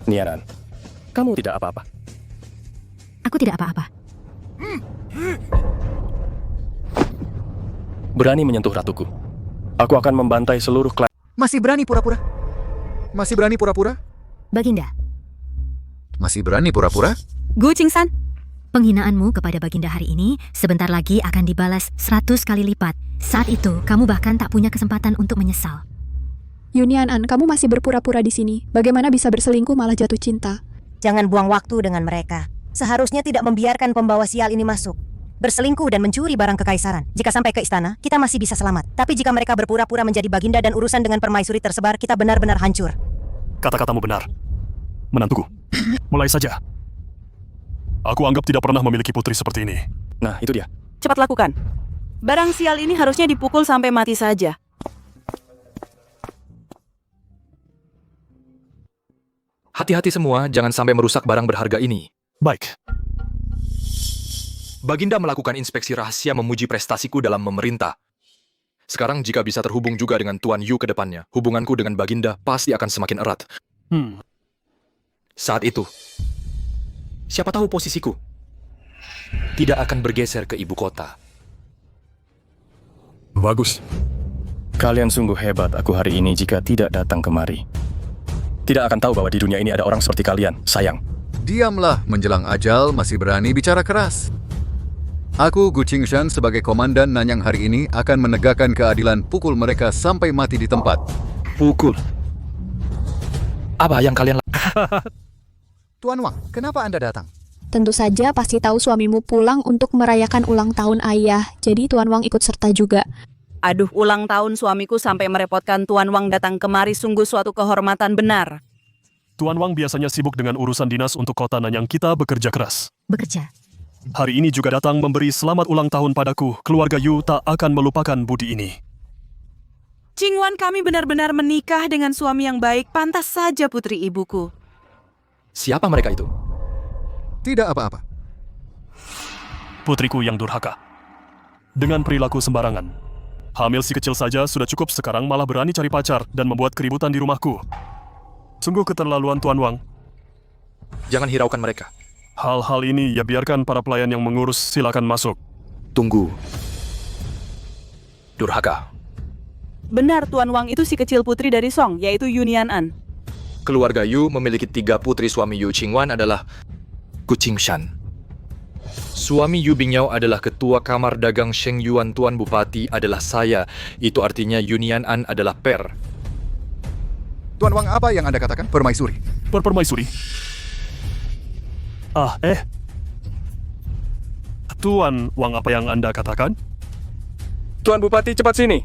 Nianan, kamu tidak apa-apa. Aku tidak apa-apa. Berani menyentuh ratuku. Aku akan membantai seluruh klan. Masih berani pura-pura? Masih berani pura-pura? Baginda, Masih berani pura-pura? Gu Qingsan, penghinaanmu kepada Baginda hari ini sebentar lagi akan dibalas 100 kali lipat. Saat itu, kamu bahkan tak punya kesempatan untuk menyesal. Yunianan, kamu masih berpura-pura di sini. Bagaimana bisa berselingkuh malah jatuh cinta? Jangan buang waktu dengan mereka. Seharusnya tidak membiarkan pembawa sial ini masuk. Berselingkuh dan mencuri barang kekaisaran. Jika sampai ke istana, kita masih bisa selamat. Tapi jika mereka berpura-pura menjadi baginda dan urusan dengan permaisuri tersebar, kita benar-benar hancur. Kata-katamu benar. Menantuku, mulai saja. Aku anggap tidak pernah memiliki putri seperti ini. Nah, itu dia. cepat lakukan. Barang sial ini harusnya dipukul sampai mati saja. Hati-hati semua, jangan sampai merusak barang berharga ini. Baik. Baginda melakukan inspeksi rahasia memuji prestasiku dalam memerintah. Sekarang jika bisa terhubung juga dengan Tuan Yu ke depannya, hubunganku dengan Baginda pasti akan semakin erat. Saat itu, siapa tahu posisiku tidak akan bergeser ke ibu kota. Bagus. Kalian sungguh hebat aku hari ini jika tidak datang kemari. Tidak akan tahu bahwa di dunia ini ada orang seperti kalian, sayang. Diamlah, menjelang ajal masih berani bicara keras. Aku, Gu Qingshan, sebagai komandan Nanyang hari ini akan menegakkan keadilan, pukul mereka sampai mati di tempat. Pukul? Apa yang kalian lakukan? Tuan Wang, kenapa Anda datang? Tentu saja pasti tahu suamimu pulang untuk merayakan ulang tahun ayah, jadi Tuan Wang ikut serta juga. Aduh, ulang tahun suamiku sampai merepotkan Tuan Wang datang kemari, sungguh suatu kehormatan benar. Tuan Wang biasanya sibuk dengan urusan dinas untuk kota Nanyang. Kita bekerja keras. Bekerja. Hari ini juga datang memberi selamat ulang tahun padaku. Keluarga Yu tak akan melupakan budi ini. Qingwan, kami benar-benar menikah dengan suami yang baik, pantas saja putri ibuku. Siapa mereka itu? Tidak apa-apa. Putriku yang durhaka. Dengan perilaku sembarangan. Hamil si kecil saja sudah cukup, sekarang malah berani cari pacar dan membuat keributan di rumahku. Sungguh keterlaluan Tuan Wang. Jangan hiraukan mereka. Hal-hal ini ya biarkan para pelayan yang mengurus, silakan masuk. Tunggu. Durhaka. Benar, Tuan Wang itu si kecil putri dari Song, yaitu Yunian An. Keluarga Yu memiliki 3 putri, suami Yu Qingwan adalah Gu Qingshan. Suami Yu Bingyao adalah ketua kamar dagang Sheng Yuan, Tuan Bupati adalah saya. Itu artinya Yunian An adalah per. Tuan Wang, apa yang Anda katakan? Permaisuri. Permaisuri? Tuan Wang, apa yang Anda katakan? Tuan Bupati, cepat sini.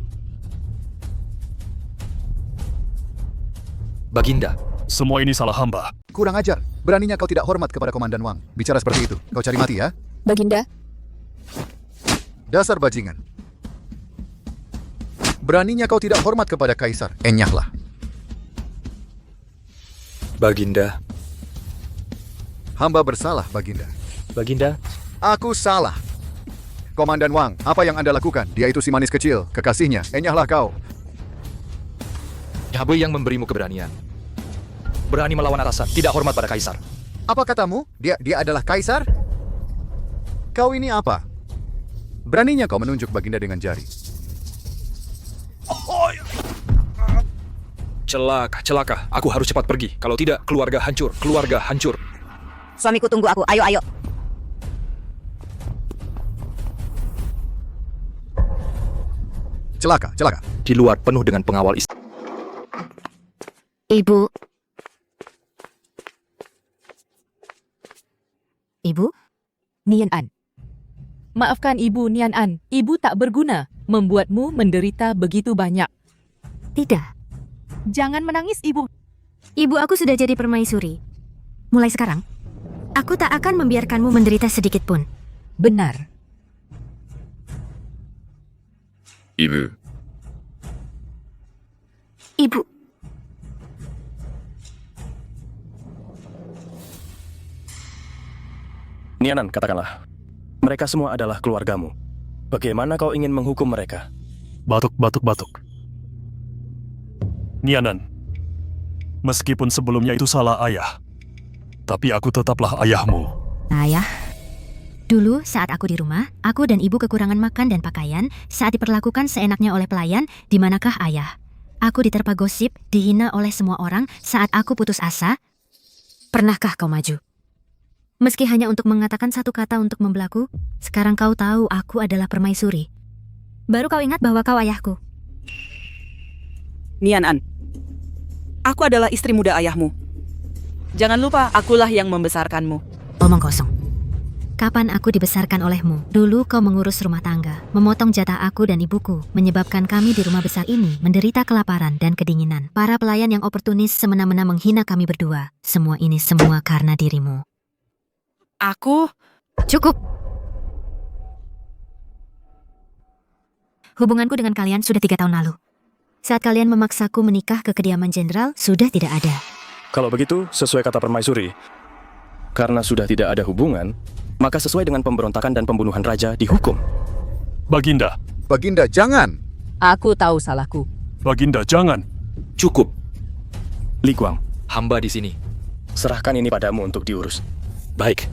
Baginda. Semua ini salah hamba. Kurang ajar. Beraninya kau tidak hormat kepada Komandan Wang. Bicara seperti itu. Kau cari mati ya? Baginda, Dasar bajingan. Beraninya kau tidak hormat kepada Kaisar. Enyahlah. Baginda. Hamba bersalah, Baginda. Baginda. Aku salah. Komandan Wang, apa yang Anda lakukan? Dia itu si manis kecil, kekasihnya. Enyahlah kau. Yahweh yang memberimu keberanian. Berani melawan atasan, tidak hormat pada Kaisar. Apa katamu? Dia adalah Kaisar? Kau ini apa? Beraninya kau menunjuk Baginda dengan jari. Celaka. Aku harus cepat pergi. Kalau tidak, keluarga hancur. Suamiku tunggu aku, ayo. Celaka. Di luar penuh dengan pengawal istana. Ibu. Ibu? Nian An. Maafkan Ibu Nian An, Ibu tak berguna, membuatmu menderita begitu banyak. Tidak. Jangan menangis, Ibu. Ibu, aku sudah jadi permaisuri. Mulai sekarang, aku tak akan membiarkanmu menderita sedikit pun. Benar. Ibu. Ibu. Nianan, katakanlah. Mereka semua adalah keluargamu. Bagaimana kau ingin menghukum mereka? Batuk. Nianan, meskipun sebelumnya itu salah ayah, tapi aku tetaplah ayahmu. Ayah, dulu saat aku di rumah, aku dan ibu kekurangan makan dan pakaian saat diperlakukan seenaknya oleh pelayan. Di manakah ayah? Aku diterpa gosip, dihina oleh semua orang saat aku putus asa. Pernahkah kau maju? Meski hanya untuk mengatakan satu kata untuk membelaku, sekarang kau tahu aku adalah permaisuri. Baru kau ingat bahwa kau ayahku. Nian An, aku adalah istri muda ayahmu. Jangan lupa, akulah yang membesarkanmu. Omong kosong. Kapan aku dibesarkan olehmu? Dulu kau mengurus rumah tangga, memotong jatah aku dan ibuku, menyebabkan kami di rumah besar ini menderita kelaparan dan kedinginan. Para pelayan yang oportunis semena-mena menghina kami berdua. Semua ini semua karena dirimu. Aku... Cukup. Hubunganku dengan kalian sudah 3 tahun lalu. Saat kalian memaksaku menikah ke kediaman jenderal, sudah tidak ada. Kalau begitu, sesuai kata permaisuri, karena sudah tidak ada hubungan, maka sesuai dengan pemberontakan dan pembunuhan raja dihukum. Baginda, Baginda, jangan! Aku tahu salahku. Baginda, jangan. Cukup. Li Guang, Hamba di sini. serahkan ini padamu untuk diurus. Baik.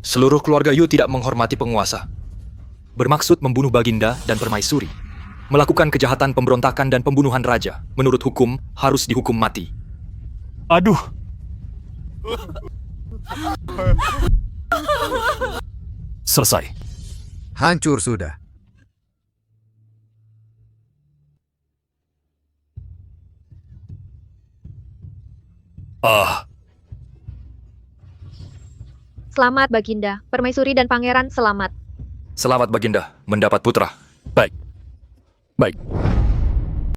Seluruh keluarga Yu tidak menghormati penguasa. Bermaksud membunuh Baginda dan Permaisuri. Melakukan kejahatan pemberontakan dan pembunuhan raja. Menurut hukum, harus dihukum mati. Aduh. Selesai. Hancur sudah. Selamat Baginda, Permaisuri dan Pangeran selamat. Selamat Baginda, mendapat putra. Baik.